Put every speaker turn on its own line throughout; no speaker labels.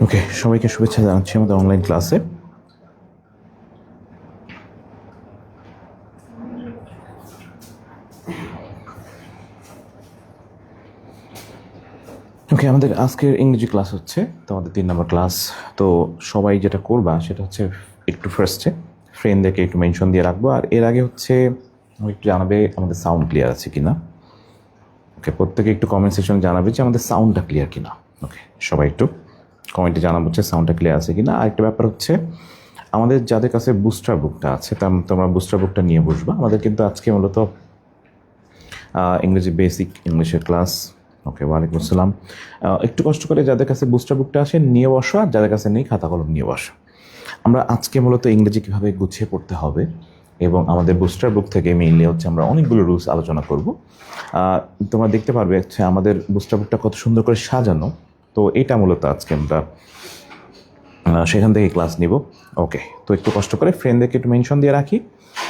ওকে, সবাইকে শুভেচ্ছা জানাচ্ছি আমাদের অনলাইন ক্লাসে। ওকে, আমাদের আজকের ইংরেজি ক্লাস হচ্ছে তোমাদের 3 নম্বর ক্লাস। তো সবাই যেটা করবা সেটা হচ্ছে একটু ফার্স্টে ফ্রেন্ডদেরকে একটু মেনশন দিয়ে রাখবো, আর এর আগে হচ্ছে একটু জানাবে আমাদের সাউন্ড ক্লিয়ার আছে কিনা। ওকে, প্রত্যেকে একটু কমেন্ট সেকশনে জানাবে যে আমাদের সাউন্ডটা ক্লিয়ার কিনা। ওকে, সবাই একটু কমেন্টে জানাবো হচ্ছে সাউন্ডটা ক্লিয়ার আছে কিনা। আরেকটা ব্যাপার হচ্ছে আমাদের যাদের কাছে বুস্টার বুকটা আছে তোমরা বুস্টার বুকটা নিয়ে বসবা। আমাদের কিন্তু আজকে মূলত ইংরেজি বেসিক ইংলিশের ক্লাস। ওকে, ওয়ালাইকুম আসসালাম। একটু কষ্ট করে যাদের কাছে বুস্টার বুকটা আসে নিয়ে বসো, আর যাদের কাছে নেই খাতা কলম নিয়ে বসো। আমরা আজকে মূলত ইংরেজি কীভাবে গুছিয়ে পড়তে হবে এবং আমাদের বুস্টার বুক থেকে মেইনলি হচ্ছে আমরা অনেকগুলো রুলস আলোচনা করব। তোমরা দেখতে পারবে হচ্ছে আমাদের বুস্টার বুকটা কত সুন্দর করে সাজানো। তো এটা মূলত আজকে আমরা সেখান থেকে ক্লাস নিব। ওকে, তো একটু কষ্ট করে ফ্রেন্ডদেরকে একটু মেনশন দিয়ে রাখি,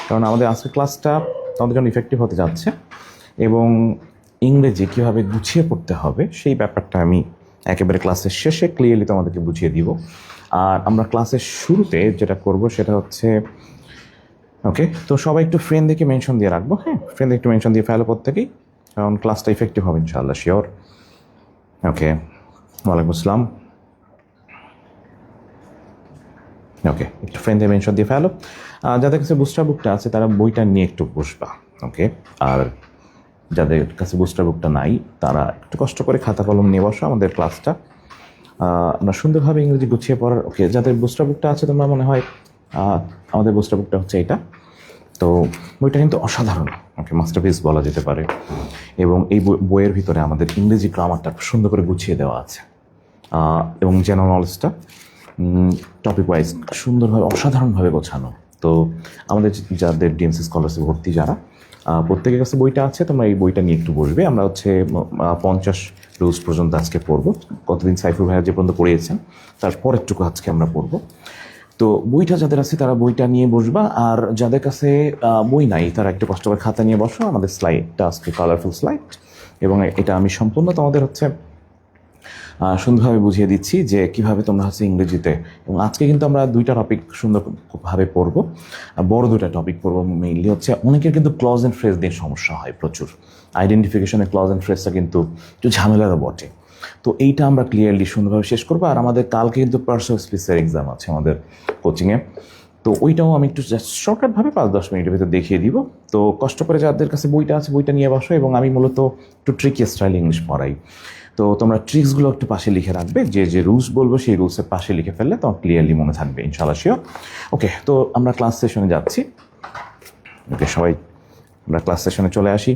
কারণ আমাদের আজকের ক্লাসটা তোমাদের জন্য ইফেক্টিভ হতে যাচ্ছে এবং ইংরেজি কীভাবে গুছিয়ে পড়তে হবে সেই ব্যাপারটা আমি একেবারে ক্লাসের শেষে ক্লিয়ারলি তোমাদেরকে বুঝিয়ে দিব। আর আমরা ক্লাসের শুরুতে যেটা করব সেটা হচ্ছে ওকে, তো সবাই একটু ফ্রেন্ডদেরকে মেনশন দিয়ে রাখবো। হ্যাঁ, ফ্রেন্ডদের একটু মেনশন দিয়ে ফেলো প্রত্যেকেই, কারণ ক্লাসটা ইফেক্টিভ হবে ইনশাআল্লাহ, শিওর। ওকে, ওয়ালাইকুম আসসালাম। ওকে, একটু ফ্রেন্ডদের মেনশন দিয়ে ফেলো। যাদের কাছে বুস্টার বুকটা আছে তারা বইটা নিয়ে একটু বসবা। ওকে, আর যাদের কাছে বুস্টার বুকটা নাই তারা একটু কষ্ট করে খাতা কলম নিয়ে বসো। আমাদের ক্লাসটা আমরা সুন্দরভাবে ইংরেজি গুছিয়ে পড়ার। ওকে, যাদের বুস্টার বুকটা আছে তোমরা মনে হয় আমাদের বুস্টার বুকটা হচ্ছে এটা। তো বইটা কিন্তু অসাধারণ, ওকে, মাস্টারপিস বলা যেতে পারে। এবং এই বইয়ের ভিতরে আমাদের ইংরেজি গ্রামারটা সুন্দর করে গুছিয়ে দেওয়া আছে এবং জেনারেল নলেজটা টপিক ওয়াইজ সুন্দরভাবে অসাধারণভাবে গোছানো। তো আমাদের যাদের ডিএমসি স্কলারশিপ ভর্তি যারা প্রত্যেকের কাছে বইটা আছে, তোমরা এই বইটা নিয়ে একটু বসবে। আমরা হচ্ছে 50 রুলস পর্যন্ত আজকে পড়বো। কতদিন সাইফুল ভাইয়া যে পর্যন্ত পড়িয়েছেন তারপর একটুকু আজকে আমরা পড়বো। তো বইটা যাদের আছে তারা বইটা নিয়ে বসবা, আর যাদের কাছে বই নাই তারা একটু কষ্ট করে খাতা নিয়ে বসো। আমাদের স্লাইডটা আজকে কালারফুল স্লাইড, এবং এটা আমি সম্পূর্ণ তোমাদের হচ্ছে সুন্দরভাবে বুঝিয়ে দিচ্ছি যে কিভাবে তোমরা হচ্ছে ইংরেজিতে। এবং আজকে কিন্তু আমরা 2টা টপিক সুন্দরভাবে পড়বো, বড় 2টা টপিক পড়বো। মেইনলি হচ্ছে অনেকের কিন্তু ক্লজ অ্যান্ড ফ্রেজ দিয়ে সমস্যা হয় প্রচুর। আইডেন্টিফিকেশনে ক্লজ অ্যান্ড ফ্রেজটা কিন্তু একটু ঝামেলারও বটে। তো এইটা আমরা ক্লিয়ারলি সুন্দরভাবে শেষ করবো। আর আমাদের কালকে কিন্তু পার্সোনাল স্পিচের এক্সাম আছে আমাদের কোচিংয়ে, তো ওইটাও আমি একটু জাস্ট শর্টকাটভাবে 5-10 মিনিটের ভিতর দেখিয়ে দিব। তো কষ্ট করে যাদের কাছে বইটা আছে বইটা নিয়ে বসো। এবং আমি মূলত একটু ট্রিকি স্টাইল ইংলিশ পড়াই, তো তোমরা ট্রিক্সগুলো একটু পাশে লিখে রাখবে। যে রুলস বলবো সেই রুলসের পাশে লিখে ফেললে তোমার ক্লিয়ারলি মনে থাকবে ইনশাআল্লাহ, শিওর। ওকে, তো আমরা ক্লাস সেশনে যাচ্ছি। ওকে, সবাই আমরা ক্লাস সেশনে চলে আসি।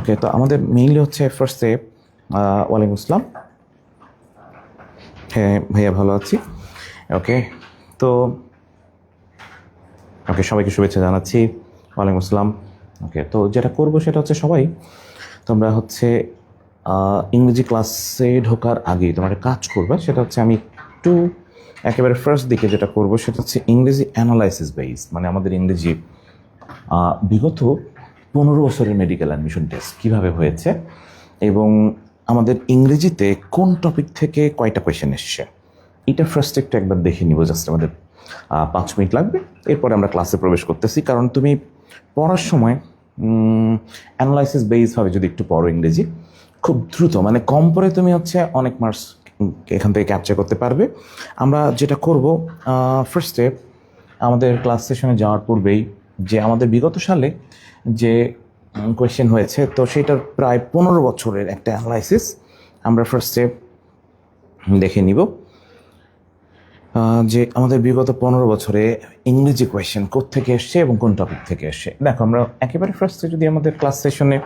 ওকে, তো আমাদের মেইনলি হচ্ছে ফার্স্টে ওয়ালাইকুম আসসালাম। হ্যাঁ ভাইয়া, ভালো আছি। ওকে, তো ওকে, সবাইকে শুভেচ্ছা জানাচ্ছি। ওয়ালাইকুম আসসালাম। ওকে, তো যেটা করবো সেটা হচ্ছে সবাই তোমরা হচ্ছে ইংরেজি ক্লাসে ঢোকার আগেই তোমরা একটা কাজ করবে, সেটা হচ্ছে আমি একটু একেবারে ফার্স্ট দিকে যেটা করব সেটা হচ্ছে ইংরেজি অ্যানালাইসিস বেস, মানে আমাদের ইংরেজি বিগত 15 বছরের মেডিকেল অ্যাডমিশন টেস্ট কীভাবে হয়েছে এবং আমাদের ইংরেজিতে কোন টপিক থেকে কয়টা কোয়েশ্চেন এসছে, এটা ফার্স্ট একবার দেখে নিব। জাস্ট আমাদের 5 মিনিট লাগবে, এরপরে আমরা ক্লাসে প্রবেশ করতেছি। কারণ তুমি পড়ার সময় অ্যানালাইসিস বেসভাবে যদি একটু পড়ো ইংরেজি খুব দ্রুত, মানে কম পড়ে তুমি হচ্ছে অনেক মার্কস এখান থেকে ক্যাপচার করতে পারবে। আমরা যেটা করব ফার্স্টে আমাদের ক্লাস সেশনে যাওয়ার পূর্বেই যে আমাদের বিগত সালে যে কোয়েশ্চেন হয়েছে, তো সেটার প্রায় 15 বছরের একটা অ্যানালাইসিস আমরা ফার্স্টে দেখে নিব যে আমাদের বিগত 15 বছরে ইংরেজি কোয়েশ্চেন কোত্থেকে এসছে এবং কোন টপিক থেকে এসছে। দেখো, আমরা একেবারে ফার্স্টে যদি আমাদের ক্লাস সেশনে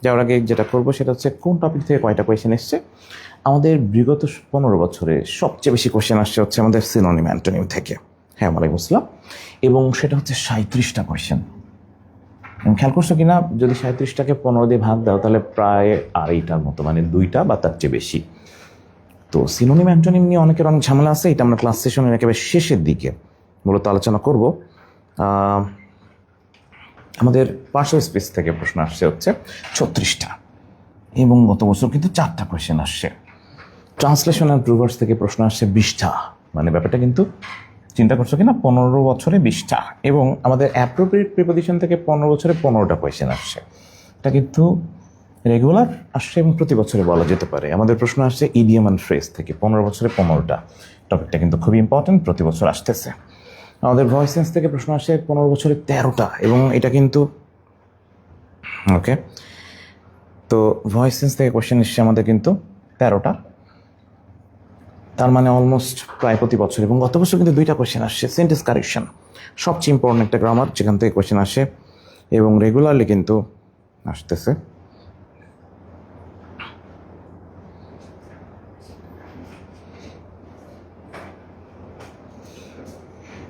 যাওয়ার আগে যেটা করব সেটা হচ্ছে কোন টপিক থেকে কয়টা কোয়েশ্চেন এসছে। আমাদের বিগত 15 বছরে সবচেয়ে বেশি কোয়েশ্চেন আসছে হচ্ছে আমাদের সিনোনিম অ্যান্টোনিম থেকে। হ্যাঁ, ওয়ালাইকুম আসসালাম। এবং সেটা হচ্ছে 37টা কোয়েশ্চেন। খেয়াল করছো কিনা, যদি 37টাকে 15 দিয়ে ভাগ দাও তাহলে প্রায় আড়াইটার মতো, মানে 2টা বা তার চেয়ে বেশি। তো সিনোনিম অ্যান্টোনিম নিয়ে অনেকের অনেক ঝামেলা আছে, এটা আমরা ক্লাস সেশনের একেবারে শেষের দিকে মূলত আলোচনা করব। আমাদের পার্সিয়াল স্পেস থেকে প্রশ্ন আসছে হচ্ছে 36টা, এবং গত বছর কিন্তু 4টা কোয়েশ্চেন আসছে। ট্রান্সলেশন অ্যান্ড প্রুভার্স থেকে প্রশ্ন আসছে 20টা, মানে ব্যাপারটা কিন্তু চিন্তা করছো কিনা, 15 বছরে 20টা। এবং আমাদের অ্যাপ্রোপ্রিয়েট প্রিপোজিশন থেকে 15 বছরে 15টা কোয়েশ্চেন আসছে। এটা কিন্তু রেগুলার আসছে এবং প্রতি বছরে বলা যেতে পারে। আমাদের প্রশ্ন আসছে ইডিয়ম অ্যান্ড ফ্রেজ থেকে 15 বছরে 15টা। টপিকটা কিন্তু খুবই ইম্পর্টেন্ট, প্রতি বছর আসতেছে। আমাদের ভয়েস সেন্স থেকে প্রশ্ন আসছে 15 বছরে 13টা, এবং এটা কিন্তু ওকে। তো ভয়েস সেন্স থেকে কোয়েশ্চেন এসছে আমাদের কিন্তু 13টা, তার মানে অলমোস্ট প্রায় প্রতি বছর। এবং গত বছর কিন্তু 2টা কোয়েশ্চেন আসছে। সেন্টেন্স কারেকশন সবচেয়ে ইম্পর্টেন্ট একটা গ্রামার, যেখান থেকে কোয়েশ্চেন আসে এবং রেগুলারলি কিন্তু আসতেছে।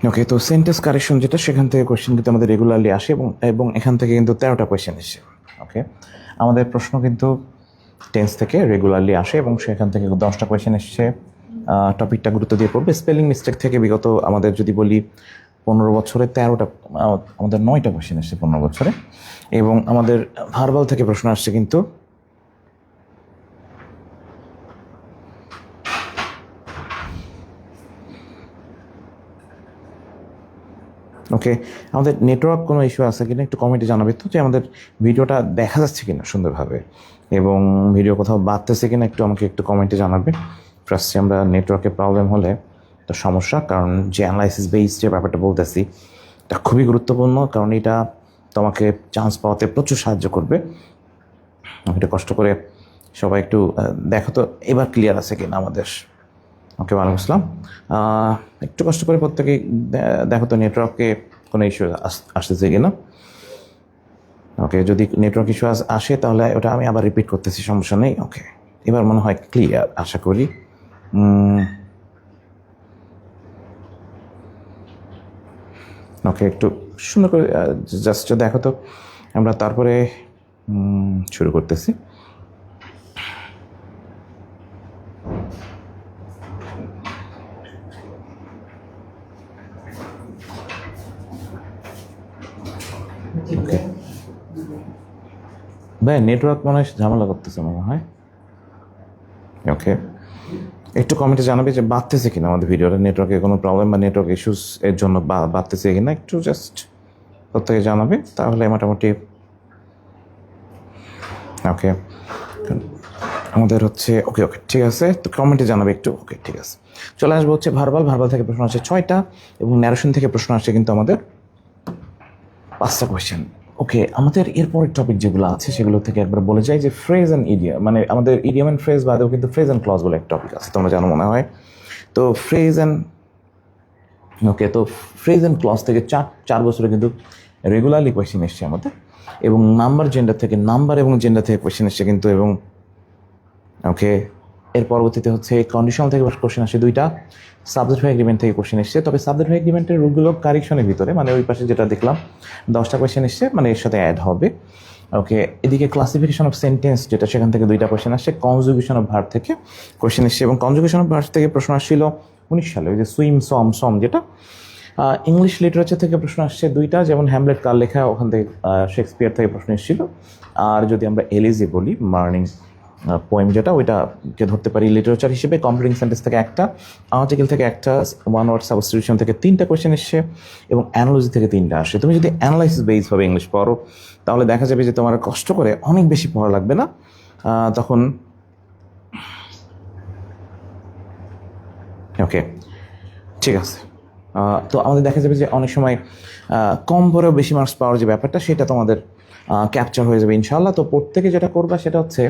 ওকে, তো সেন্টেন্স কারেকশন যেটা, সেখান থেকে কোয়েশ্চেন কিন্তু আমাদের রেগুলারলি আসে, এবং এখান থেকে কিন্তু 13টা কোয়েশ্চেন এসে। ওকে, আমাদের প্রশ্ন কিন্তু টেন্স থেকে রেগুলারলি আসে এবং সেখান থেকে 10টা কোয়েশ্চেন এসছে। টপিকটা গুরুত্ব দিয়ে পড়বে। স্পেলিং মিস্টেক থেকে বিগত আমাদের যদি বলি 15 বছরে 13টা, আমাদের 9টা কোয়েশ্চেন এসছে 15 বছরে। এবং আমাদের ভার্বাল থেকে প্রশ্ন আসছে কিন্তু ওকে। আমাদের নেটওয়ার্ক কোনো ইস্যু আছে কিনা একটু কমেন্টে জানাবে তো, যে আমাদের ভিডিওটা দেখা যাচ্ছে কিনা সুন্দরভাবে, এবং ভিডিও কোথাও বাড়তেছে কিনা আমাকে একটু কমেন্টে জানাবে। ফার্স্টে আমরা নেটওয়ার্কের প্রবলেম হলে তো সমস্যা, কারণ যে অ্যানালাইসিস বেস যে ব্যাপারটা বলতেছি, এটা খুবই গুরুত্বপূর্ণ, কারণ এটা তোমাকে চান্স পাওয়াতে প্রচুর সাহায্য করবে। এটা কষ্ট করে সবাই একটু দেখো তো এবার ক্লিয়ার আছে কিনা আমাদের। ওকে, ওয়ালাইকুম আসসালাম। একটু কষ্ট করে প্রত্যেকে দেখো তো নেটওয়ার্কে কোনো ইস্যু আসতেছে কিনা। ওকে, যদি নেটওয়ার্ক ইস্যু আসে তাহলে ওটা আমি আবার রিপিট করতেছি, সমস্যা নেই। ওকে, এবার মনে হয় ক্লিয়ার আশা করি। ওকে, একটু সুন্দর করে জাস্ট দেখো তো, আমরা তারপরে শুরু করতেছি। ভাই নেটওয়ার্ক মনে হয় ঝামেলা করতেছে মনে হয়। ওকে, একটু কমেন্টে জানাবে যে বাড়তেছে কিনা আমাদের ভিডিওটা, নেটওয়ার্কে কোনো প্রবলেম বা নেটওয়ার্ক ইস্যুস এর জন্য বাড়তেছে কিনা, একটু জাস্ট প্রত্যেকে জানাবে, তাহলে মোটামুটি ওকে আমাদের হচ্ছে। ওকে ওকে ঠিক আছে, তো কমেন্টে জানাবে একটু। ওকে ঠিক আছে, চলে আসবো হচ্ছে ভার্বাল থেকে প্রশ্ন আসছে 6টা, এবং ন্যারেশন থেকে প্রশ্ন আসছে কিন্তু আমাদের 5টা কোয়েশ্চেন। ওকে, আমাদের এরপরের টপিক যেগুলো আছে সেগুলো থেকে একবার বলে যাই যে ফ্রেজ অ্যান্ড ইডিয়াম, মানে আমাদের ইডিয়াম অ্যান্ড ফ্রেজ বাদেও কিন্তু ফ্রেজ অ্যান্ড ক্লজ বলে একটা টপিক আছে, তোমরা জানো মনে হয়। তো ফ্রেজ অ্যান্ড ওকে, তো ফ্রেজ অ্যান্ড ক্লজ থেকে 4 বছরে কিন্তু রেগুলারলি কোয়েশ্চেন এসছে আমাদের, এবং নাম্বার এবং জেন্ডার থেকে কোয়েশ্চেন এসছে কিন্তু। এবং ওকে, এর পরবর্তীতে হচ্ছে কন্ডিশনাল থেকে কোয়েশ্চেন আসে 2টা, সাবজেক্ট ভার্ব এগ্রিমেন্ট থেকে কোয়েশ্চেন এসছে। তবে সাবজেক্ট ভার্ব এগ্রিমেন্টের রুলগুলো কারেকশনের ভিতরে, মানে ওই পাশে যেটা দেখলাম 10টা কোয়েশ্চেন এসছে, মানে এর সাথে অ্যাড হবে। ওকে, এদিকে ক্লাসিফিকেশন অফ সেন্টেন্স যেটা, সেখান থেকে 2টা কোয়েশ্চেন আসছে। কনজুগেশন অফ ভার্ব থেকে কোয়েশ্চেন এসছে, এবং কনজুগেশন অফ ভার্ব থেকে প্রশ্ন আসছিল 19 সালে, ওই যে সুইম সম যেটা। ইংলিশ লিটারেচার থেকে প্রশ্ন আসছে 2টা, যেমন হ্যামলেট কার লেখা, ওখান থেকে শেক্সপিয়ার থেকে প্রশ্ন এসেছিল। আর যদি আমরা এলিজে বলি, মার্নিং পোয়েম যেটা, ওইটাকে ধরতে পারি লিটারেচার হিসেবে। কমপ্লিটিং সেন্টেন্স থেকে একটা, আর্টিকেল থেকে একটা, ওয়ান ওয়ার্ড সাবস্টিটিউশন থেকে 3টা কোয়েশ্চেন এসছে, এবং অ্যানালজি থেকে 3টা আসে। তুমি যদি অ্যানালাইসিস বেস ভাবে ইংলিশ পড়ো, তাহলে দেখা যাবে যে তোমার কষ্ট করে অনেক বেশি পড়া লাগবে না তখন। ওকে ঠিক আছে, তো আমাদের দেখা যাবে যে অনেক সময় কম পড়েও বেশি মার্কস পাওয়ার যে ব্যাপারটা, সেটা তোমাদের ক্যাপচার হয়ে যাবে ইনশাআল্লাহ। তো প্রত্যেকে যেটা করবা সেটা হচ্ছে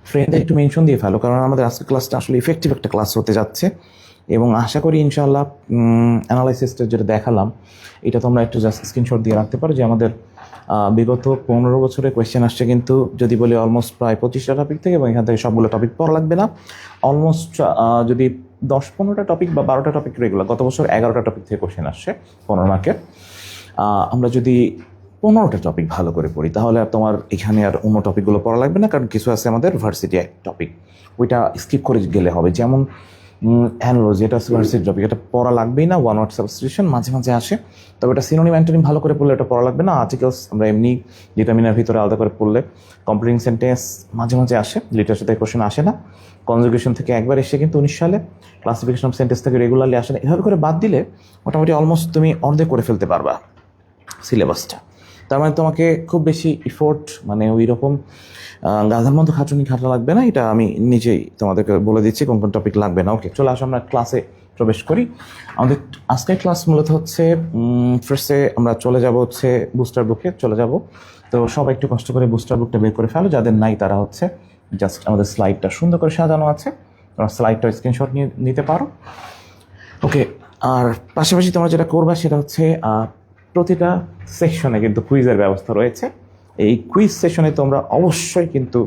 ফ্রেন্ডে একটু মেনশন দিয়ে ফেলো, কারণ আমাদের আজকের ক্লাসটা আসলে ইফেক্টিভ একটা ক্লাস হতে যাচ্ছে। এবং আশা করি ইনশাআল্লাহ অ্যানালাইসিসটা যেটা দেখালাম, এটা তোমরা একটু জাস্ট স্ক্রিনশট দিয়ে রাখতে পারো, যে আমাদের বিগত 15 বছরে কোয়েশ্চেন আসছে কিন্তু, যদি বলি অলমোস্ট প্রায় 25টা টপিক থেকে, এবং এখান থেকে সবগুলো টপিক পড়া লাগবে না। অলমোস্ট যদি 10-15টা টপিক বা 12টা টপিক রেগুলার, গত বছর 11টা টপিক থেকে কোয়েশ্চেন আসছে 15 মার্কের। আমরা যদি 15টা টপিক ভালো করে পড়ি, তাহলে আর তোমার এখানে আর অন্য টপিকগুলো পড়া লাগবে না, কারণ কিছু আছে আমাদের ভার্সিটি টপিক, ওইটা স্কিপ করে গেলে হবে। যেমন অ্যানালজি, এটা ভার্সিটি টপিক, এটা পড়া লাগবেই না। ওয়ান ওয়ার্ড সাবস্টিটিউশন মাঝে মাঝে আসে, তবে এটা সিনোনিম অ্যান্টোনিম ভালো করে পড়লে এটা পড়া লাগবে না। আর্টিকেলস আমরা এমনি ডিটারমিনার ভিতরে আলাদা করে পড়লে, কম্প্লিটিং সেন্টেন্স মাঝে মাঝে আসে, লিটারেচার থেকে কোশ্চেন আসে না। কনজুগেশন থেকে একবার এসে কিন্তু 19 সালে, ক্লাসিফিকেশন অফ সেন্টেন্স থেকে রেগুলারলি আসে না। এভাবে করে বাদ দিলে মোটামুটি অলমোস্ট তুমি অর্ধেক করে ফেলতে পারবা সিলেবাসটা। তার মানে তোমাকে খুব বেশি ইফোর্ট, মানে ওই রকম গাধার মতো খাটুনি খাটা লাগবে না। এটা আমি নিজেই তোমাদেরকে বলে দিচ্ছি কোন কোন টপিক লাগবে না। ওকে, চলে আসো আমরা ক্লাসে প্রবেশ করি। আমাদের আজকের ক্লাস মূলত হচ্ছে ফার্স্টে আমরা চলে যাব হচ্ছে বুস্টার বুকে চলে যাব। তো সবাই একটু কষ্ট করে বুস্টার বুকটা বের করে ফেলো, যাদের নাই তারা হচ্ছে জাস্ট আমাদের স্লাইডটা সুন্দর করে সাজানো আছে, তোমরা স্লাইডটা স্ক্রিনশট নিতে পারো। ওকে, আর পাশাপাশি তোমরা যেটা করবা সেটা হচ্ছে প্রতিটা সেকশনে কিন্তু কুইজের ব্যবস্থা রয়েছে। এই কুইজ সেশনে তোমরা অবশ্যই কিন্তু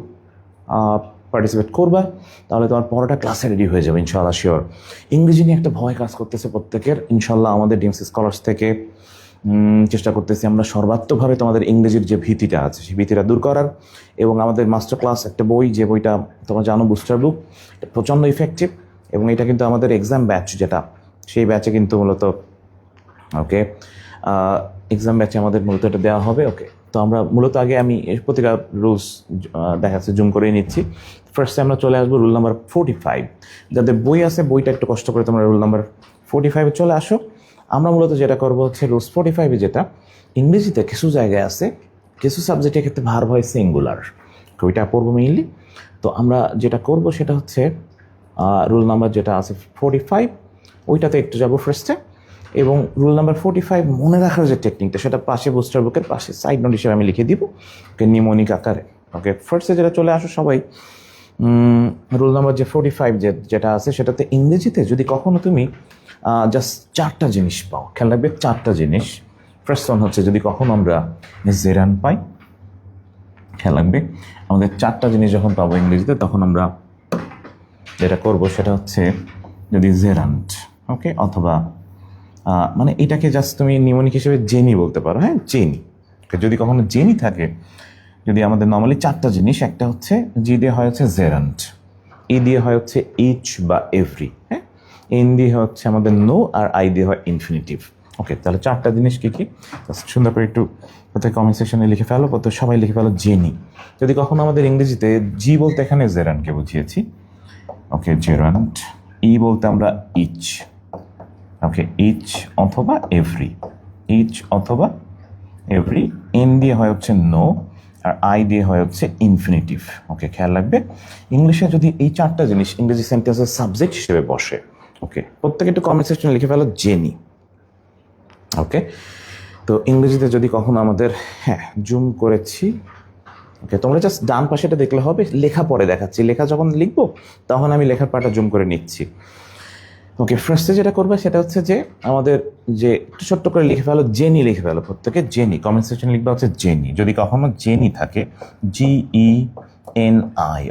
পার্টিসিপেট করবা, তাহলে তোমার পড়াটা ক্লাসে রেডি হয়ে যাবে ইনশাআল্লাহ শিওর। ইংরেজি নিয়ে একটা ভয় কাজ করতেছে প্রত্যেকের, ইনশাআল্লাহ আমাদের ডিএমসি স্কলার্স থেকে চেষ্টা করতেছি আমরা সর্বাত্মকভাবে তোমাদের ইংরেজির যে ভীতিটা আছে সেই ভীতিটা দূর করার। এবং আমাদের মাস্টার ক্লাস একটা বই, যে বইটা তোমরা জানো বুস্টার বুক, এটা প্রচণ্ড ইফেক্টিভ, এবং এটা কিন্তু আমাদের এক্সাম ব্যাচ যেটা, সেই ব্যাচে কিন্তু মূলত ওকে এক্সাম ব্যাচে আমাদের মূলত এটা দেওয়া হবে। ওকে, তো আমরা মূলত আগে আমি এর প্রতিটা রুলস দেখাচ্ছে জুম করে নিচ্ছি। ফার্স্টে আমরা চলে আসবো রুল নাম্বার 45। যাদের বই আছে বইটা একটু কষ্ট করে তোমরা রুল নাম্বার 45-এ চলে আসো। আমরা মূলত যেটা করবো হচ্ছে রুলস 45-এ, যেটা ইংরেজিতে কিছু জায়গায় আছে, কিছু সাবজেক্টের ক্ষেত্রে ভার্ব হয় সিঙ্গুলার, ওইটা পড়বো মেইনলি। তো আমরা যেটা করব সেটা হচ্ছে রুল নাম্বার যেটা আছে 45, ওইটাতে একটু যাবো ফার্স্টে। এবং রুল নাম্বার 45 মনে রাখার যে টেকনিকটা, সেটা পাশে বুস্টার বুকের পাশে সাইড নোট হিসেবে আমি লিখে দিব, ওকে, নিমোনিক আকারে। ওকে, ফার্স্টে যেটা চলে আসো সবাই, রুল নাম্বার যে 45 যেটা আছে সেটাতে ইংরেজিতে যদি কখনো তুমি জাস্ট 4টা জিনিস পাও, খেয়াল রাখবে 4টা জিনিস। ফার্স্ট ওয়ান হচ্ছে যদি কখনো আমরা জেরান পাই, খেয়াল রাখবে আমাদের 4টা জিনিস যখন পাবো ইংরেজিতে, তখন আমরা যেটা করব সেটা হচ্ছে যদি জেরান্ট, ওকে, অথবা মানে এটাকে জাস্ট তুমি নিমোনিক হিসেবে জেনি বলতে পারো। হ্যাঁ, জেনি, যদি কখনো জেনি থাকে, যদি আমাদের নর্মালি 4টা জিনিস, একটা হচ্ছে জি দিয়ে হয় হচ্ছে জেরান্ট, ই দিয়ে হয় হচ্ছে ইচ বা এভরি, হ্যাঁ, এন দিয়ে হচ্ছে আমাদের নো, আর আই দিয়ে হয় ইনফিনিটিভ। ওকে, তাহলে 4টা জিনিস কী কী সুন্দর করে একটু প্রত্যেক কমেন্ট সেকশনে লিখে ফেলো, প্রত্যেক সবাই লিখে ফেলো জেনি। যদি কখনো আমাদের ইংরেজিতে জি বলতে এখানে জেরান্টকে বুঝিয়েছি, ওকে, জেরান্ট। ই বলতে আমরা ইচ, ওকে, ইচ অথবা এভরি, ইচ অথবা এভরি। এন দিয়ে হয় হচ্ছে নো, আর আই দিয়ে হয় হচ্ছে ইনফিনিটিভ। ওকে, খেয়াল রাখবে ইংলিশে যদি এই 4টা জিনিস ইংরেজি সেন্টেন্সের সাবজেক্ট হিসেবে বসে, ওকে, প্রত্যেকে একটু কমেন্ট সেকশনে লিখে ফেলো জেনি। ওকে, তো ইংরেজিতে যদি কখনো আমাদের, হ্যাঁ জুম করেছি, ওকে, তোমরা জাস্ট ডান পাশে এটা দেখলে হবে, লেখা পরে দেখাচ্ছি, লেখা যখন লিখবো তখন আমি লেখার পাটা জুম করে নিচ্ছি। ওকে, ফার্স্টে যেটা করবে সেটা হচ্ছে যে আমাদের যে একটু ছোট্ট করে লিখে ফেলো জেনি, লিখে ফেলো প্রত্যেকে জেনি, কমেন্ট সেকশন লিখবে হচ্ছে জেনি। যদি কখনো জেনি থাকে, GENI,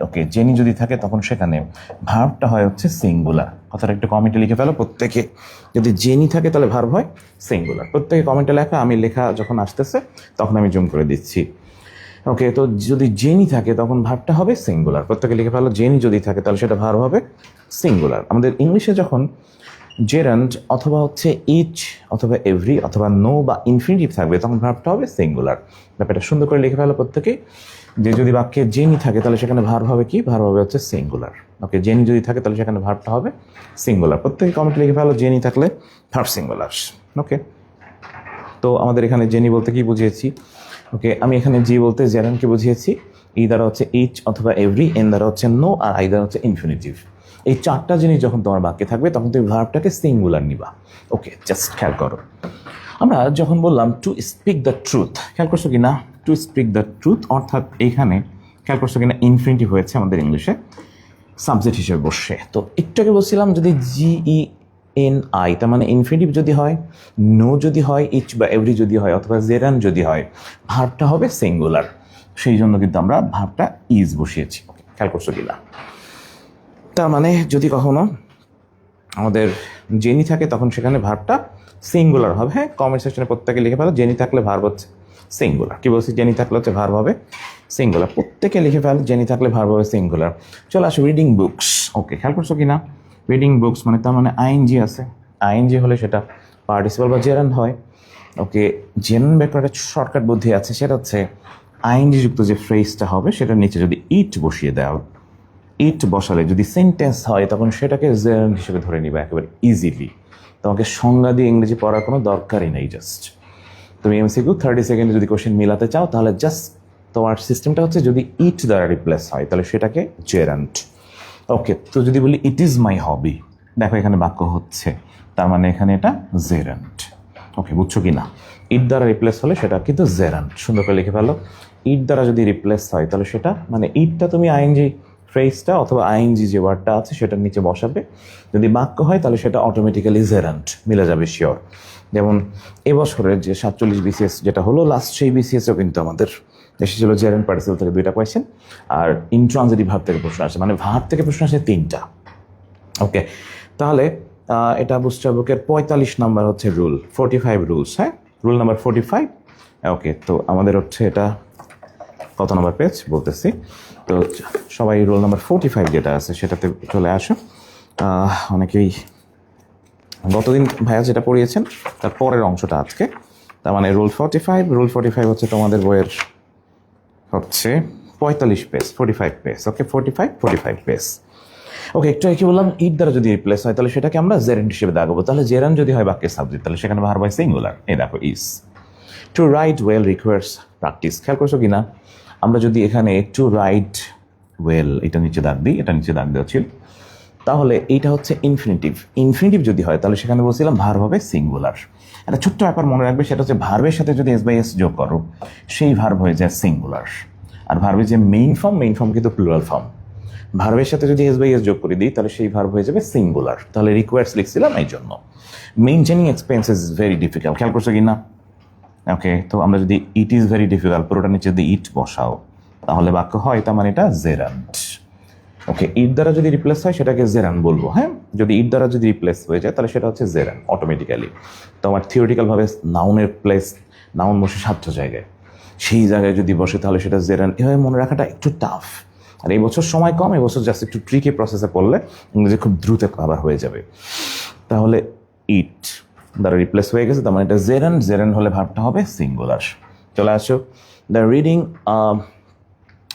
ওকে, জেনি যদি থাকে তখন সেখানে ভার্বটা হয় হচ্ছে সিঙ্গুলার। কথাটা একটু কমেন্টে লিখে ফেলো প্রত্যেকে, যদি জেনি থাকে তাহলে ভার্ব হয় সিঙ্গুলার। প্রত্যেকে কমেন্টে লেখা, আমি লেখা যখন আসতেছে তখন আমি জুম করে দিচ্ছি। ওকে, তো যদি জেনি থাকে তখন ভার্বটা হবে সিঙ্গুলার, প্রত্যেকে লিখে ফেলো জেনি যদি থাকে তাহলে সেটা ভার্ব হবে সিঙ্গুলার। আমাদের ইংলিশে যখন জেরান্ট অথবা হচ্ছে ইচ অথবা এভরি অথবা নো বা ইনফিনিটিভ থাকবে তখন ভার্বটা হবে সিঙ্গুলার। ব্যাপারটা সুন্দর করে লিখে ফেলো প্রত্যেকে, যে যদি বাক্যে জেনি থাকে তাহলে সেখানে ভার্ব হবে কি, ভার্ব হবে হচ্ছে সিঙ্গুলার। ওকে, জেনি যদি থাকে তাহলে সেখানে ভার্বটা হবে সিঙ্গুলার। প্রত্যেকে কমেন্টে লিখে ফেলো জেনি থাকলে ভার্ব সিঙ্গুলার। ওকে, তো আমাদের এখানে জেনি বলতে কি বুঝিয়েছি, ওকে, আমি এখানে জি বলতে জেরানকে বুঝিয়েছি, ই দ্বারা হচ্ছে ইচ অথবা এভরি, এন দ্বারা হচ্ছে নো, আর আই দ্বারা হচ্ছে ইনফিনিটিভ। এই 4টা জিনিস যখন তোমার বাক্যে থাকবে তখন তুমি ভার্বটাকে সিঙ্গুলার নিবা। ওকে, জাস্ট খেয়াল করো, আমরা যখন বললাম টু স্পিক দ্য ট্রুথ, খেয়াল করছো কি না, টু স্পিক দ্য ট্রুথ, অর্থাৎ এইখানে খেয়াল করছো কিনা ইনফিনিটিভ হয়েছে আমাদের ইংলিশে সাবজেক্ট হিসেবে বসে। তো একটু আগে বলছিলাম যদি GENI, তার মানে ইনফিনিটিভ যদি হয়, নো যদি হয়, ইচ বা এভরি যদি হয়, অথবা জেরান যদি হয়, ভার্বটা হবে সিঙ্গুলার। সেই জন্য কিন্তু আমরা ভার্বটা ইজ বসিয়েছি। খেয়াল করছো কিনা, তার মানে যদি কখনো আমাদের জেনি থাকে তখন সেখানে ভার্বটা সিঙ্গুলার হবে। হ্যাঁ, কমেন্ট সেকশনে প্রত্যেকে লিখে ফেলো জেনি থাকলে ভার্ব হচ্ছে সিঙ্গুলার। কি বলছি, জেনি থাকলে হচ্ছে ভার্ব হবে সিঙ্গুলার। প্রত্যেকে লিখে ফেলো জেনি থাকলে ভার্ব হবে সিঙ্গুলার। চলো আসো রিডিং বুকস। ওকে, খেয়াল করছো কিনা, রিডিং বুকস মানে তার মানে আইএনজি আছে, আইএনজি হলে সেটা পার্টিসিপাল বা জেরান্ড হয়। ওকে, জেরান্ড ব্যাপারে শর্টকাট বুদ্ধি আছে, সেটা হচ্ছে আইএনজি যুক্ত যে ফ্রেজটা হবে সেটার নিচে যদি ইট বসিয়ে দাও, ইট বসালে যদি সেন্টেন্স হয় তখন সেটাকে জেরান্ড হিসেবে ধরে নিবে একেবারে ইজিলি। তোমাকে সংজ্ঞা দিয়ে ইংরেজি পড়ার কোনো দরকারই নেই। জাস্ট তুমি এমসিকিউ 30 সেকেন্ডে যদি কোশ্চেন মিলাতে চাও তাহলে জাস্ট তোমার সিস্টেমটা হচ্ছে যদি ইট দ্বারা রিপ্লেস হয় তাহলে সেটাকে জেরান্ড। ওকে, তো যদি বলি ইট ইজ মাই হবি, দেখো এখানে বাক্য হচ্ছে, তার মানে এখানে এটা জেরান্ড। ওকে, বুঝছো কি না? ইট দ্বারা রিপ্লেস হলে সেটা কিন্তু জেরান্ড। সুন্দর করে লিখে ফেলো, ইট দ্বারা যদি রিপ্লেস হয় তাহলে সেটা মানে ইটটা তুমি আইএনজি ফ্রেজটা অথবা আইএনজি যে ওয়ার্ডটা আছে সেটার নিচে বসাবে। যদি বাক্য হয় তাহলে সেটা অটোমেটিক্যালি জেরান্ড মিলে যাবে, শিওর। যেমন এবছরের যে 47 বিসিএস যেটা হলো লাস্ট, সেই বিসিএসও কিন্তু আমাদের এসেছিল জেরান্ড পার্টিসিপল থেকে 2টা কোয়েশ্চেন, আর ইনট্রানজিটিভ ভার্ব থেকে প্রশ্ন আসে, মানে ভার্ব থেকে প্রশ্ন আসে 3টা। ওকে, তাহলে এটা বুস্টারবুকের 45 নাম্বার হচ্ছে রুল, 45 রুলস। হ্যাঁ, রুল নাম্বার 45। ওকে, তো আমাদের হচ্ছে এটা কত নাম্বার পেজ বলতেছি, তো সবাই রোল নাম্বার 45 যেটা আছে সেটাতে চলে আসো। অনেকেই গতদিন ভাইয়া যেটা পড়িয়েছেন তার পরের অংশটা আজকে, তার মানে রুল 45। রুল 45 হচ্ছে তোমাদের বইয়ের হচ্ছে 45 পেজ, 45 পেজ। ওকে, 45 পেজ। ওকে, একটু কি বললাম, ইট দ্বারা যদি রিপ্লেস হয় তাহলে সেটাকে আমরা জেরান্ড হিসেবে দাগাবো। তাহলে জেরান্ড যদি হয় বাক্যের সাবজেক্ট তাহলে সেখানে ভার্ব হয় সিঙ্গুলার। এই দেখো is. To write well requires practice. খেয়াল করছো কি না? আমরা যদি এখানে টু রাইট ওয়েল এটা নিচে দাগ দিই, এটা নিচে দাগ দেওয়া ছিল, তাহলে এইটা হচ্ছে ইনফিনিটিভ। ইনফিনিটিভ যদি হয় তাহলে সেখানে বলছিলাম ভার্ব হবে সিঙ্গুলার। একটা ছোট্ট ব্যাপার মনে রাখবে, সেটা হচ্ছে ভার্বের সাথে যদি এস বাই এস যোগ করো সেই ভার্ব হয়ে যায় সিঙ্গুলার। আর ভার্বের যে মেইন ফর্ম কিন্তু প্লুরাল ফর্ম। ভার্বের সাথে যদি এস বাই এস যোগ করে দিই তাহলে সেই ভার্ব হয়ে যাবে সিঙ্গুলার। তাহলে রিকোয়ার্স লিখছিলাম এই জন্য। Maintaining expenses is very difficult. খেয়াল করছো কি না? ওকে, তো আমরা যদি ইট ইজ ভেরি ডিফিকাল্ট পুরোটা নিচে যদি ইট বসাও তাহলে বাক্য হয়, তার মানে এটা জেরান্ড। ওকে, ইট দ্বারা যদি রিপ্লেস হয় সেটাকে জেরান বলবো। হ্যাঁ, যদি ইট দ্বারা যদি রিপ্লেস হয়ে যায় তাহলে সেটা হচ্ছে জেরান অটোমেটিক্যালি। তো আমার থিওরিটিক্যালভাবে নাউনের প্লেস, নাউন বসে 7টা জায়গায়, সেই জায়গায় যদি বসে তাহলে সেটা জেরান। এভাবে মনে রাখাটা একটু টাফ, আর এই বছর সময় কম, এই বছর জাস্ট একটু ট্রিকি প্রসেসে পড়লে ইংরেজি খুব দ্রুত কভার হয়ে যাবে। তাহলে ইট দ্বারা রিপ্লেস হয়ে গেছে, তার মানে এটা জেরান। জেরান হলে ভার্বটা হবে সিঙ্গুলার। চলে আসো, the reading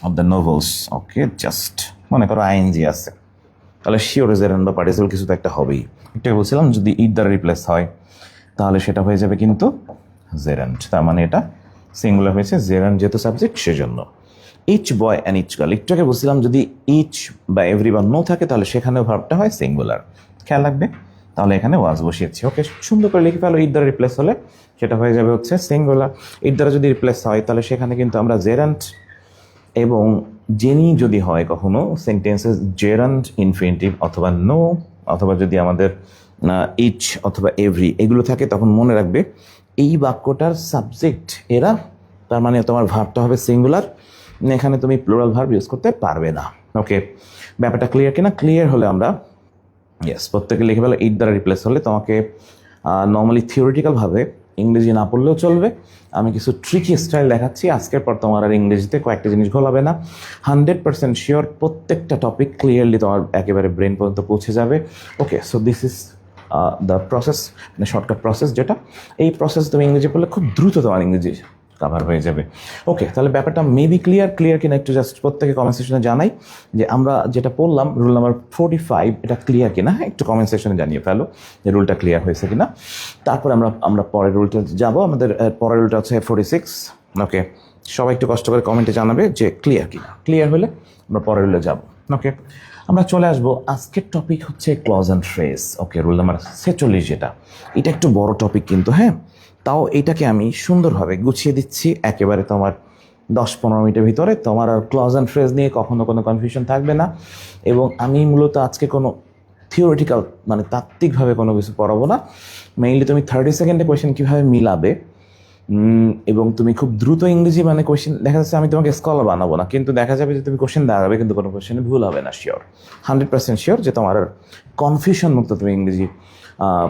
of the novels. Okay, just মনে করো আইএনজি আছে, তাহলে শিওর জেরান বা পার্টিসিপল কিছু তো একটা হবেই। একটু বলছিলাম যদি ইট দ্বারা রিপ্লেস হয় তাহলে সেটা হয়ে যাবে কিন্তু জেরান্ড, তার মানে এটা সিঙ্গুলার হয়েছে, জেরান্ড যেহেতু সাবজেক্ট সেজন্য। Each boy and each girl, একটু আগে বলছিলাম যদি ইচ বা এভরি বা নো থাকে তাহলে সেখানেও ভার্বটা হয় সিঙ্গুলার, খেয়াল রাখবে। তাহলে এখানে ওয়াজ বসিয়েছি। ওকে, সুন্দর করে লিখে ফেলো, ইট দ্বারা রিপ্লেস হলে সেটা হয়ে যাবে হচ্ছে সিঙ্গুলার। ইট দ্বারা যদি রিপ্লেস হয় তাহলে সেখানে কিন্তু আমরা জেরান্ড, এবং জেনি যদি হয় কখনো সেন্টেন্সেস জেরান্ড ইনফিনিটিভ অথবা নো, অথবা যদি আমাদের ইচ অথবা এভরি এগুলো থাকে তখন মনে রাখবে এই বাক্যটার সাবজেক্ট এরা, তার মানে তোমার ভার্বটা হবে সিঙ্গুলার। এখানে তুমি প্লুরাল ভার্ব ইউজ করতে পারবে না। ওকে, ব্যাপারটা ক্লিয়ার কিনা? ক্লিয়ার হলে আমরা ইয়েস প্রত্যেকে লিখে ফেলো। ইট দ্বারা রিপ্লেস হলে তোমাকে নর্মালি থিওরিটিক্যালভাবে ইংরেজি না পড়লেও চলবে। আমি কিছু ট্রিকি স্টাইল দেখাচ্ছি, আজকের পর তোমার আর ইংরেজিতে কয়েকটা জিনিস ঘোলাবে না। 100% শিওর প্রত্যেকটা টপিক ক্লিয়ারলি তোমার একেবারে ব্রেন পর্যন্ত পৌঁছে যাবে। Okay, so this is the process, মানে শর্টকাট প্রসেস যেটা, এই প্রসেস তুমি ইংরেজি পড়লে খুব দ্রুত তোমার ইংরেজি কাভার হয়ে যাবে। ওকে, তাহলে ব্যাপারটা মেবি ক্লিয়ার কিনা একটু জাস্ট প্রত্যেকে কমেন্ট সেকশনে জানাই যে আমরা যেটা পড়লাম রুল নাম্বার 45 এটা ক্লিয়ার কিনা। হ্যাঁ, একটু কমেন্ট সেকশনে জানিয়ে ফেলো যে রুলটা ক্লিয়ার হয়েছে কিনা। তারপরে আমরা পরের রুলটা যাব। আমাদের পরের রুলটা হচ্ছে 46। ওকে, সবাই একটু কষ্ট করে কমেন্টে জানাবে যে ক্লিয়ার কিনা। ক্লিয়ার হলে আমরা পরের রুলে যাব। ওকে, আমরা চলে আসবো, আজকের টপিক হচ্ছে clause and phrase. Okay, rule number 46 যেটা, এটা একটু বড় টপিক কিন্তু। হ্যাঁ, তাও এটাকে আমি সুন্দরভাবে গুছিয়ে দিচ্ছি একেবারে তোমার 10-15 মিনিটের ভিতরে। তোমার আর ক্লজ অ্যান্ড ফ্রেজ নিয়ে কখনো কোনো কনফিউশন থাকবে না। এবং আমি মূলত আজকে কোনো থিওরিটিক্যাল মানে তাত্ত্বিকভাবে কোনো কিছু পড়াবো না। মেইনলি তুমি 30 সেকেন্ডে কোয়েশ্চেন কীভাবে মিলাবে, এবং তুমি খুব দ্রুত ইংরেজি মানে কোয়েশ্চেন, দেখা যাচ্ছে আমি তোমাকে স্কলার বানাবো না, কিন্তু দেখা যাবে যে তুমি কোয়েশ্চেন দাঁড়াবে কিন্তু কোনো কোয়েশ্চেনে ভুল হবে না। শিওর, 100% শিওর যে তোমার কনফিউশন মুক্ত তুমি ইংরেজি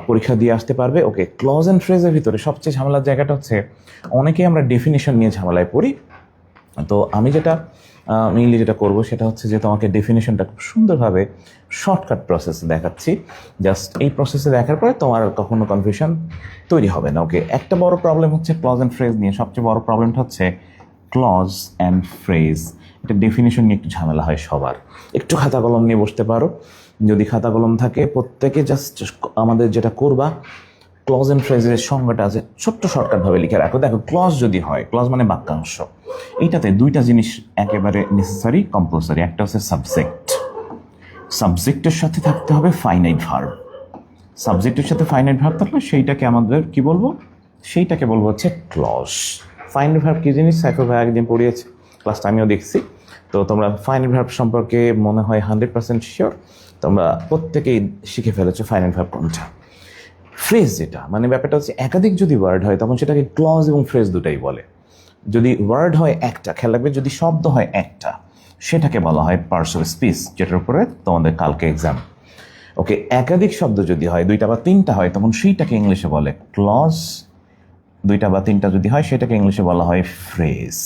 পরীক্ষা দিয়ে আসতে পারবে। ওকে, ক্লজ অ্যান্ড ফ্রেজের ভিতরে সবচেয়ে ঝামেলার জায়গাটা হচ্ছে অনেকেই আমরা ডেফিনেশন নিয়ে ঝামেলায় পড়ি। তো আমি যেটা মেইনলি যেটা করবো সেটা হচ্ছে যে তোমাকে ডেফিনেশনটা খুব সুন্দরভাবে শর্টকাট প্রসেসে দেখাচ্ছি। জাস্ট এই প্রসেসে দেখার পরে তোমার আর কখনো কনফিউশন তৈরি হবে না। ওকে, একটা বড় প্রবলেম হচ্ছে ক্লজ অ্যান্ড ফ্রেজ নিয়ে। সবচেয়ে বড় প্রবলেমটা হচ্ছে ক্লজ অ্যান্ড ফ্রেজ, এটা ডেফিনেশন নিয়ে একটু ঝামেলা হয় সবার। একটু খাতা কলম নিয়ে বসতে পারো, যদি খাতা কলম থাকে প্রত্যেকে জাস্ট আমাদের যেটা করবা, ক্লজ অ্যান্ড ফ্রেজের সংজ্ঞাটা আছে ছোট্ট শর্টকাটভাবে লিখে রাখো। দেখো, ক্লজ যদি হয়, ক্লজ মানে বাক্যাংশ, এইটাতে দুইটা জিনিস একেবারে নেসেসারি, কম্পালসারি। একটা হচ্ছে সাবজেক্ট, সাবজেক্টের সাথে থাকতে হবে ফাইনাইট ভার্ব। সাবজেক্টের সাথে ফাইনাইট ভার্ব থাকলে সেইটাকে আমাদের কি বলবো, সেইটাকে বলবো হচ্ছে ক্লজ। ফাইনাইট ভার্ব কি জিনিস সাইফুল ভাই একদিন পড়িয়েছে, ক্লাসটা আমিও দেখছি। তো তোমরা ফাইনাইট ভার্ব সম্পর্কে মনে হয় 100% শিওর, তোমরা প্রত্যেকেই শিখে ফেলেছো ফাইনাইট ভার্ব কোনটা। ফ্রেজ যেটা, মানে ব্যাপারটা হচ্ছে একাধিক যদি ওয়ার্ড হয় তখন সেটাকে ক্লজ এবং ফ্রেজ দুটাই বলে। যদি ওয়ার্ড হয় একটা, খেয়াল রাখবে, যদি শব্দ হয় একটা, সেটাকে বলা হয় পার্টস অফ স্পিচ, যেটার উপরে তোমাদের কালকে এক্সাম। ওকে, একাধিক শব্দ যদি হয়, দুইটা বা তিনটা হয়, তখন সেইটাকে ইংলিশে বলে ক্লজ। দুইটা বা তিনটা যদি হয় সেটাকে ইংলিশে বলা হয় ফ্রেজ।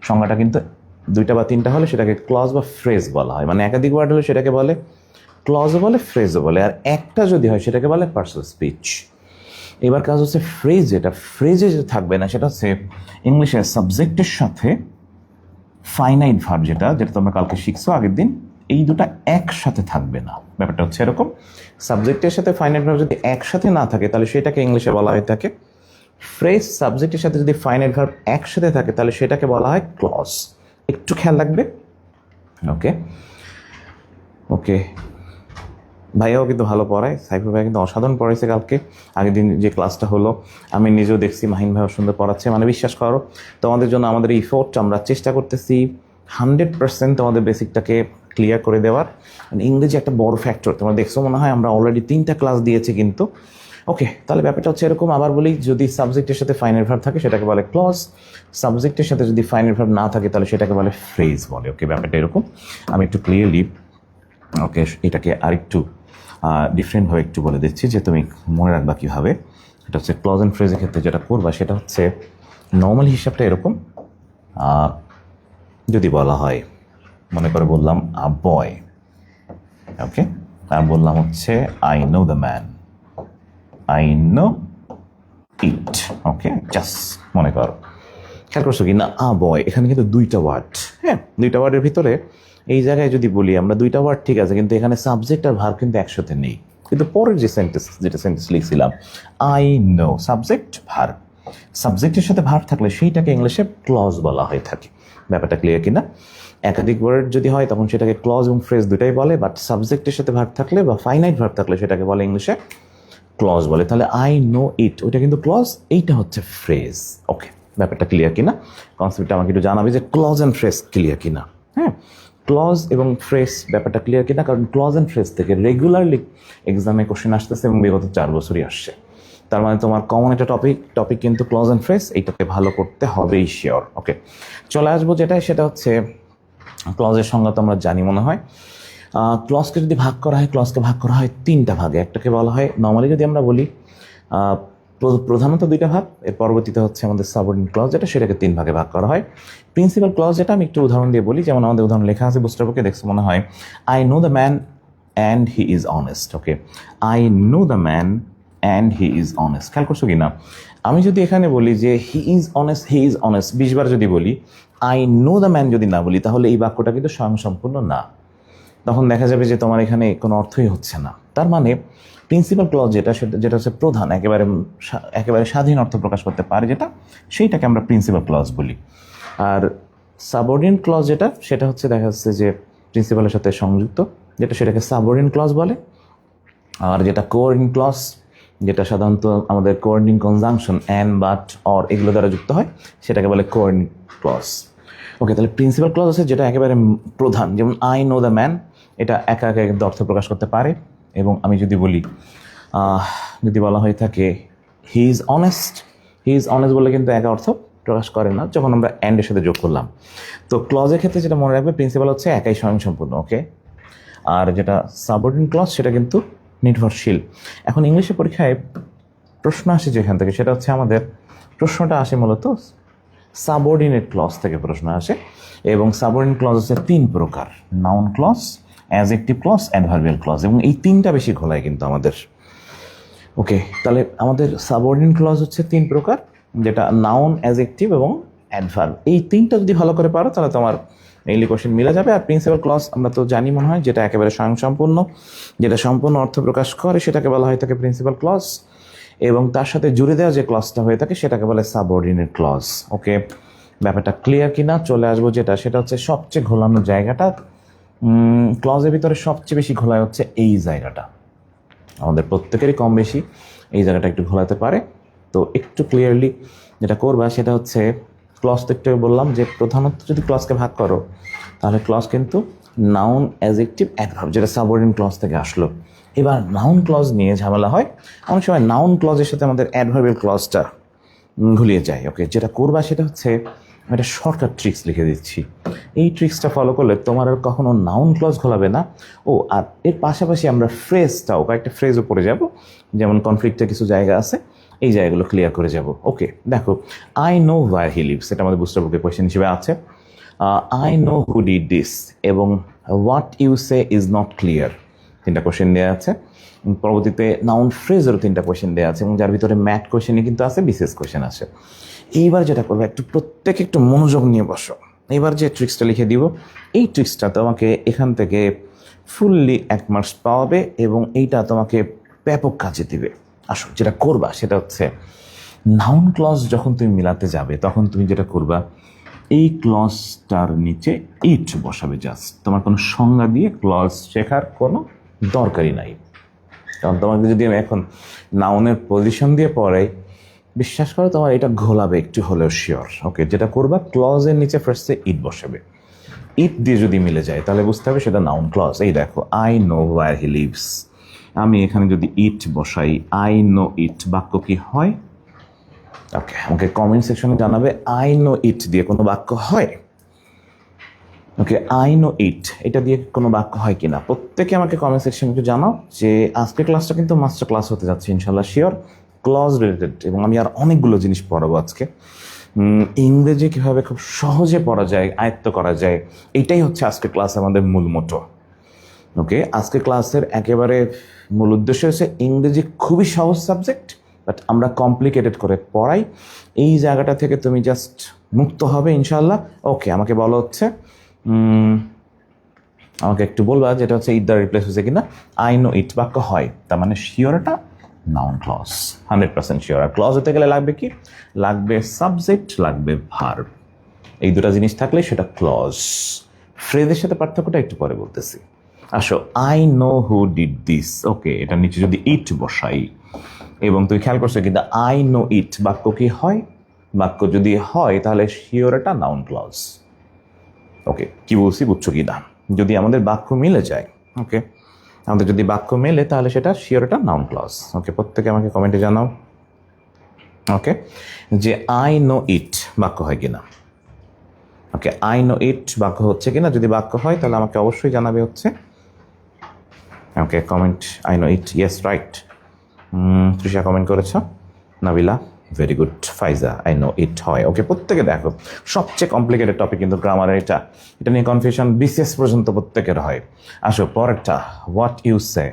সংজ্ঞাটা কিন্তু দুইটা বা তিনটা হলে সেটাকে ক্লজ বা ফ্রেজ বলা হয়, মানে একাধিক ওয়ার্ড হলে সেটাকে বলে ক্লজও বলে ফ্রেজও বলে, আর একটা যদি হয় সেটাকে বলে পার্টস অফ স্পিচ। এবার কাজ হচ্ছে ফ্রেজ, যেটা ফ্রেজে যে থাকবে না সেটা হচ্ছে ইংলিশের সাবজেক্টের সাথে ফাইনাইট ভার্ব, যেটা যেটা তোমরা কালকে শিখছো আগের দিন, এই দুটো একসাথে থাকবে না। ব্যাপারটা হচ্ছে এরকম, সাবজেক্টের সাথে ফাইনাইট ভার্ব যদি একসাথে না থাকে তাহলে সেটাকে ইংলিশে বলা হয়ে থাকে ফ্রেজ। সাবজেক্টের সাথে যদি ফাইনাইট ভার্ব একসাথে থাকে তাহলে সেটাকে বলা হয় ক্লজ। একটু খেয়াল রাখবে। ওকে ওকে, ভাইয়াও কিন্তু ভালো পড়ায়, সাইফুল ভাই কিন্তু অসাধারণ পড়াইছে কালকে। আগের দিন যে ক্লাসটা হলো আমি নিজেও দেখছি, মাহিন ভাইও সুন্দর পড়াচ্ছে। মানে বিশ্বাস করো, তোমাদের জন্য আমাদের এই এফোর্ট, আমরা চেষ্টা করতেছি 100% তোমাদের বেসিকটাকে ক্লিয়ার করে দেওয়ার। মানে ইংরেজি একটা বড় ফ্যাক্টর, তোমরা দেখছো মনে হয় আমরা অলরেডি 3টা ক্লাস দিয়েছি কিন্তু। ওকে, তাহলে ব্যাপারটা হচ্ছে এরকম। আবার বলি, যদি সাবজেক্টের সাথে ফাইনাইট ভার্ব থাকে সেটাকে বলে ক্লজ, সাবজেক্টের সাথে যদি ফাইনাইট ভার্ব না থাকে তাহলে সেটাকে বলে ফ্রেজ বলে। ওকে, ব্যাপারটা এরকম। আমি একটু ক্লিয়ারলি ওকে এটাকে আরেকটু ডিফারেন্টভাবে একটু বলে দিচ্ছি যে তুমি মনে রাখবা কীভাবে। এটা হচ্ছে ক্লজ অ্যান্ড ফ্রেজের ক্ষেত্রে যেটা করবা সেটা হচ্ছে নর্মাল হিসাবটা এরকম। যদি বলা হয়, মনে করে বললাম আ বয়, ওকে, আর বললাম হচ্ছে I know the man, I know it. Okay, just মনে করো, খেয়াল করছো কি না, আ বয়, এখানে কিন্তু দুইটা ওয়ার্ড। হ্যাঁ, দুইটা ওয়ার্ডের ভিতরে এই জায়গায় যদি বলি আমরা দুইটা ওয়ার্ড ঠিক আছে, কিন্তু এখানে সাবজেক্ট আর ভার্ব কিন্তু একসাথে নেই। কিন্তু পরের যে সেন্টেন্স লিখছিলাম, আই নো, সাবজেক্ট ভার্ব, সাবজেক্টের সাথে ভার্ব থাকলে সেইটাকে ইংলিশে ক্লজ বলা হয়ে থাকে। ব্যাপারটা ক্লিয়ার কিনা? একাধিক ওয়ার্ড যদি হয় তখন সেটাকে ক্লজ এবং ফ্রেজ দুটাই বলে, বাট সাবজেক্টের সাথে ভার্ব থাকলে বা ফাইনাইট ভার্ব থাকলে সেটাকে বলে ইংলিশে ক্লজ বলে। তাহলে আই নো ইট, ওইটা কিন্তু ক্লজ, এইটা হচ্ছে ফ্রেজ। ওকে, ব্যাপারটা ক্লিয়ার কিনা? কনসেপ্টটা আমাকে একটু জানাবে যে ক্লজ অ্যান্ড ফ্রেজ ক্লিয়ার কিনা। হ্যাঁ, ক্লজ এবং ফ্রেজ ব্যাপারটা ক্লিয়ার কিনা, কারণ ক্লজ অ্যান্ড ফ্রেজ থেকে রেগুলারলি এক্সামে কোশ্চেন আসতেছে এবং বিগত 4 বছরই আসছে। তার মানে তোমার কমন একটা টপিক কিন্তু ক্লজ অ্যান্ড ফ্রেজ, এইটাকে ভালো করতে হবেই শিওর। ওকে, চলে আসবো যেটাই, সেটা হচ্ছে ক্লজের সংজ্ঞা তো আমরা জানি মনে হয়। ক্লজকে যদি ভাগ করা হয়, ক্লজকে ভাগ করা হয় 3টা ভাগে। একটাকে বলা হয় নর্মালি যদি আমরা বলি প্রধানত 2টা ভাগ, এর পরবর্তীতে হচ্ছে আমাদের সাবঅর্ডিনেট ক্লজ যেটা, সেটাকে 3 ভাগে ভাগ করা হয়। প্রিন্সিপাল ক্লজ যেটা, আমি একটু উদাহরণ দিয়ে বলি, যেমন আমাদের উদাহরণ লেখা আছে বুস্টার বুকে, দেখছো মনে হয়, I know the man and he is honest. Okay, I know the man and he is honest. খেয়াল করছো কি না? আমি যদি এখানে বলি যে হি is honest, he is honest 20 বার যদি বলি, আই নো দ্য ম্যান যদি না বলি, তাহলে এই বাক্যটা কিন্তু স্বয়ংসম্পূর্ণ না। তখন দেখা যাবে যে তোমার এখানে কোনো অর্থই হচ্ছে না। তার মানে প্রিন্সিপাল ক্লজ যেটা হচ্ছে প্রধান, একেবারে স্বাধীন অর্থ প্রকাশ করতে পারে যেটা, সেইটাকে আমরা প্রিন্সিপাল ক্লজ বলি। আর সাবঅর্ডিনেট ক্লজ যেটা, সেটা হচ্ছে দেখা যাচ্ছে যে প্রিন্সিপালের সাথে সংযুক্ত, যেটা সেটাকে সাবঅর্ডিনেট ক্লজ বলে। আর যেটা কোঅর্ডিনেট ক্লজ, যেটা সাধারণত আমাদের coordinating conjunction and, but, or এগুলো দ্বারা যুক্ত হয়, সেটাকে বলে কোঅর্ডিনেট ক্লজ। ওকে, তাহলে প্রিন্সিপাল ক্লজ আছে যেটা একেবারে প্রধান, যেমন আই নো দ্য ম্যান, এটা একা একা কিন্তু অর্থ প্রকাশ করতে পারে। এবং আমি যদি বলি, যদি বলা হয়ে থাকে হি is honest, he is honest বলে কিন্তু একা অর্থ প্রকাশ করে না, যখন আমরা অ্যান্ডের সাথে যোগ করলাম। তো ক্লজের ক্ষেত্রে যেটা মনে রাখবে, প্রিন্সিপাল হচ্ছে একাই স্বয়ংসম্পূর্ণ। ওকে, আর যেটা সাবঅর্ডিনেট ক্লজ সেটা কিন্তু নির্ভরশীল। এখন ইংলিশে পরীক্ষায় প্রশ্ন আসে যেখান থেকে, সেটা হচ্ছে আমাদের প্রশ্নটা আসে মূলত সাবঅর্ডিনেট ক্লজ থেকে প্রশ্ন আসে, এবং সাবঅর্ডিনেট ক্লজ হচ্ছে 3 প্রকার: noun clause, adjective clause, adverbial clause, এবং এই 3টা বেশি ঘোলায় কিন্তু আমাদের। ওকে, তাহলে আমাদের সাবঅর্ডিনেট ক্লজ হচ্ছে 3 প্রকার, যেটা নাউন, অ্যাডজেক্টিভ এবং অ্যাডভার্ব। এই 3টা যদি ভালো করে পারো তাহলে তোমার মেইনলি কোশ্চেন মিলে যাবে। আর প্রিন্সিপাল ক্লজ আমরা তো জানি মনে হয়, যেটা একেবারে স্বয়ংসম্পূর্ণ, যেটা সম্পূর্ণ অর্থ প্রকাশ করে, সেটাকে বলা হয়ে থাকে প্রিন্সিপাল ক্লজ, এবং তার সাথে জুড়ে দেওয়া যে ক্লজটা হয়ে থাকে সেটাকে বলে সাবঅর্ডিনেট ক্লজ। ওকে, ব্যাপারটা ক্লিয়ার কিনা? চলে আসবো সেটা হচ্ছে সবচেয়ে ঘোলানো জায়গাটা। ক্লজের ভিতরে সবচেয়ে বেশি ঘোলায় হচ্ছে এই জায়গাটা, আমাদের প্রত্যেকেরই কম বেশি এই জায়গাটা একটু ঘোলাতে পারে। তো একটু ক্লিয়ারলি যেটা করবা সেটা হচ্ছে, ক্লজ তো একটু বললাম যে প্রধানত যদি ক্লজকে ভাগ করো তাহলে ক্লজ কিন্তু নাউন, অ্যাডজেক্টিভ, অ্যাডভার্ব, যেটা সাবঅর্ডিনেট ক্লজ থেকে আসলো। এবার নাউন ক্লজ নিয়ে ঝামেলা হয় অনেক সময়, নাউন ক্লজের সাথে আমাদের অ্যাডভার্বিয়াল ক্লজটা ঘুলিয়ে যায়। ওকে, যেটা করবা সেটা হচ্ছে, আমি একটা শর্টকাট ট্রিক্স লিখে দিচ্ছি। এই ট্রিক্সটা ফলো করলে তোমার আর কখনো নাউন ক্লজ ঘোলাবে না। ও, আর এর পাশাপাশি আমরা ফ্রেজটাও, কয়েকটা ফ্রেজও পড়ে যাব, যেমন কনফ্লিক্টের কিছু জায়গা আছে, এই জায়গাগুলো ক্লিয়ার করে যাব। ওকে, দেখো, I know where he lives, এটা আমাদের বুস্টার বুকে কোয়েশ্চেন হিসেবে আছে। I know who did this, এবং what you say is not clear, 3টা কোয়েশ্চেন দেওয়া আছে। পরবর্তীতে নাউন ফ্রেজেরও 3টা কোয়েশ্চেন দেওয়া আছে, এবং যার ভিতরে ম্যাথ কোয়েশ্চেনই কিন্তু আছে, বিশেষ কোয়েশ্চেন আছে। এইবার যেটা করবো, প্রত্যেকে একটু মনোযোগ নিয়ে বসো। এবার যে ট্রিক্সটা লিখে দিব, এই ট্রিক্সটা তোমাকে এখান থেকে ফুললি 1 মার্কস পাওয়াবে, এবং এইটা তোমাকে ব্যাপক কাজে দিবে। আসো, যেটা করবা সেটা হচ্ছে, নাউন ক্লজ যখন তুমি মিলাতে যাবে তখন তুমি যেটা করবা, এই ক্লজটার নিচে ইট বসাবে। জাস্ট তোমার কোনো সংজ্ঞা দিয়ে ক্লজ শেখার কোনো দরকারই নাই, কারণ তোমাকে যদি আমি এখন নাউনের পজিশন দিয়ে পড়াই, বিশ্বাস করো তোমার এটা ঘোলাবে একটু হলেও, শিওর। ওকে, যেটা করবা, ক্লজের নিচে ফার্স্টে ইট বসাবে। ইট দিয়ে যদি মিলে যায় তাহলে বুঝতে হবে সেটা নাউন ক্লজ। এই দেখো, I know where he lives, আমি এখানে যদি ইট বসাই, আই নো ইট, বাক্য কি হয়? ওকে, আমাকে কমেন্ট সেকশনে জানাবে আই নো ইট দিয়ে কোনো বাক্য হয়। ওকে, আই নো ইট, এটা দিয়ে কোনো বাক্য হয় কিনা প্রত্যেকে আমাকে কমেন্ট সেকশনে একটু জানাও। যে আজকের ক্লাসটা কিন্তু মাস্টার ক্লাস হতে যাচ্ছে ইনশাল্লাহ, শিওর, ক্লজ রিলেটেড, এবং আমি আর অনেকগুলো জিনিস পড়াবো আজকে। ইংরেজি কীভাবে খুব সহজে পড়া যায়, আয়ত্ত করা যায়, এইটাই হচ্ছে আজকের ক্লাস আমাদের মূল মোটো। ওকে, আজকের ক্লাসের একেবারে মূল উদ্দেশ্য হচ্ছে, ইংরেজি খুবই সহজ সাবজেক্ট, বাট আমরা কমপ্লিকেটেড করে পড়াই। এই জায়গাটা থেকে তুমি জাস্ট মুক্ত হবে ইনশাল্লাহ। ওকে, আমাকে বলো হচ্ছে, আমাকে একটু বলবা যেটা হচ্ছে ইট দ্বারা রিপ্লেস হয়েছে কিনা। আই নো ইট বাক্য হয়, তার মানে শিওরটা নাউন ক্লজ, 100% শিওর। আর ক্লজ হতে গেলে লাগবে কি? লাগবে সাবজেক্ট, লাগবে ভার্ব। এই দুটা জিনিস থাকলে সেটা ক্লজ। ফ্রেজের সাথে পার্থক্যটা একটু পরে বলতেছি। আসো, I know who did this. Okay, এটার নিচে যদি ইট বসাই, এবং তুই খেয়াল করছো কিন্তু আই নো ইট বাক্য কি হয়? বাক্য যদি হয় তাহলে শিওর এটা নাউন ক্লজ। ওকে, কি বলছি বুঝছো কি না? যদি আমাদের বাক্য মিলে যায়, ওকে, আমাদের যদি বাক্য মেলে তাহলে সেটা শিওর এটা নাউন ক্লজ। ওকে, প্রত্যেকে আমাকে কমেন্টে জানাও ওকে, যে আই নো ইট বাক্য হয় কিনা। ওকে, আই নো ইট বাক্য হচ্ছে কিনা, যদি বাক্য হয় তাহলে আমাকে অবশ্যই জানাবে হচ্ছে। Okay, comment I know it, yes right. Trisha comment করেছ, Nabila very good, Faiza I know it হয়। ওকে, প্রত্যেকে দেখো, সবচেয়ে কমপ্লিকেটেড টপিক কিন্তু গ্রামারের, এটা নিয়ে কনফিউশন বিশেষ পর্যন্ত প্রত্যেকের হয়। আসো পরেরটা, হোয়াট ইউ সে।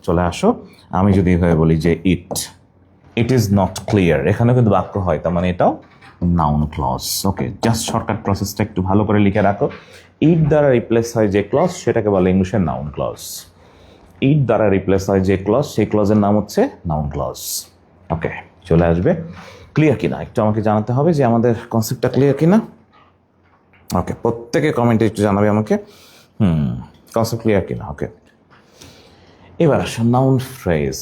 চলে আসো, আমি যদি এভাবে বলি যে ইট ইজ নট ক্লিয়ার, এখানেও কিন্তু বাক্য হয়, তার মানে এটাও নাউন ক্লজ। ওকে, জাস্ট শর্টকাট প্রসেসটা একটু ভালো করে লিখে রাখো। ইট দ্বারা রিপ্লেস হয় যে ক্লজ সেটাকে বলে ইংলিশে নাউন ক্লজ। ইট দ্বারা রিপ্লেস হয় যে ক্লজ, সেই ক্লজের নাম হচ্ছে নাউন ক্লজ। ওকে, চলে আসবে। ক্লিয়ার কিনা একটু আমাকে জানাতে হবে যে আমাদের কনসেপ্টটা ক্লিয়ার কিনা। ওকে, প্রত্যেকে কমেন্টে একটু জানাবে আমাকে কনসেপ্ট ক্লিয়ার কিনা। ওকে, এবার আসো নাউন ফ্রেজ।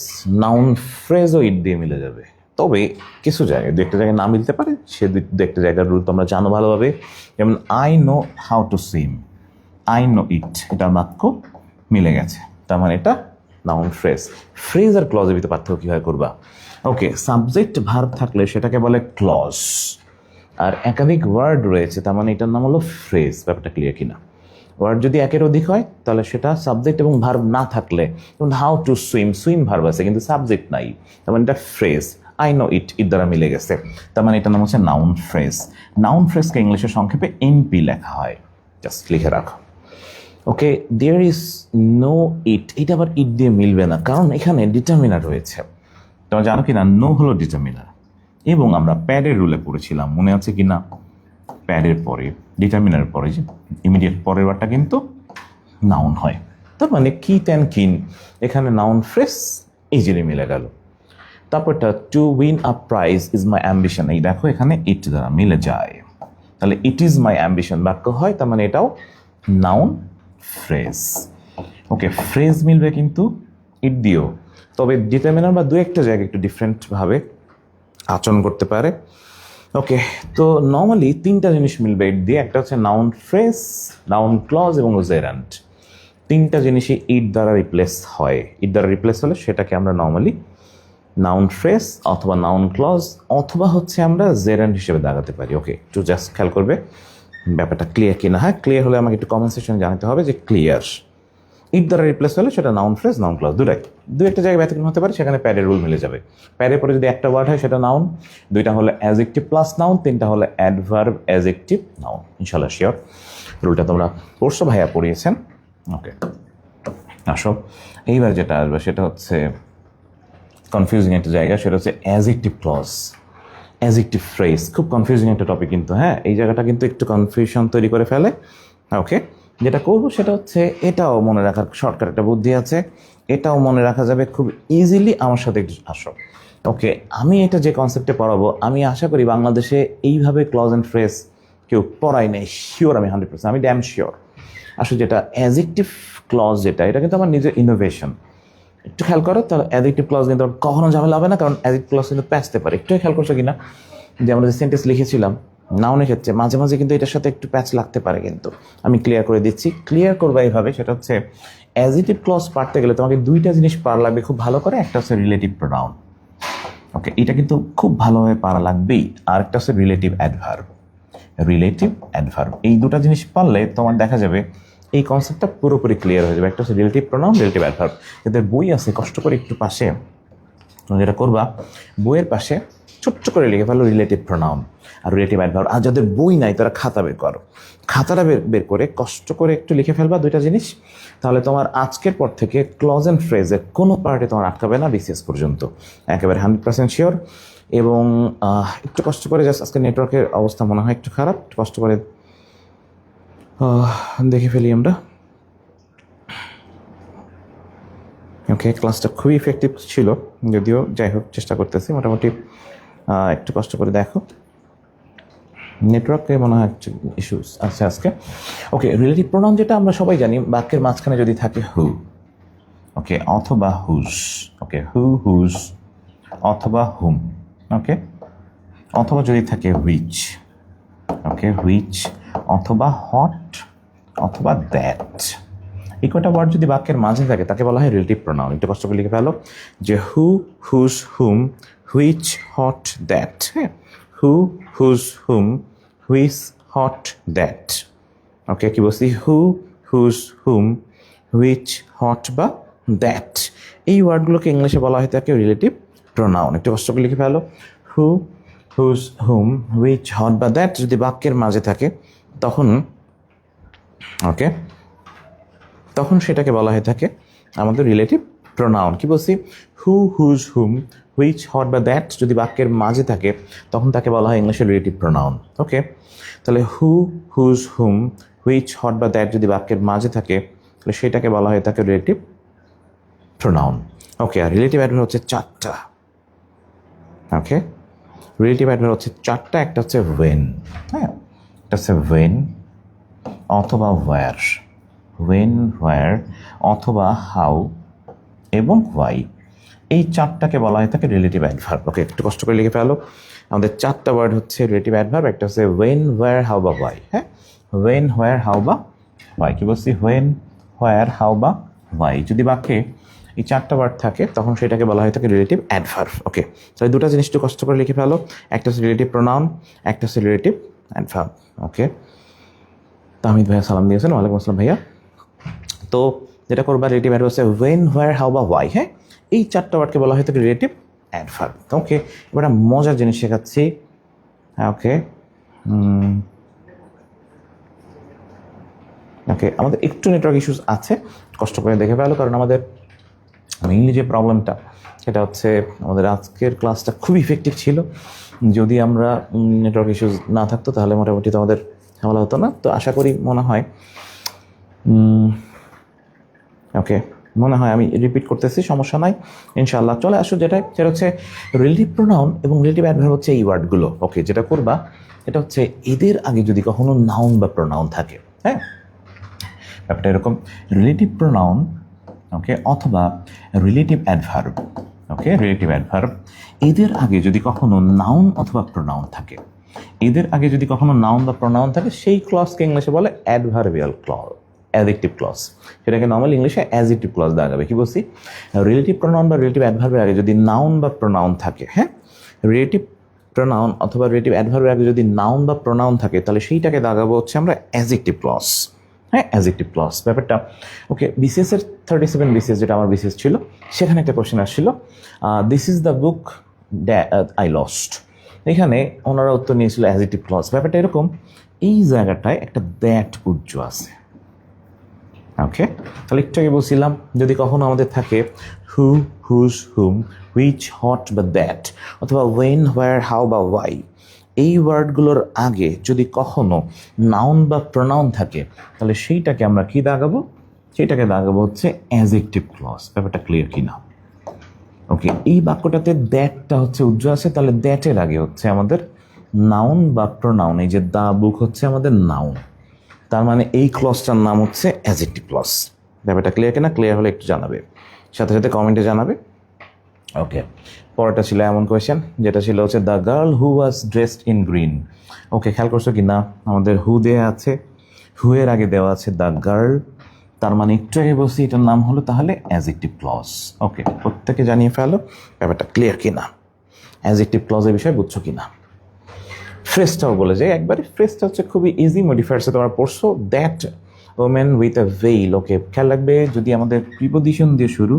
নাউন ফ্রেজও ইট দিয়ে মিলে যাবে, তবে কিছু জায়গায় দু একটা জায়গায় না মিলতে পারে, সে দু একটা জায়গার রুল তোমরা জানো ভালোভাবে। যেমন I know how to swim, I know it, এটা বাক্য মিলে গেছে, তার মানে এটা নাউন ফ্রেজ। ফ্রেজ আর ক্লজের ভিতরে পার্থক্য কীভাবে করবা? ওকে, সাবজেক্ট ভার্ব থাকলে সেটাকে বলে ক্লজ, আর একাধিক ওয়ার্ড রয়েছে তার মানে এটার নাম হলো ফ্রেজ। ব্যাপারটা ক্লিয়ার কিনা? ওয়ার্ড যদি একের অধিক হয় তাহলে সেটা সাবজেক্ট এবং ভার্ব না থাকলে, যেমন how to swim, swim verb আছে কিন্তু সাবজেক্ট নাই, তার মানে এটা phrase. I know it, it দ্বারা মিলে গেছে, তার মানে এটার নাম হচ্ছে নাউন ফ্রেজ। নাউন ফ্রেজকে ইংলিশে সংক্ষেপে এনপি লেখা হয়, জাস্ট লিখে রাখো। ওকে, দেয়ার ইজ নো ইট, এটা আবার ইট দিয়ে মিলবে না, কারণ এখানে ডিটারমিনার রয়েছে। তোমরা জানো কি না, নো হলো ডিটারমিনার, এবং আমরা প্যাডের রুলে পড়েছিলাম, মনে আছে কি না, প্যাডের পরে ডিটারমিনারের পরে যে ইমিডিয়েট পরের ওয়ার্ডটা কিন্তু নাউন হয়। তার মানে কিট অ্যান্ড কিন, এখানে নাউন ফ্রেজ ইজিলি মিলে গেল। তারপরটা to win a prize is my ambition, এই দেখো এখানে ইট দ্বারা মিলে যায়, তাহলে ইট ইজ মাই অ্যাম্বিশন বাক্য হয়, তার মানে এটাও নাউন ফ্রেজ। ওকে, ফ্রেজ মিলবে কিন্তু ইট দিয়েও, তবে ডিটারমিনার বা দু একটা জায়গায় একটু ডিফারেন্টভাবে আচরণ করতে পারে। ওকে, তো নর্মালি তিনটা জিনিস মিলবে ইট দিয়ে, একটা হচ্ছে নাউন ফ্রেজ, নাউন ক্লজ এবং জেরান্ট। তিনটা জিনিসই ইট দ্বারা রিপ্লেস হয়, ইট দ্বারা রিপ্লেস হলে সেটাকে আমরা নর্মালি নাউন ফ্রেজ অথবা নাউন ক্লজ অথবা হচ্ছে আমরা জেরান্ট হিসেবে দাগাতে পারি। ওকে, একটু জাস্ট খেয়াল করবে ব্যাপারটা ক্লিয়ার কিনা। হ্যাঁ, ক্লিয়ার হলে আমাকে একটু কমেন্ট সেকশনে জানাতে হবে যে ক্লিয়ার। ইট দ্বারা রিপ্লেস হলে সেটা নাউন ফ্রেজ, নাউন ক্লজ দুটাই। দু একটা জায়গায় ব্যতিক্রম হতে পারে, সেখানে প্যাডের রুল মিলে যাবে। প্যাডের পরে যদি একটা ওয়ার্ড হয় সেটা নাউন, দুইটা হলে অ্যাজেক্টিভ প্লাস নাউন, তিনটা হলে অ্যাডভার্ব অ্যাজেক্টিভ নাউন। ইনশাল্লাহ শিওর, রুলটা তোমরা পড়ছো, ভাইয়া পড়িয়েছেন। ওকে, আসো এইবার যেটা আসবে সেটা হচ্ছে কনফিউজিং একটা জায়গা, সেটা হচ্ছে অ্যাজেক্টিভ ক্লজ, অ্যাজেক্টিভ ফ্রেজ। খুব কনফিউজিং একটা টপিক কিন্তু, হ্যাঁ, এই জায়গাটা কিন্তু একটু কনফিউশন তৈরি করে ফেলে। ওকে, যেটা করবো সেটা হচ্ছে, এটাও মনে রাখার শর্টকাট একটা বুদ্ধি আছে, এটাও মনে রাখা যাবে খুব ইজিলি। আমার সাথে একটু আসো। ওকে, আমি এটা যে কনসেপ্টে পড়াবো, আমি আশা করি বাংলাদেশে এইভাবে ক্লজ অ্যান্ড ফ্রেজ কেউ পড়াই নেই, শিওর আমি 100%, আমি ড্যাম শিওর। আসলে যেটা অ্যাজেক্টিভ ক্লজ, এটা কিন্তু আমার নিজের ইনোভেশন। একটু খেয়াল করো, তাহলে অ্যাজেক্টিভ ক্লজ কিন্তু কখনো ঝামেলা হবে না, কারণ অ্যাজেক্টিভ ক্লজ কিন্তু প্যাঁচতে পারে। একটু খেয়াল করছো কিনা, যে আমরা যে সেন্টেন্স লিখেছিলাম নাউনের ক্ষেত্রে মাঝে মাঝে কিন্তু এটার সাথে একটু প্যাচ লাগতে পারে, কিন্তু আমি ক্লিয়ার করে দিচ্ছি। ক্লিয়ার করবো এইভাবে, সেটা হচ্ছে অ্যাজেক্টিভ ক্লজ পারতে গেলে তোমাকে দুইটা জিনিস পারা লাগবে খুব ভালো করে। একটা হচ্ছে রিলেটিভ প্রোনাউন, ওকে, এটা কিন্তু খুব ভালোভাবে পারা লাগবেই। আর একটা হচ্ছে রিলেটিভ অ্যাডভার্ব, রিলেটিভ অ্যাডভার্ব। এই দুটা জিনিস পারলে তোমার দেখা যাবে এই কনসেপ্টটা পুরোপুরি ক্লিয়ার হয়ে যাবে। একটা হচ্ছে রিলেটিভ প্রোনাউন, রিলেটিভ অ্যাডভার্ব। এদের বই আছে, কষ্ট করে একটু পাশে যেটা করবা, বইয়ের পাশে ছোট্ট করে লিখে ফেলো রিলেটিভ প্রোনাউন আর রিলেটিভ অ্যাডভার্ব। আর যাদের বই নাই তারা খাতা বের করো, খাতাটা বের করে কষ্ট করে একটু লিখে ফেলবা দুইটা জিনিস, তাহলে তোমার আজকের পর থেকে ক্লজ অ্যান্ড ফ্রেজের কোনো পার্টে তোমার আটকাবে না, বিসিএস পর্যন্ত একেবারে 100% শিওর। এবং একটু কষ্ট করে, জাস্ট আজকে নেটওয়ার্কের অবস্থা মনে হয় একটু খারাপ, একটু কষ্ট করে দেখে ফেলি আমরা। ওকে, ক্লাসটা খুবই ইফেক্টিভ ছিল, যদিও যাই হোক চেষ্টা করতেছি মোটামুটি। একটু কষ্ট করে দেখো, নেটওয়ার্কে মনে হয় একটু ইস্যুস আছে আজকে। ওকে, রিলেটিভ প্রোনাউন যেটা আমরা সবাই জানি, বাক্যের মাঝখানে যদি থাকে হু, ওকে, অথবা হুজ, ওকে, হু হুজ অথবা হুম, ওকে, অথবা যদি থাকে হুইচ, ওকে, হুইচ অথবা হট অথবা দ্যাট। এই কয়টা ওয়ার্ড যদি বাক্যের মাঝে থাকে তাকে বলা হয় রিলেটিভ প্রোনাউন। একটু কষ্ট করে লিখে ফেলো যে who whose whom, which what that. হ্যাঁ, who whose whom, which what that. Okay, কি বলছি, who whose whom, which what বা দ্যাট। এই ওয়ার্ডগুলোকে ইংলিশে বলা হয় থাকে রিলেটিভ প্রোনাউন। একটু কষ্ট করে লিখে ফেলো, who whose whom, which what বা দ্যাট যদি বাক্যের মাঝে থাকে তখন, ওকে, তখন সেটাকে বলা হয়ে থাকে আমাদের রিলেটিভ প্রোনাউন। কি বলছি, who whose whom, which what বা দ্যাট যদি বাক্যের মাঝে থাকে তখন তাকে বলা হয় ইংলিশে রিলেটিভ প্রোনাউন। ওকে, তাহলে who whose whom, which what বা দ্যাট যদি বাক্যের মাঝে থাকে তাহলে সেটাকে বলা হয় থাকে রিলেটিভ প্রোনাউন। ওকে, আর রিলেটিভ অ্যাডভার্ব হচ্ছে চারটা। ওকে, রিলেটিভ অ্যাডভার্ব হচ্ছে চারটা। একটা হচ্ছে ওয়েন, হ্যাঁ, একটা হচ্ছে ওয়েন অথবা ওয়্যার, ওয়েন ওয়্যার অথবা হাউ এবং হোয়াই। এই চারটাকে বলা হয় থাকে রিলেটিভ অ্যাডভার্ব। ওকে, একটু কষ্ট করে লিখে ফেলো, আমাদের চারটা ওয়ার্ড হচ্ছে রিলেটিভ অ্যাডভার্ব। একটা হচ্ছে ওয়েন, ওয়্যার, হাউ বা হোয়াই। হ্যাঁ, ওয়েন, হোয়্যার, হাউ বা হোয়াই। কি বলছি, ওয়েন, হোয়্যার, হাউ বা হোয়াই যদি বাক্যে এই চারটা ওয়ার্ড থাকে তখন সেটাকে বলা হয় থাকে রিলেটিভ অ্যাডভার্ব। ওকে, তাহলে দুটো জিনিস একটু কষ্ট করে লিখে ফেলো, একটা হচ্ছে রিলেটিভ প্রোনাউন, একটা হচ্ছে রিলেটিভ অ্যাডভার্ব। ওকে, তাহমিদ ভাইয়া সালাম দিয়েছেন, ওয়ালাইকুম আসসালাম ভাইয়া। তো যেটা করবা, রিলেটিভ অ্যাডভার্ব হচ্ছে ওয়েন, হোয়্যার, হাউ বা হোয়াই। হ্যাঁ, এই চারটা ওয়ার্ডকে বলা হয় থাকে রিলেটিভ অ্যাডভার্ব। ওকে, এবার একটা মজার জিনিস শেখাচ্ছি। ওকে ওকে, আমাদের একটু নেটওয়ার্ক ইস্যুস আছে, কষ্ট করে দেখে ফেলো, কারণ আমাদের মেইনলি যে প্রবলেমটা সেটা হচ্ছে আমাদের আজকের ক্লাসটা খুব ইফেক্টিভ ছিল। যদি আমরা নেটওয়ার্ক ইস্যুস না থাকতো তাহলে মোটামুটি তো আমাদের ঝামেলা হতো না। তো আশা করি মনে হয় আমি রিপিট করতেছি, সমস্যা নাই ইনশাআল্লাহ। চলে আসো সেটা হচ্ছে রিলেটিভ প্রোনাউন এবং রিলেটিভ অ্যাডভার্ব হচ্ছে এই ওয়ার্ডগুলো। ওকে, যেটা করবা এটা হচ্ছে এদের আগে যদি কখনো নাউন বা প্রোনাউন থাকে, হ্যাঁ, ব্যাপারটা এরকম, রিলেটিভ প্রোনাউন ওকে অথবা রিলেটিভ অ্যাডভার্ব। ওকে, রিলেটিভ অ্যাডভার্ব, এদের আগে যদি কখনো নাউন অথবা প্রোনাউন থাকে, এদের আগে যদি কখনো নাউন বা প্রোনাউন থাকে, সেই ক্লজকে ইংলিশে বলে অ্যাডভার্বিয়াল ক্লজ, অ্যাডজেক্টিভ ক্লজ। সেটাকে নর্মালি ইংলিশে অ্যাডজেক্টিভ ক্লজ দেওয়া যাবে। কি বলছি? রিলেটিভ প্রোনাউন বা রিলেটিভ অ্যাডভার্বের আগে যদি নাউন বা প্রোনাউন থাকে, হ্যাঁ, রিলেটিভ প্রোনাউন অথবা রিলেটিভ অ্যাডভার্বের আগে যদি নাউন বা প্রোনাউন থাকে, তাহলে সেইটাকে দাগাবো হচ্ছে আমরা অ্যাডজেক্টিভ ক্লজ। হ্যাঁ, অ্যাডজেক্টিভ ক্লজ ব্যাপারটা। ওকে, বিসিএসের 37 বিসিএস, যেটা আমার বিসিএস ছিল, সেখানে একটা কোশ্চেন আসছিল, this is the book I lost. এখানে ওনারা উত্তর নিয়েছিল অ্যাডজেক্টিভ ক্লজ। ব্যাপারটা এরকম, এই জায়গাটায় একটা দ্যাট উজ্জ আছে। ওকে, তাহলে একটু আগে বলছিলাম যদি কখনো আমাদের থাকে হু, হুজ, হুম, হুইচ, হট বা দ্যাট, অথবা ওয়েন, হোয়ার, হাউ বা ওয়াই, এই ওয়ার্ডগুলোর আগে যদি কখনো নাউন বা প্রোনাউন থাকে, তাহলে সেইটাকে আমরা কি দাগাবো? সেইটাকে দাগাবো হচ্ছে অ্যাডজেক্টিভ ক্লজ। ব্যাপারটা ক্লিয়ার কিনা? ওকে, এই বাক্যটাতে দ্যাটটা হচ্ছে উজ্জ্ব আছে, তাহলে দ্যাটের আগে হচ্ছে আমাদের নাউন বা প্রোনাউন। এই যে দা বুক হচ্ছে আমাদের নাউন, তার মানে এই ক্লজটার নাম হচ্ছে অ্যাডজেক্টিভ ক্লজ। ব্যাপারটা ক্লিয়ার কিনা? ক্লিয়ার হলে একটু জানাবে, সাথে সাথে কমেন্টে জানাবে। ওকে, পরেরটা ছিল এমন কোয়েশ্চেন, যেটা ছিল হচ্ছে the girl who was dressed in green. Okay, খেয়াল করছো কি না? আমাদের হু দেওয়া আছে, হু এর আগে দেওয়া আছে দ্য গার্ল, তার মানে একটু আগে বলছি এটার নাম হলো তাহলে অ্যাডজেক্টিভ ক্লজ। ওকে, প্রত্যেকে জানিয়ে ফেলো ব্যাপারটা ক্লিয়ার কিনা, অ্যাডজেক্টিভ ক্লজের বিষয়ে বুঝছো কিনা। ফ্রেজটাও বলে যায় একবারে, ফ্রেজটা হচ্ছে খুবই ইজি, মডিফায়ার্সে তোমরা পড়ছো, that women with a veil. Okay, খেয়াল রাখবে যদি আমাদের প্রিপোজিশন দিয়ে শুরু,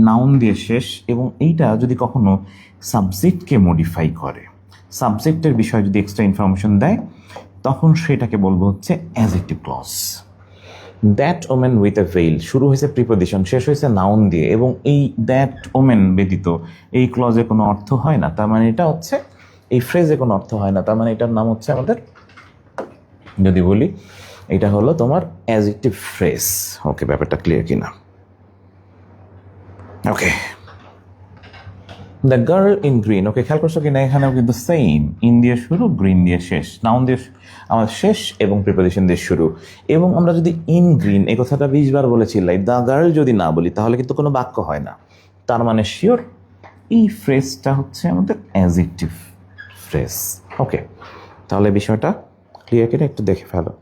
নাউন দিয়ে শেষ, এবং এইটা যদি কখনো সাবজেক্টকে মডিফাই করে, সাবজেক্টের বিষয়ে যদি এক্সট্রা ইনফরমেশন দেয়, তখন সেটাকে বলবো হচ্ছে adjective clause. That women with a veil শুরু হয়েছে প্রিপোজিশন, শেষ হয়েছে নাউন দিয়ে, এবং এই দ্যাট ওমেন ব্যতীত এই ক্লজে কোনো অর্থ হয় না, তার মানে এটা হচ্ছে, এই ফ্রেজে কোনো অর্থ হয় না, তার মানে এটার নাম হচ্ছে আমাদের, যদি বলি এটা হলো তোমার অ্যাডজেক্টিভ ফ্রেজ। ওকে, ব্যাপারটা ক্লিয়ার কিনা? ওকে, the girl in green. Okay, খেয়াল করছো কিনা? এখানেও কিন্তু সেম, ইন দিয়ে শুরু, গ্রিন দিয়ে শেষ, নাউন দিয়ে আমার শেষ এবং প্রিপোজিশন দিয়ে শুরু। এবং আমরা যদি ইন গ্রিন এই কথাটা 20 বার বলেছিলাম, দ্য গার্ল যদি না বলি তাহলে কিন্তু কোনো বাক্য হয় না, তার মানে শিওর এই ফ্রেজটা হচ্ছে আমাদের অ্যাডজেক্টিভ ফ্রেজ। ওকে, তাহলে বিষয়টা ক্লিয়ার কিনা একটু দেখে ফেলো।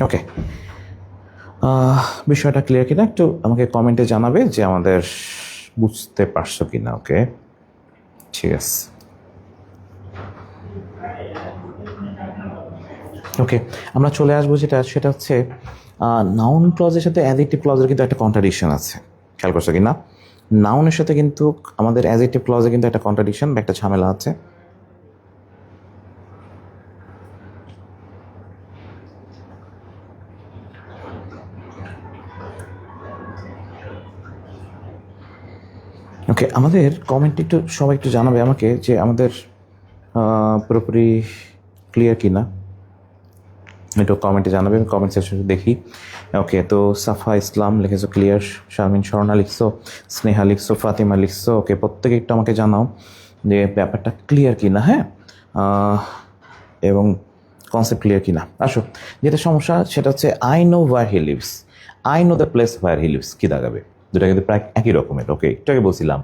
ওকে, বিষয়টা ক্লিয়ার কিনা একটু আমাকে কমেন্টে জানাবে যে আমাদের বুঝতে পারছো কিনা। ওকে, ঠিক আছে। ওকে, আমরা চলে আসবো সেটা হচ্ছে নাউন ক্লজের সাথে অ্যাডজেক্টিভ ক্লজের কিন্তু একটা কন্ট্রাডিকশন আছে। খেয়াল করছো কি না? নাউনের সাথে কিন্তু আমাদের অ্যাডজেক্টিভ ক্লজে কিন্তু একটা কন্ট্রাডিকশন বা একটা ঝামেলা আছে। ওকে, আমাদের কমেন্ট একটু সবাই একটু জানাবে আমাকে যে আমাদের পুরোপুরি ক্লিয়ার কি না, একটু কমেন্টে জানাবে, আমি কমেন্ট সেকশনে দেখি। ওকে, তো সাফা ইসলাম লিখেছো ক্লিয়ার, শারমিন স্বর্ণা লিখছো, স্নেহা লিখছো, ফাতিমা লিখছো। ওকে, প্রত্যেকে একটু আমাকে জানাও যে ব্যাপারটা ক্লিয়ার কি না, হ্যাঁ, এবং কনসেপ্ট ক্লিয়ার কি না। আসো, যেটা সমস্যা সেটা হচ্ছে I know where he lives, I know the place where he lives, কী দাগাবে? দুটা কিন্তু প্রায় একই রকমের। ওকে, একটু আগে বলছিলাম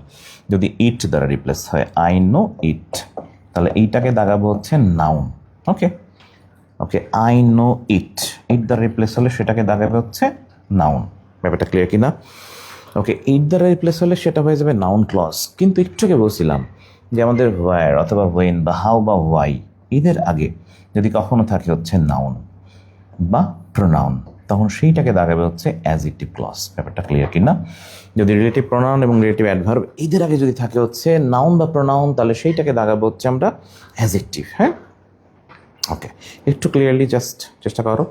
যদি ইট দ্বারা রিপ্লেস হয়, আই নো ইট, তাহলে এইটাকে দাগাবো হচ্ছে noun. Okay okay, I know it, it দ্বারা রিপ্লেস হলে সেটাকে দাগাবে হচ্ছে নাউন। ব্যাপারটা ক্লিয়ার কিনা? ওকে, ইট দ্বারা রিপ্লেস হলে সেটা হয়ে যাবে নাউন ক্লজ। কিন্তু একটুকে বলছিলাম যে আমাদের হোয়ার অথবা হোয়েন বা হাউ বা হোয়াই এদের আগে যদি কখনো থাকে হচ্ছে নাউন বা প্রোনাউন, তখন সেইটাকে দাঁড়াবে হচ্ছে অ্যাডজেক্টিভ ক্লজ। ব্যাপারটা ক্লিয়ার কিনা? যদি রিলেটিভ প্রোনাউন এবং রিলেটিভ অ্যাডভার্ব এদের আগে যদি থাকে হচ্ছে নাউন বা প্রোনাউন, তাহলে সেইটাকে দাঁড়াবে হচ্ছে আমরা অ্যাডজেক্টিভ। হ্যাঁ, ওকে, একটু ক্লিয়ারলি জাস্ট চেষ্টা করো।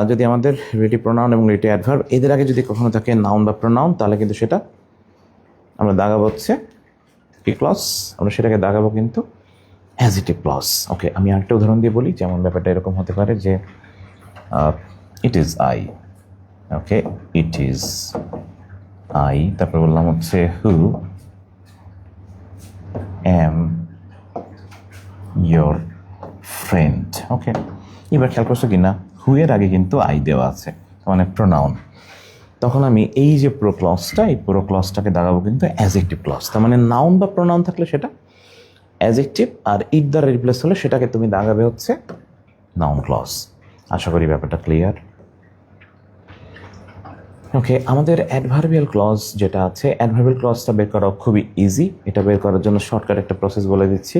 যদি আমাদের রিলেটিভ প্রোনাউন এবং রিলেটিভ অ্যাডভার্ব এদের আগে যদি কখনো থাকে নাউন বা প্রোনাউন, তাহলে কিন্তু সেটা আমরা দাগাবো হচ্ছে কি ক্লজ, আমরা সেটাকে দাগাবো কিন্তু অ্যাডজেক্টিভ ক্লজ। ওকে, আমি আরেকটা উদাহরণ দিয়ে বলি, যেমন ব্যাপারটা এরকম হতে পারে যে it is I. Okay, it is I, তারপর বললাম হচ্ছে হু এম ইয়োর ফ্রেন্ড। ওকে, এবার খেয়াল করছো কি না, হু এর আগে কিন্তু আই দেওয়া আছে, মানে প্রোনাউন। তখন আমি এই যে পুরো ক্লজটা, এই পুরো ক্লজটাকে দাঁড়াবো কিন্তু অ্যাডজেক্টিভ ক্লজ। তার মানে নাউন বা প্রোনাউন থাকলে সেটা অ্যাডজেক্টিভ, আর ইট দ্বারা রিপ্লেস হলে সেটাকে তুমি দাঁড়াবে হচ্ছে নাউন ক্লজ। আশা করি ব্যাপারটা ক্লিয়ার। ওকে, আমাদের অ্যাডভার্বিয়াল ক্লজ যেটা আছে, অ্যাডভার্বিয়াল ক্লজটা বের করা খুবই ইজি। এটা বের করার জন্য শর্টকাট একটা প্রসেস বলে দিচ্ছি,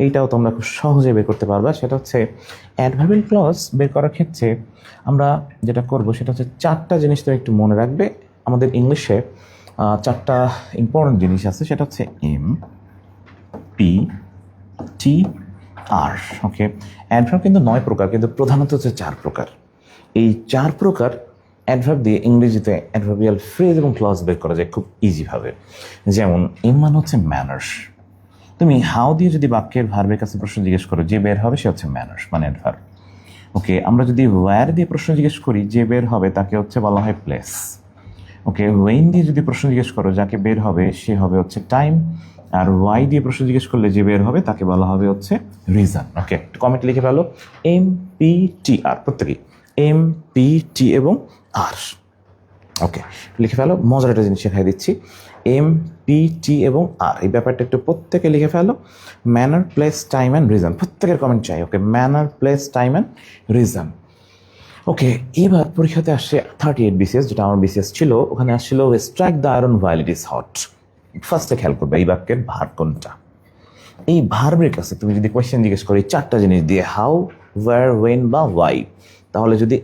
এইটাও তোমরা খুব সহজে বের করতে পারবা। সেটা হচ্ছে অ্যাডভার্বিয়াল ক্লজ বের করার ক্ষেত্রে আমরা যেটা করব সেটা হচ্ছে চারটা জিনিস তুমি একটু মনে রাখবে। আমাদের ইংলিশে চারটা ইম্পর্টেন্ট জিনিস আছে, সেটা হচ্ছে এম, পি, টি, আর। ওকে, অ্যাডভার্ব কিন্তু 9 প্রকার, কিন্তু প্রধানত হচ্ছে 4 প্রকার। এই 4 প্রকার অ্যাডভার্ব দিয়ে ইংরেজিতে অ্যাডভার্বিয়াল ফ্রেজ এবং ক্লজ বের করা যায় খুব ইজিভাবে। যেমন এম মানে হচ্ছে ম্যানার্স। তুমি হাউ দিয়ে যদি বাক্যের ভার্বের কাছে প্রশ্ন জিজ্ঞেস করো, যে বের হবে সে হচ্ছে ম্যানার্স মানে অ্যাডভার্ব। ওকে, আমরা যদি ওয়্যার দিয়ে প্রশ্ন জিজ্ঞেস করি, যে বের হবে তাকে হচ্ছে বলা হয় প্লেস। ওকে, ওয়েন দিয়ে যদি প্রশ্ন জিজ্ঞেস করো, যাকে বের হবে সে হবে হচ্ছে টাইম। আর ওয়াই দিয়ে প্রশ্ন জিজ্ঞেস করলে যে বের হবে তাকে বলা হবে হচ্ছে রিজন। ওকে, একটু কমেন্ট লিখে ফেলো, এম, পি, টি, আর। প্রত্যেকেই এম, পি, টি এবং আর। ওকে, লিখে ফেলো। মজার একটা জিনিস শেখাই দিচ্ছি, এম, পি, টি এবং আর, এই ব্যাপারটা একটু প্রত্যেকে লিখে ফেলো। Manner, place, time and reason, প্রত্যেকের কমেন্ট চাই। Okay, manner, place, time and reason. Okay, এবার পরীক্ষাতে আসছে 38 বিসিএস, যেটা আমার বিসিএস ছিল, ওখানে আসছিল strike the iron while it is hot. ফার্স্টে খেয়াল করবে এই বাক্যের ভার্ব কোনটা। এই ভার্বের কাছে তুমি যদি কোয়েশ্চেন জিজ্ঞেস করি চারটা জিনিস দিয়ে, হাউ, ওয়্যার, ওয়েন বা ওয়াই, তাহলে যদি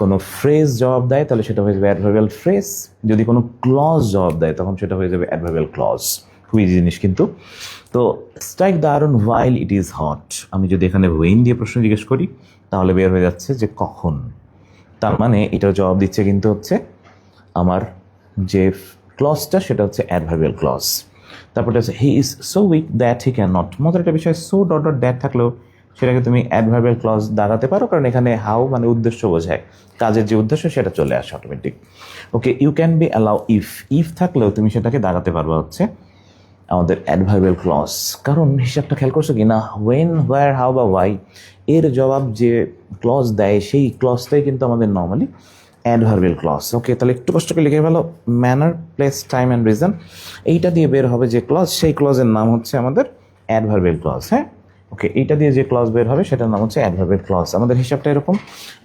কোনো ফ্রেজ জবাব দেয় তাহলে সেটা হয়ে যাবে অ্যাডভার্বিয়াল ফ্রেজ। যদি কোনো ক্লজ জবাব দেয় তখন সেটা হয়ে যাবে অ্যাডভার্বিয়াল ক্লজ। খুবই জিনিস কিন্তু। তো strike the iron while it is hot, আমি যদি এখানে ওয়েন দিয়ে প্রশ্ন জিজ্ঞেস করি তাহলে বের হয়ে যাচ্ছে যে কখন। তার মানে এটার জবাব দিচ্ছে কিন্তু হচ্ছে আমার যে ক্লজটা সেটা হচ্ছে অ্যাডভার্বিয়াল ক্লজ। তারপরে হচ্ছে he is so weak that he can not. মজার একটা বিষয়, সো ডট ডট দ্যাট থাকলেও সেটাকে তুমি অ্যাডভার্বিয়াল ক্লজ দাগাতে পারো, কারণ এখানে হাউ মানে উদ্দেশ্য বোঝায়, কাজের যে উদ্দেশ্য সেটা চলে আসে automatic. Okay, you can be allow if, if থাকলেও তুমি সেটাকে দাগাতে পারবা হচ্ছে আমাদের অ্যাডভার্বিয়াল ক্লজ। কারণ হিসাবটা খেয়াল করছো কি না, ওয়েন, হোয়ার, হাউ বা ওয়াই এর জবাব যে ক্লজ দেয় সেই ক্লজটাই কিন্তু আমাদের নর্মালি অ্যাডভার্বিয়াল ক্লজ। ওকে, তাহলে একটু কষ্ট করে লিখে ফেলো, manner, place, time and reason, এইটা দিয়ে বের হবে যে ক্লজ, সেই ক্লজের নাম হচ্ছে আমাদের অ্যাডভার্বিয়াল ক্লজ। হ্যাঁ, ওকে, এইটা দিয়ে যে ক্লজ বের হবে সেটার নাম হচ্ছে অ্যাডভার্বিয়াল ক্লজ। আমাদের হিসাবটা এরকম,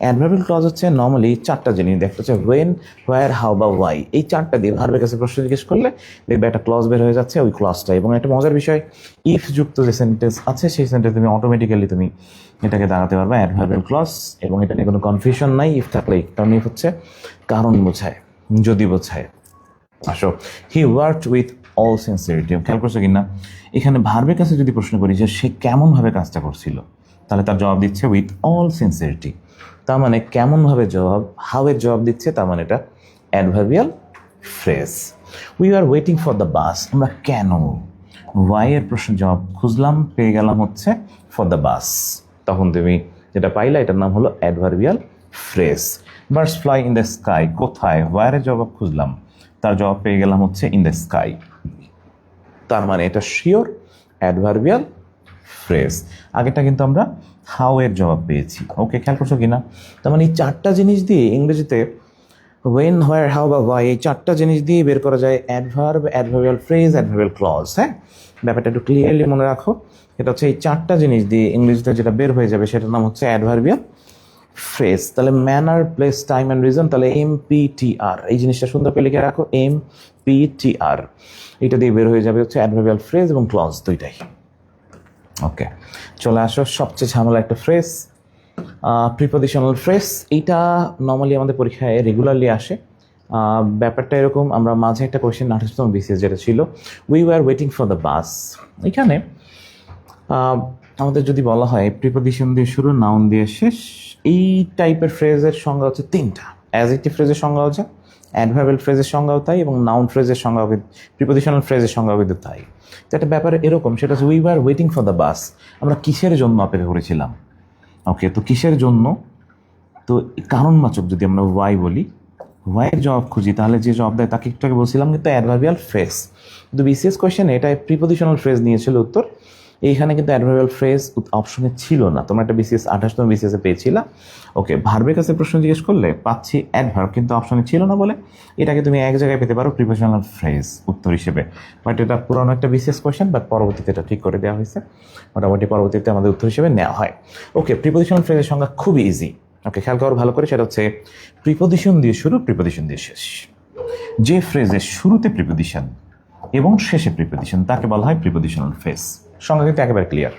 অ্যাডভার্বিয়াল ক্লজ হচ্ছে নর্মালি চারটা জিনিস, দেখতে হচ্ছে ওয়েন, হোয়ার, হাউ বা ওয়াই, এই চারটা দিয়ে ভার্বের কাছে প্রশ্ন জিজ্ঞেস করলে দেখবে একটা ক্লজ বের হয়ে যাচ্ছে, ওই ক্লজটা। এবং একটা মজার বিষয়, ইফ যুক্ত যে সেন্টেন্স আছে সেই সেন্টেন্স তুমি অটোমেটিক্যালি তুমি এটাকে দাঁড়াতে পারবে অ্যাডভার্বিয়াল ক্লজ, এবং এটা নিয়ে কোনো কনফিউশন নাই। ইফ থাকলে, কারণ ইফ হচ্ছে কারণ বোঝায়, যদি বোঝায়। আসো, হি ওয়ার্কড উইথ অল সিনসিয়ারিটি। খেয়াল করছো কিনা, এখানে ভার্বের কাছে যদি প্রশ্ন করি যে সে কেমনভাবে কাজটা করছিল, তাহলে তার জবাব দিচ্ছে উইথ অল সিনসিয়ারিটি। তার মানে কেমনভাবে জবাব, হাউ এর জবাব দিচ্ছে, তার মানে এটা adverbial phrase. We are waiting for the bus, আমরা কেন, ওয়াই এর প্রশ্ন জবাব খুঁজলাম, পেয়ে গেলাম হচ্ছে ফর দ্য বাস, তখন তুমি যেটা পাইলা এটার নাম হলো adverbial phrase. Birds fly in the sky, কোথায়, ওয়ারের জবাব খুঁজলাম, তার জবাব পেয়ে গেলাম হচ্ছে ইন দ্য স্কাই, তার মানে এটা শিওর অ্যাডভার্বিয়াল ফ্রেজ। আগেটা কিন্তু আমরা হাউ এর জবাব পেয়েছি। ওকে, খেয়াল করছো কিনা, তার মানে এই চারটা জিনিস দিয়ে ইংরেজিতে ওয়েন, হোয়ার, হাউ বা ওয়াই, এই চারটা জিনিস দিয়ে বের করা যায় adverb, adverbial phrase, adverbial clause. হ্যাঁ, ব্যাপারটা একটু ক্লিয়ারলি মনে রাখো, এটা হচ্ছে এই চারটা জিনিস দিয়ে ইংরেজিতে যেটা বের হয়ে যাবে সেটার নাম হচ্ছে অ্যাডভার্বিয়াল ফ্রেজ, তাহলে manner, place, time and reason, তাহলে MPTR, এই জিনিসটা সুন্দর করে লিখে রাখো, MPTR। এটা দিয়ে বের হয়ে যাবে হচ্ছে অ্যাডভার্বিয়াল ফ্রেজ এবং ক্লজ দুইটাই। ওকে, চলে আসো সবচেয়ে ঝামেলা একটা ফ্রেজ, প্রিপোজিশনাল ফ্রেজ। এইটা নর্মালি আমাদের পরীক্ষায় রেগুলারলি আসে। ব্যাপারটা এরকম, আমরা মাঝে একটা কোয়েশ্চেন 28তম BCS যেটা ছিল, we were waiting for the bus, এখানে আমাদের যদি বলা হয় প্রিপোজিশন দিয়ে শুরু, নাউন দিয়ে শেষ, এই টাইপের ফ্রেজের সংজ্ঞা হচ্ছে তিনটা। অ্যাডজেক্টিভ ফ্রেজের সংজ্ঞা হচ্ছে, অ্যাডভার্বিয়াল ফ্রেজের সংজ্ঞাও তাই, এবং নাউন ফ্রেজের সংজ্ঞাও, প্রিপোজিশনাল ফ্রেজের সংজ্ঞাও কিন্তু তাই। তো একটা ব্যাপারে এরকম, সেটা হচ্ছে we were waiting for the bus, আমরা কিসের জন্য অপেক্ষা করেছিলাম। ওকে, তো কিসের জন্য, তো কারণবাচক যদি আমরা ওয়াই বলি, ওয়াইয়ের জবাব খুঁজি, তাহলে যে জবাব দেয় তাকে একটু আগে বলছিলাম কিন্তু অ্যাডভার্বিয়াল ফ্রেজ। কিন্তু BCS কোয়েশ্চেনে এটা প্রিপোজিশনাল ফ্রেজ নিয়েছিল উত্তর, এইখানে কিন্তু অ্যাডভার্বিয়াল ফ্রেজ অপশনে ছিল না। তোমরা একটা BCS 28তম BCS পেয়েছিলা। ওকে, ভার্বের কাছে প্রশ্ন জিজ্ঞেস করলে পাচ্ছি অ্যাডভার্ব, কিন্তু অপশনে ছিল না বলে এটাকে তুমি এক জায়গায় পেতে পারো প্রিপোজিশনাল ফ্রেজ উত্তর হিসেবে। বাট এটা পুরনো একটা BCS কোয়েশ্চেন, বাট পরবর্তীতে এটা ঠিক করে দেওয়া হয়েছে, মোটামুটি পরবর্তীতে আমাদের উত্তর হিসেবে নেওয়া হয়। ওকে, প্রিপোজিশনাল ফ্রেজের সংজ্ঞা খুবই ইজি। ওকে, খেয়াল করো ভালো করে, সেটা হচ্ছে প্রিপোজিশন দিয়ে শুরু, প্রিপোজিশন দিয়ে শেষ। যে ফ্রেজের শুরুতে প্রিপোজিশন এবং শেষে প্রিপোজিশন তাকে বলা হয় প্রিপোজিশনাল ফ্রেজ। সংজ্ঞা কিন্তু একেবারে ক্লিয়ার।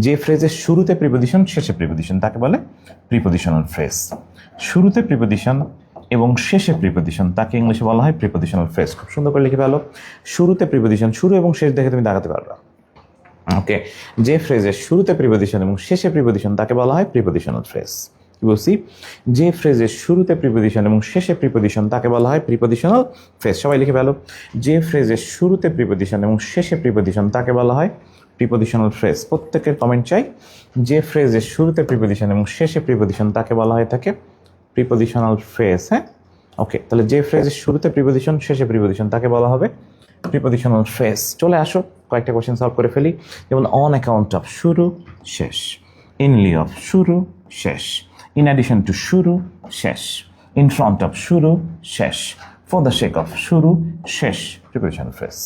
যে ফ্রেজের শুরুতে প্রিপোজিশন, শেষে প্রিপোজিশন তাকে বলে প্রিপোজিশনাল ফ্রেজ। শুরুতে প্রিপোজিশন এবং শেষে প্রিপোজিশন তাকে ইংলিশে বলা হয় প্রিপোজিশনাল ফ্রেজ। খুব সুন্দর করে লিখে ফেলো, শুরুতে প্রিপোজিশন, শুরু এবং শেষ দেখে তুমি দাগাতে পারবে। ওকে, যে ফ্রেজের শুরুতে প্রিপোজিশন এবং শেষে প্রিপোজিশন তাকে বলা হয় প্রিপোজিশনাল ফ্রেজ। কি বলছি? যে ফ্রেজের শুরুতে প্রিপোজিশন এবং শেষে প্রিপোজিশন তাকে বলা হয় প্রিপোজিশনাল ফ্রেজ। সবাই লিখে ফেলো, যে ফ্রেজের শুরুতে প্রিপোজিশন এবং শেষে প্রিপোজিশন তাকে বলা হয় প্রিপোজিশনাল ফ্রেজ। প্রত্যেকের কমেন্ট চাই, যে ফ্রেজের শুরুতে প্রিপোজিশন এবং শেষে প্রিপোজিশন তাকে বলা হয় থাকে প্রিপোজিশনাল ফ্রেজ। হ্যাঁ, ওকে, তাহলে যে ফ্রেজের শুরুতে প্রিপোজিশন, শেষে প্রিপোজিশন তাকে বলা হবে প্রিপোজিশনাল ফ্রেজ। চলে আসো কয়েকটা কোয়েশ্চেন সলভ করে ফেলি। যেমন অন অ্যাকাউন্ট অফ, শুরু শেষ। ইন লিউ অফ, শুরু শেষ। ইন অ্যাডিশন টু, শুরু শেষ। ইন ফ্রন্ট অফ, শুরু শেষ। ফর দ্য সেক অফ, শুরু শেষ, প্রিপোজিশনাল ফ্রেজ।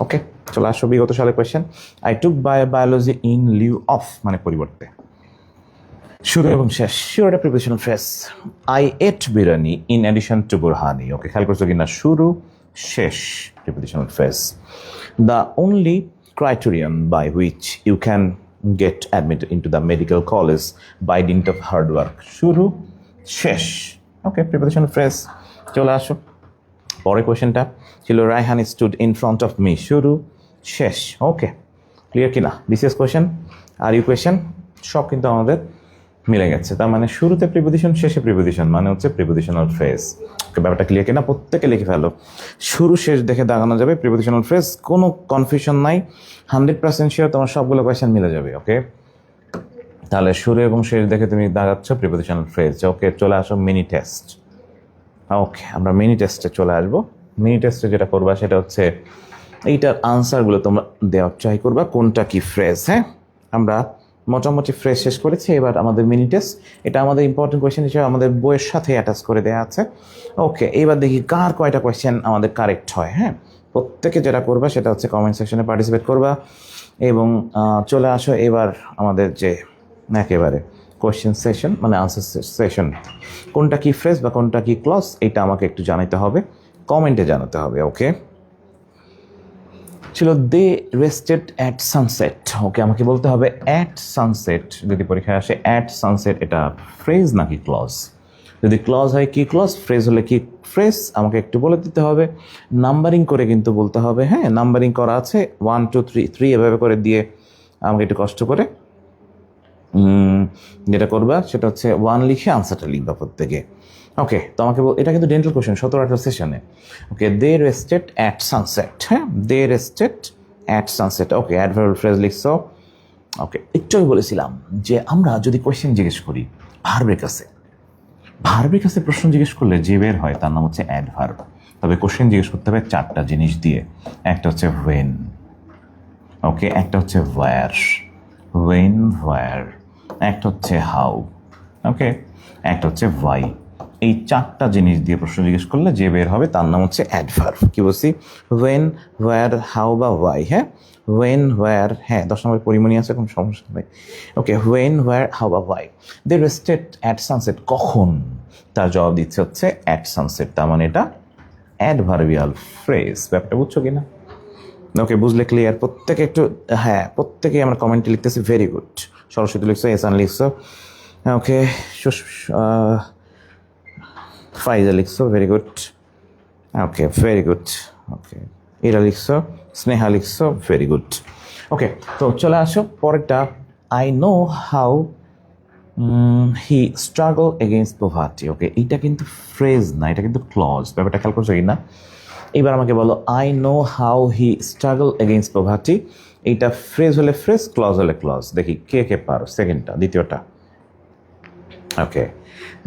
ওকে, চলে আসো বিগত সালের question. I took biology in lieu of মানে পরিবর্তে, শুরু এবং শেষ, শিওর একটা prepositional phrase. I ate biryani in addition to borhani. Okay, খেয়াল করছো কিনা, শুরু শেষ, prepositional phrase. The only criterion by which you can get admitted into the medical college by dint of hard work, শুরু শেষ। Okay, prepositional phrase. চলে আসো পরের কোয়েশ্চেনটা ছিল Raihan stood in front of me, শুরু শেষ। ওকে, ক্লিয়ার কিনা? BCS কোয়েশ্চেন আর ইউ কোয়েশ্চেন সব কিন্তু আমাদের মিলে গেছে। তার মানে শুরুতে প্রিপোজিশন, শেষে প্রিপোজিশন মানে হচ্ছে প্রিপোজিশনাল ফ্রেজ। ব্যাপারটা ক্লিয়ার কিনা? প্রত্যেকে লিখে ফেলো, শুরু শেষ দেখে দাগানো যাবে প্রিপোজিশনাল ফ্রেজ, কোনো কনফিউশন নাই, 100% শিওর তোমার সবগুলো কোয়েশ্চেন মিলে যাবে। ওকে, তাহলে শুরু এবং শেষ দেখে তুমি দাগাচ্ছ প্রিপোজিশনাল ফ্রেজ। ওকে, চলে আসো মিনি টেস্ট। ওকে, আমরা মিনি টেস্টে চলে আসবো। মিনি টেস্টে যেটা করবা সেটা হচ্ছে এইটার আনসারগুলো তোমরা দেওয়ার ট্রাই করবা কোনটা কি ফ্রেজ। হ্যাঁ, আমরা মোটামুটি ফ্রেজ শেষ করেছি, এবার আমাদের মিনি টেস্ট। এটা আমাদের ইম্পর্টেন্ট কোয়েশ্চেন হিসেবে আমাদের বইয়ের সাথে অ্যাটাচ করে দেওয়া আছে। ওকে, এবার দেখি কার কয়টা কোয়েশ্চেন আমাদের কারেক্ট হয়। হ্যাঁ, প্রত্যেকে যেটা করবা সেটা হচ্ছে কমেন্ট সেকশনে পার্টিসিপেট করবা এবং চলে আসো এবার আমাদের যে একেবারে কোয়েশ্চেন সেশন মানে আনসার সেশন। কোনটা কি ফ্রেজ বা কোনটা কি ক্লজ এটা আমাকে একটু জানাতে হবে, কমেন্টে জানাতে হবে। ওকে, ছিল দে রেস্টেড অ্যাট সানসেট। ওকে, আমাকে বলতে হবে অ্যাট সানসেট যদি পরীক্ষায় আসে, অ্যাট সানসেট এটা ফ্রেজ নাকি ক্লজ? যদি ক্লজ হয় কি ক্লজ, ফ্রেজ হলে কি ফ্রেজ, আমাকে একটু বলে দিতে হবে। নাম্বারিং করে কিন্তু বলতে হবে। হ্যাঁ, নাম্বারিং করা আছে 1 2 3 3 এভাবে করে দিয়ে আমাকে একটু কষ্ট করে যেটা করবা সেটা হচ্ছে 1 লিখে আনসারটা লিখবা প্রত্যেকে। ওকে, তো আমাকে এটা কিন্তু ডেন্টাল কোয়েশ্চেন 17-18 সেশনে। Okay, they rested at sunset. হ্যাঁ, they rested at sunset. Okay, adverb phrase লিখছো। ওকে, একটু আমি বলেছিলাম যে আমরা যদি কোয়েশ্চেন জিজ্ঞেস করি ভার্বের কাছে, ভার্বের কাছে প্রশ্ন জিজ্ঞেস করলে যে বের হয় তার নাম হচ্ছে অ্যাডভার্ব। তবে কোয়েশ্চেন জিজ্ঞেস করতে হবে 4টা জিনিস দিয়ে। একটা হচ্ছে হোয়েন, ওকে, একটা হচ্ছে ওয়্যার, হোয়েন ওয়্যার, একটা হচ্ছে হাউ, ওকে, একটা হচ্ছে ওয়াই। এই চারটা জিনিস দিয়ে প্রশ্ন জিজ্ঞেস করলে যে বের হবে তার নাম হচ্ছে অ্যাডভার্ব। কি বলছি? ওয়েন, হোয়ার, হাউ বা ওয়াই। হ্যাঁ, ওয়েন, হোয়ার, হ্যাঁ 10 নম্বর পরিমণি আছে, কোনো সমস্যা নেই। ওকে, ওয়েন, হোয়ার, হাউ বা why. They rested at sunset, কখন? তার জবাব দিচ্ছে হচ্ছে অ্যাট সানসেট, তার মানে এটা অ্যাডভার্বিয়াল ফ্রেজ। ব্যাপারটা বুঝছো কিনা? ওকে, বুঝলে ক্লিয়ার? প্রত্যেকে একটু, হ্যাঁ প্রত্যেকেই আমরা কমেন্টে লিখতেছি ভেরি গুড। সরস্বতী লিখছো, এসান লিখছো, ওকে, ফাইজা লিখছো, very good, okay very good, okay এরা লিখছো, স্নেহা লিখছো, ভেরি গুড। ওকে, তো চলে আসো পরেরটা। I know how he struggle against poverty. Okay, এইটা কিন্তু ফ্রেজ না, এটা কিন্তু ক্লজ। ব্যাপারটা খেয়াল করছো কি না? এবার আমাকে বলো, I know how he struggle against poverty. এইটা ফ্রেজ হলে ফ্রেজ, ক্লজ হলে ক্লজ। দেখি কে কে পারো। সেকেন্ডটা, দ্বিতীয়টা। ওকে,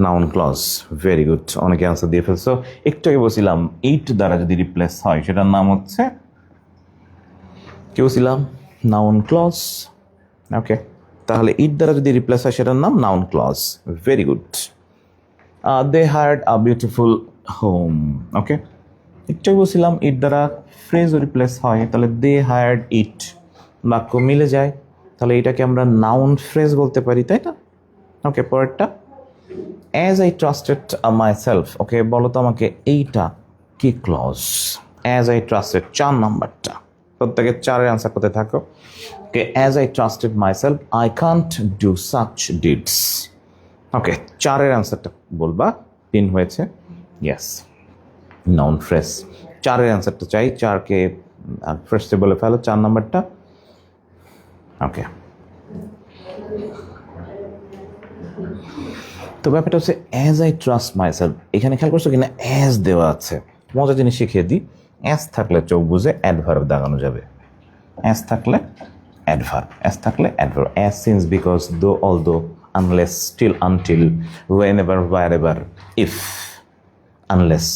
নাউন ক্লজ, ভেরি গুড, অনেকে আনসার দিয়ে ফেলছো। একটু আগে বলছিলাম ইট দ্বারা যদি রিপ্লেস হয় সেটার নাম হচ্ছে, কি বলছিলাম? Noun clause. ওকে, তাহলে ইট দ্বারা যদি রিপ্লেস হয় সেটার নাম noun clause. Very good. They hired a beautiful home. Okay, একটু বলছিলাম ইট দ্বারা ফ্রেজ রিপ্লেস হয়, তাহলে দে হায়ার্ড ইট, বাক্য মিলে যায়, তাহলে এটাকে আমরা নাউন ফ্রেজ বলতে পারি, তাই না? ওকে, পরেরটা, as I trusted myself. Okay, বলো তো আমাকে এইটা কি ক্লজ? অ্যাজ আই ট্রাস্টেড, 4 নাম্বারটা। প্রত্যেকে 4-এর আনসার করতে থাকো। Okay, as I trusted myself I can't do such deeds. Okay, 4-এর আনসারটা বলবা। 3 হয়েছে, ইয়েস, নাউন ফ্রেজ। 4-এর অ্যান্সারটা চাই, 4কে ফ্রেশে বলে ফেলো, 4 নাম্বারটা। ওকে, তো ব্যাপারটা হচ্ছে as I trust my self. এখানে খেয়াল করছো কিনা অ্যাজ দেওয়া আছে। মজা জিনিস শিখিয়ে দিই, অ্যাজ থাকলে চোখ বুঝে অ্যাডভার্ব দাগানো যাবে। অ্যাজ থাকলে অ্যাডভার্ব, অ্যাজ থাকলে adverb. As, since, because, though, although, unless, still, until, whenever, wherever, if, unless,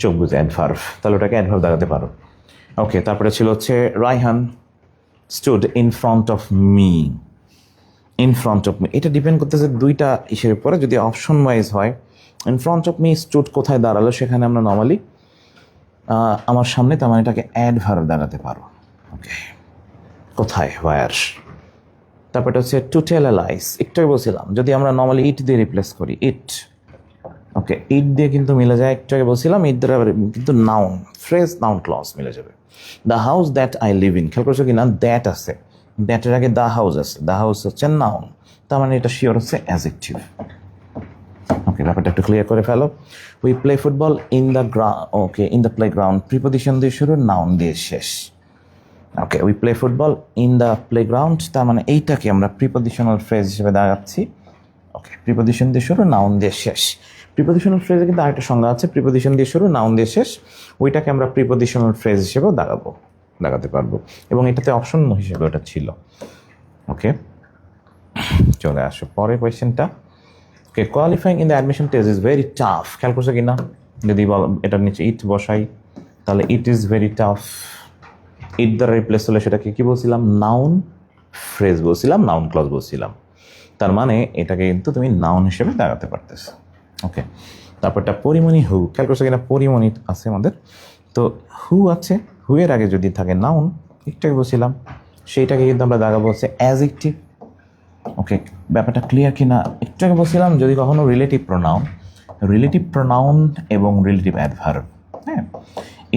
চোখ বুঝে অ্যাডভার্ব, তাহলে ওটাকে অ্যাডভার্ব দাগাতে পারো। ওকে, তারপরে ছিল হচ্ছে Raihan stood in front of me. In front of me, এটা ডিপেন্ড করতেছে দুইটা ইসের উপরে। যদি অপশন ওয়াইজ হয়, in front of me stood কোথায় দাঁড়ালো, সেখানে আমরা নর্মালি আমার সামনে, তার মানে এটাকে অ্যাডভার্ব দাগাতে পারো। ওকে, কোথায়, হোয়ার। তারপরটা হচ্ছে টু টেল এ লাইস। একটু বলছিলাম যদি আমরা নর্মালি ইট দিয়ে রিপ্লেস করি, ইট। ওকে, ইট দিয়ে কিন্তু মিলে যায়, একটু আগে বলছিলাম ইট দ্বারা কিন্তু নাউন ফ্রেজ, নাউন ক্লজ মিলে যাবে। The house that I live in, খেয়াল করছো কি না দ্যাট আছে, দ্যাটের আগে দ্য হাউস আছে, দ্য হাউস হচ্ছে নাউন, তার মানে এটা শিওর হচ্ছে অ্যাডজেক্টিভ। ওকে, ব্যাপারটা একটু ক্লিয়ার করে ফেলো। We play football in the ground. Okay, in the playground preposition দিয়ে শুরু, নাউন দিয়ে শেষ। Okay, we play football in the playground, তার মানে এইটাকে আমরা প্রিপোজিশনাল ফ্রেজ হিসেবে দাঁড়াচ্ছি। ওকে, প্রিপোজিশন দিয়ে শুরু, নাউন দিয়ে শেষ। প্রিপোজিশনাল ফ্রেজে কিন্তু আরেকটা সংজ্ঞা আছে, প্রিপোজিশন দিয়ে শুরু, নাউন দিয়ে শেষ। ওইটাকে আমরা প্রিপোজিশনাল ফ্রেজ হিসেবেও দাগাতে পারবো, এবং এটাতে অপশন হিসেবে ওটা ছিল। ওকে, চলে আসো পরের কোয়েশ্চেনটা। Okay, qualifying in the admission test is very tough. খেয়াল করছো কি না? যদি এটার নিচে ইট বসাই, তাহলে ইট ইজ ভেরি টাফ। ইট দ্বারা রিপ্লেস হলে সেটাকে কি বলছিলাম? নাউন ফ্রেজ বলছিলাম, নাউন ক্লজ বলছিলাম। তার মানে এটাকে কিন্তু তুমি নাউন হিসেবে দাগাতে পারতেছো। ওকে, তারপরটা পরিমণি হু। খেয়াল করছো কিনা পরিমণি আছে আমাদের, তো হু আছে, হু এর আগে যদি থাকে নাউন, একটু আগে বলছিলাম, সেইটাকে কিন্তু আমরা দাগাবো হচ্ছে অ্যাডজেক্টিভ। ওকে, ব্যাপারটা ক্লিয়ার কিনা? একটু আগে বলছিলাম যদি কখনো রিলেটিভ প্রোনাউন এবং রিলেটিভ অ্যাডভার্ব, হ্যাঁ,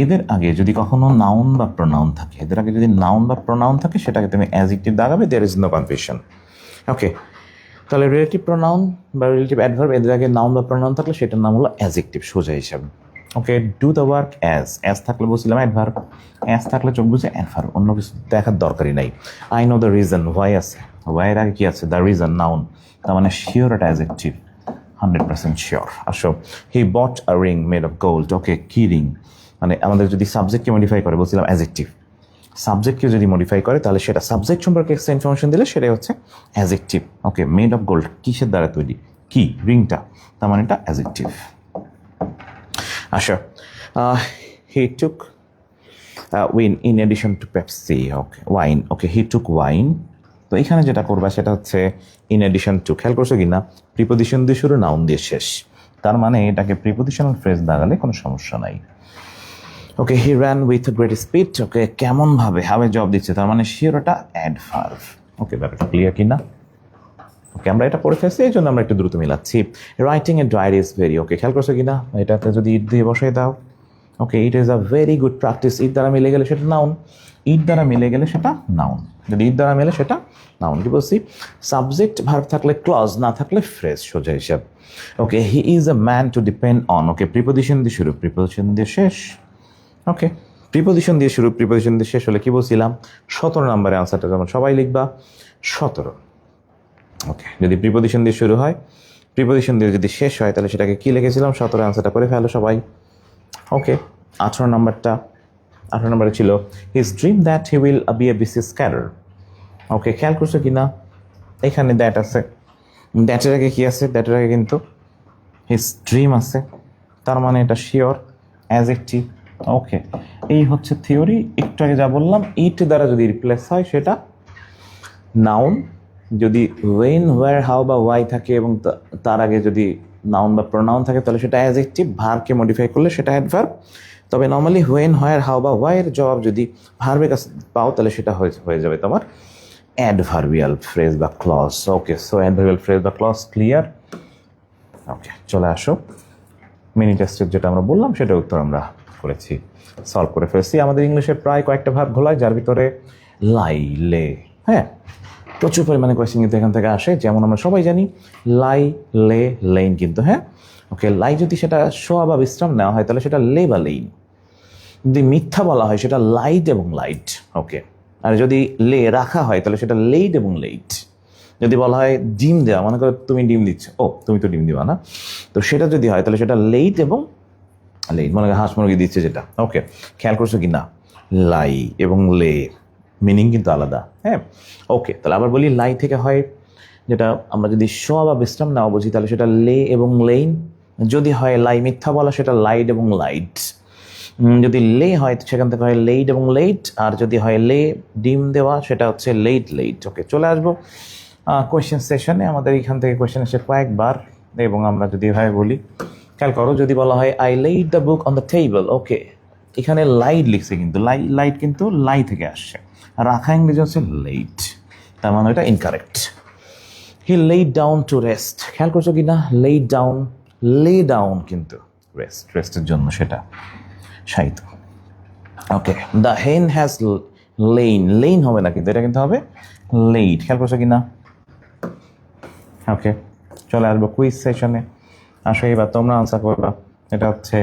এদের আগে যদি কখনো নাউন বা প্রোনাউন থাকে, এদের আগে যদি নাউন বা প্রোনাউন থাকে, সেটাকে তুমি অ্যাডজেক্টিভ দাগাবে, there is no confusion. Okay, তাহলে রিলেটিভ প্রোনাউন বা রিলেটিভ অ্যাডভার্ব এদের আগে নাউন বা প্রোনাউন থাকলে সেটার নাম হলো অ্যাডজেক্টিভ সোজা হিসাবে। ওকে, ডু দ্য ওয়ার্ক অ্যাজ থাকলে বলছিলাম অ্যাডভার্ব, অ্যাজ থাকলে চোখ বুঝে অ্যাডভার্ব, অন্য কিছু দেখার দরকারই নাই। I know the reason, why আছে, ওয়াইয়ের আগে কি আছে? দ্য রিজন, নাউন, তার মানে শিওর একটা অ্যাডজেক্টিভ, 100% শিওর। আসো, হি বট আ রিং মেড অফ গোল্ড। ওকে, কি রিং, মানে আমাদের যদি সাবজেক্টকে মডিফাই করে, বলছিলাম অ্যাডজেক্টিভ, সাবজেক্টকে যদি মডিফাই করে তাহলে সেটা সাবজেক্ট সম্পর্কে এক্সট্রা ইনফরমেশন দিলে সেটাই হচ্ছে adjective. Okay, made of gold কিসের দ্বারা তৈরি? কি, রিংটা, তার মানে এটা অ্যাডজেক্টিভ। আচ্ছা, he took wine in addition to Pepsi. Okay, wine. Okay, he took wine. তো এখানে যেটা করবা সেটা হচ্ছে ইন এডিশন টু। খেয়াল করছো কি না? প্রিপোজিশন দিয়ে শুরু, নাউন দিয়ে শেষ। তার মানে এটাকে প্রিপোজিশনাল ফ্রেজ দাগালে কোনো সমস্যা নাই। Okay, he ran with great speed. Okay, কেমন ভাবে হাবে জব দিচ্ছে, তার মানে শিওর এটা অ্যাডভার্ব। ওকে, ব্যাপারটা ক্লিয়ার কিনা? ওকে, আমরা এটা পড়ে ফেলছি, এই জন্য আমরা একটু দ্রুত মিলাচ্ছি। Writing a diary is very, okay খেয়াল করছো কিনা, এটাতে যদি ইট দিয়ে বসাই দাও, okay it is a very good practice. It দ্বারা মিলে গেলে সেটা নাউন, ইট দ্বারা মিলে গেলে সেটা নাউন, যদি ইট দ্বারা মিলে সেটা নাউন। কি বলছি? সাবজেক্ট ভার্ব থাকলে ক্লজ, না থাকলে ফ্রেজ, সোজা হিসাব। Okay, he is a man to depend on. Okay, preposition দিয়ে শুরু, প্রিপোজিশন দিয়ে শেষ। ওকে, প্রিপোজিশন দিয়ে শুরু, প্রিপোজিশন দিয়ে শেষ হলে কি বলছিলাম? 17 নম্বরে আনসারটা যেমন সবাই লিখবা 17। ওকে, যদি প্রিপোজিশন দিয়ে শুরু হয়, প্রিপোজিশন দিয়ে যদি শেষ হয়, তাহলে সেটাকে কি লিখেছিলাম? 17 আনসারটা করে ফেলো সবাই। ওকে, 18 নম্বরটা, 18 নম্বরে ছিল his dream that he will be a BCS cadre. Okay, খেয়াল করছো কিনা, এখানে দ্যাট আছে, দ্যাটের আগে কি আছে? দ্যাটের আগে কিন্তু হিজ ড্রিম আছে, তার মানে এটা শিওর অ্যাডজেক্টিভ। ওকে, এই হচ্ছে থিওরি। একটু আগে যা বললাম, ইট দ্বারা যদি রিপ্লেস হয় সেটা নাউন, যদি ওয়েন, হোয়ার, হাউ বা ওয়াই থাকে এবং তার আগে যদি নাউন বা প্রোনাউন থাকে তাহলে সেটা অ্যাডজেক্টিভ, ভার্বকে মডিফাই করলে সেটা অ্যাডভার্ব। তবে নর্মালি হোয়েন, হোয়ার, হাউ বা ওয়াই এর জবাব যদি ভার্বের কাছে পাও তাহলে সেটা হয়ে যাবে তোমার অ্যাডভার্বিয়াল ফ্রেজ বা ক্লজ। ওকে, সো অ্যাডভার্বিয়াল ফ্রেজ বা ক্লজ ক্লিয়ার। ওকে, চলে আসো মিনি টেস্টের যেটা আমরা বললাম সেটা উত্তর আমরা করেছি, সলভ করে ফেলছি। আমাদের ইংলিশে প্রায় কয়েকটা ভার্ব ঘোলায়, যার ভিতরে লাই, লে, হ্যাঁ প্রচুর পরিমাণে কোয়েশ্চেন কিন্তু এখান থেকে আসে। যেমন আমরা সবাই জানি লাই, লে, লেইন কিন্তু, হ্যাঁ ওকে, লাই যদি সেটা শোয়া বা বিশ্রাম নেওয়া হয় তাহলে সেটা লে বা লেইন। যদি মিথ্যা বলা হয় সেটা লাইট এবং লাইট। ওকে, আর যদি লে রাখা হয় তাহলে সেটা লেইড এবং লেইট। যদি বলা হয় ডিম দেওয়া, মনে করো তুমি ডিম দিচ্ছ, ও তুমি তো ডিম দিবা না, তো সেটা যদি হয় তাহলে সেটা লেইট এবং লেইট, মনে করো হাঁস মুরগি দিচ্ছে যেটা। ওকে, খেয়াল করছো কি না, লাই এবং লে মিনিং কিন্তু আলাদা, হ্যাঁ ওকে। তাহলে আবার বলি, লাই থেকে হয় যেটা আমরা যদি শোয়া বা বিশ্রাম নেওয়া বুঝি তাহলে সেটা লে এবং লেইন। যদি হয় লাই মিথ্যা বলা, সেটা লাইট এবং লাইট। যদি লে হয় সেখান থেকে হয় লেইট এবং লেইট, আর যদি হয় লে ডিম দেওয়া সেটা হচ্ছে লেইট লেইট। ওকে, চলে আসবো কোয়েশ্চেন সেশনে। আমাদের এখান থেকে কোয়েশ্চেন এসে কয়েকবার, এবং আমরা যদি এভাবে বলি, খেয়াল করো, যদি বলা হয় I laid the book on the table. Okay, এখানে লাইট লিখছে কিন্তু লাইট কিন্তু লাই থেকে আসছে, রাখা ইংরেজি হচ্ছে লেইট, তার মানে এটা incorrect. He laid down to rest, খেয়াল করছো কি না, লেইড ডাউন, লে ডাউন কিন্তু রেস্টের জন্য সেটা সাহিত্য। ওকে, দ্য হেন হ্যাজ লেইন হবে না কিন্তু, এটা কিন্তু হবে লেইড, খেয়াল করছো কি না। ওকে, চলে আসবো কুইজ সেশনে। আসো এবার তোমরা আনসার করবা। এটা হচ্ছে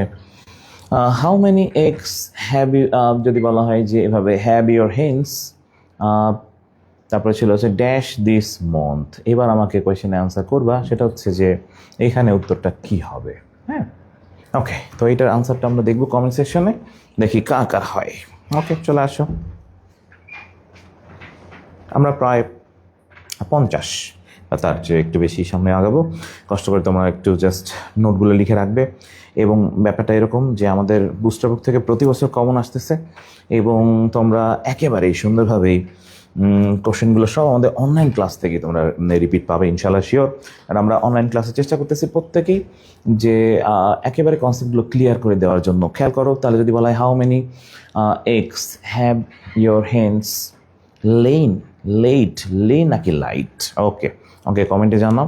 how many eggs have you, যদি বলা হয় যে এভাবে হ্যাভ ইউর হেন্স, তারপরে ছিল হচ্ছে ড্যাশ দিস মন্থ। এবার আমাকে কোয়েশ্চেনে আনসার করবা, সেটা হচ্ছে যে এখানে উত্তরটা কি হবে, হ্যাঁ ওকে। তো এইটার আনসারটা আমরা দেখবো কমেন্ট সেকশনে, দেখি কার হয়। ওকে, চলে আসো। আমরা প্রায় 50 বা তার চেয়ে একটু বেশি সামনে আগাবো। কষ্ট করে তোমরা একটু জাস্ট নোটগুলো লিখে রাখবে। এবং ব্যাপারটা এরকম যে আমাদের বুস্টার বুক থেকে প্রতি বছর কমন আসতেছে, এবং তোমরা একেবারেই সুন্দরভাবেই কোশ্চেনগুলো সব আমাদের অনলাইন ক্লাস থেকে তোমরা রিপিট পাবে ইনশাল্লাহ, শিওর। আর আমরা অনলাইন ক্লাসে চেষ্টা করতেছি প্রত্যেকেই যে একেবারে কনসেপ্টগুলো ক্লিয়ার করে দেওয়ার জন্য। খেয়াল করো, তাহলে যদি বলা হয় how many eggs have your hens lain, laid, lay নাকি লাইট? ওকে ওকে, কমেন্টে জানাও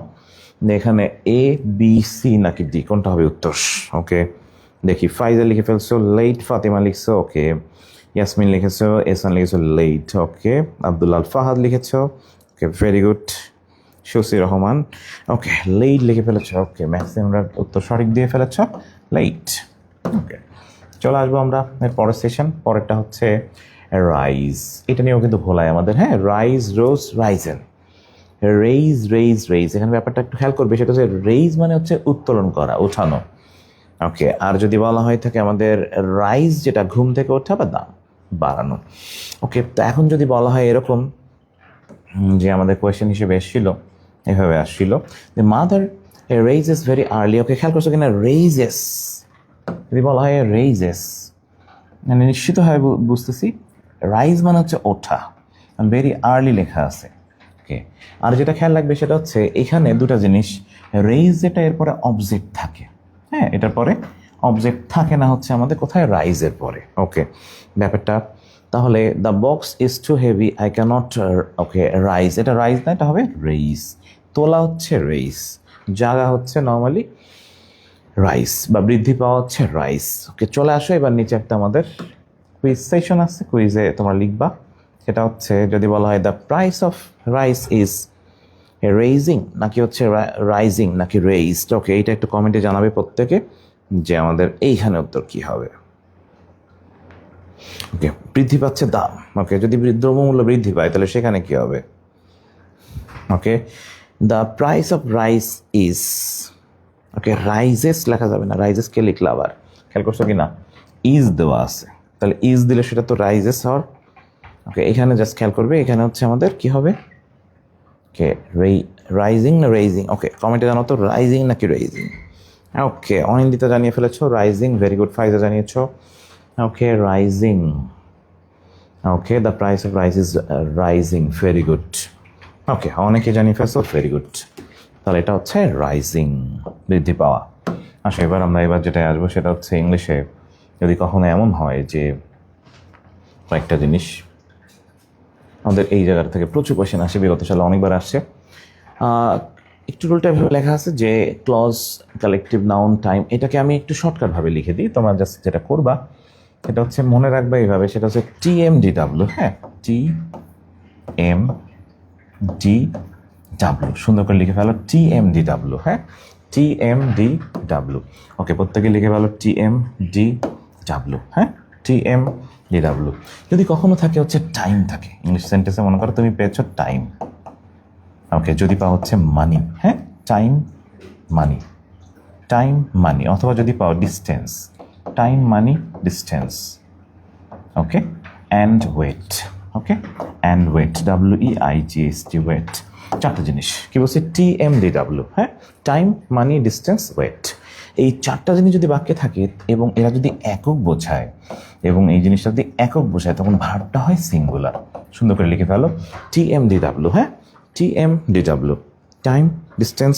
এখানে এ বি সি নাকি ডি, কোনটা হবে উত্তর। ওকে, দেখি ফাইজা লিখে ফেলছো লেইট, ফাতিমা লিখছো ওকে, ইয়াসমিন লিখেছো, এসান লিখেছো লেইট ওকে, আব্দুল্লাহ ফাহাদ লিখেছো ওকে, ভেরি গুড। শশী রহমান ওকে, লেইট লিখে ফেলেছো ওকে, ম্যাক্সিমাম উত্তর সঠিক দিয়ে ফেলেছ, লেইট। ওকে, চলে আসবো আমরা পরের সেশন। পরেরটা হচ্ছে রাইজ, এটা নিয়েও কিন্তু ভোলায় আমাদের, হ্যাঁ রাইজ, রোজ, রাইজেন, রেইজ রেইজ রেইজ। এখানে ব্যাপারটা একটু খেয়াল করবে, সেটা হচ্ছে রেইজ মানে হচ্ছে উত্তোলন করা, ওঠানো। ওকে, আর যদি বলা হয় থাকে আমাদের রাইজ, যেটা ঘুম থেকে ওঠা বা দাম বাড়ানো। ওকে, তো এখন যদি বলা হয় এরকম যে আমাদের কোয়েশ্চেন হিসেবে এসেছিল, এভাবে আসছিল যে মাদার রেইজেস ভেরি আর্লি। ওকে, খেয়াল করছো কিনা, রেইজেস যদি বলা হয় রেইজেস, মানে নিশ্চিতভাবে বুঝতেছি রাইজ মানে হচ্ছে ওঠা, ভেরি আর্লি লেখা আছে। ওকে, আর যেটা খেয়াল রাখবে সেটা হচ্ছে এখানে দুটা জিনিস, রেইজ যেটা এরপরে অবজেক্ট থাকে, হ্যাঁ, এটার পরে অবজেক্ট থাকে না হচ্ছে আমাদের কোথায়, রাইজের পরে। ওকে, ব্যাপারটা তাহলে the box is too heavy I can't okay raise, এটা রাইজ না, এটা হবে রেইজ। তোলা হচ্ছে রেইজ, জাগা হচ্ছে নর্মালি রাইস, বা বৃদ্ধি পাওয়া হচ্ছে রাইস। ওকে, চলে আসো এবার নিচে একটা আমাদের কুইজ সেশন আছে, কুইজে তোমরা লিখবা। সেটা হচ্ছে যদি বলা হয় the price of rice is raising নাকি হচ্ছে রাইজিং নাকি রেইজড। ওকে, এইটা একটু কমেন্টে জানাবে প্রত্যেকে যে আমাদের এইখানে উত্তর কি হবে। ওকে, বৃদ্ধি পাচ্ছে দাম। ওকে, যদি দ্রব্যমূল্য বৃদ্ধি পায় তাহলে সেখানে কি হবে? Okay, the price of rice is, okay rises লেখা যাবে না, রাইজেসকে লিখলে আবার খেয়াল করছো কি না, ইজ দেওয়া আছে, তাহলে ইজ দিলে সেটা তো রাইজেস হওয়ার। ওকে, এখানে জাস্ট খেয়াল করবে, এখানে হচ্ছে আমাদের কি হবে, ওকে রাইজিং না রেইজিং। ওকে, কমেন্টে জানো তো রাইজিং নাকি রেইজিং। ওকে, অনিন্দিতা জানিয়ে ফেলেছো রাইজিং, ভেরি গুড। ফাইজা জানিয়েছো okay rising. Okay, the price of rice is rising, very good. Okay, অনেকে জানিয়ে ফেলছো, ভেরি গুড। তাহলে এটা হচ্ছে রাইজিং, বৃদ্ধি পাওয়া। আচ্ছা, এবার যেটা আসবো সেটা হচ্ছে ইংলিশে যদি কখনো এমন হয় যে কয়েকটা জিনিস আমাদের এই জায়গাটা থেকে প্রচুর কোয়েশ্চেন আসে, বিগত সালে অনেকবার আসছে। একটু রুলটা এভাবে লেখা আছে যে ক্লজ, কালেকটিভ, নাউন, টাইম, এটাকে আমি একটু শর্টকাটভাবে লিখে দিই। তোমরা জাস্ট যেটা করবা এটা হচ্ছে মনে রাখবে এইভাবে, সেটা হচ্ছে TMDW। হ্যাঁ, TMDW, সুন্দর করে লিখে ফেলো TMDW। হ্যাঁ, TMDW। ওকে, প্রত্যেকে লিখে ফেলো TMDW। হ্যাঁ, TMDW। যদি কখনো থাকে হচ্ছে টাইম থাকে, ইংলিশ সেন্টেন্সে মনে করো তুমি পেয়েছো টাইম। ওকে, যদি পাও হচ্ছে মানি। হ্যাঁ, টাইম মানি, টাইম মানি। অথবা যদি পাও distance, time money distance. Okay, and weight. Okay, and weight, WEIGHT, weight. চারটা জিনিস কি বলছি, TMDW। হ্যাঁ, টাইম মানি ডিস্টেন্স ওয়েট। এই চারটা জিনিস যদি বাক্যে থাকে এবং এরা যদি একক বোঝায়, এবং এই জিনিসটা যদি একক বোঝায়, তখন ভার্বটা হয় সিঙ্গুলার। সুন্দর করে লিখে ফেলো TMDW। হ্যাঁ, TMDW, time, distance,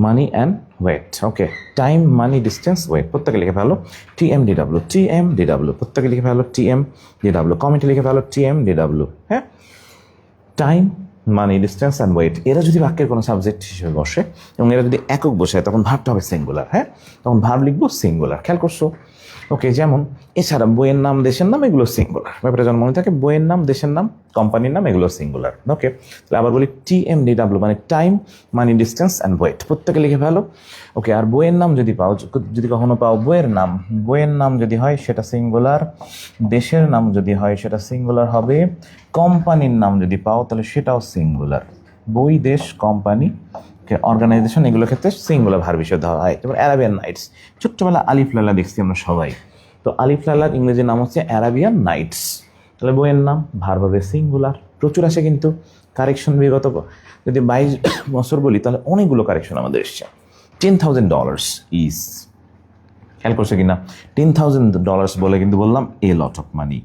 money and weight. Okay, time, money, distance, weight, প্রত্যেকে লিখে ফেলো TMDW। TMDW, প্রত্যেকে লিখে ফেলো TMDW। কমেন্টে লিখে ফেলো TMDW। হ্যাঁ, time, money, distance and weight, এরা যদি বাক্যের কোনো সাবজেক্ট হিসেবে বসে এবং এরা যদি একক বসে, তখন ভার্বটা হবে সিঙ্গুলার। হ্যাঁ, তখন ভার্ব লিখবো সিঙ্গুলার। খেয়াল করছো? ওকে, যেমন এছাড়া বইয়ের নাম, দেশের নাম, এগুলো সিঙ্গুলার। ব্যাপারটা যেন মনে থাকে, বইয়ের নাম, দেশের নাম, কোম্পানির নাম, এগুলো সিঙ্গুলার। ওকে, তাহলে আবার বলি TMDW মানে time, money, distance and weight, প্রত্যেকে লিখে ফেলো। ওকে, আর বইয়ের নাম যদি পাও, যদি কখনো পাও বইয়ের নাম যদি হয় সেটা সিঙ্গুলার, দেশের নাম যদি হয় সেটা সিঙ্গুলার হবে, কোম্পানির নাম যদি পাও তাহলে সেটাও সিঙ্গুলার। বই, দেশ, কোম্পানি, অর্গানাইজেশন, এগুলোর ক্ষেত্রে সিঙ্গুলার ভার্ব হিসেবে দেওয়া হয়। যেমন অ্যারাবিয়ান নাইটস, ছোট্টবেলা আলিফ লালা দেখছি আমরা সবাই, তো আলিফ লালার ইংরেজি নাম হচ্ছে অ্যারাবিয়ান নাইটস। তাহলে বইয়ের নাম ভার্ব হবে সিঙ্গুলার। প্রচুর আসে কিন্তু কারেকশন, বিগত যদি 22 বছর বলি তাহলে অনেকগুলো কারেকশন আমাদের এসছে। $10,000 ইজ, খেয়াল করছে কিনা, $10,000 বলে কিন্তু বললাম এ লট অফ মানি।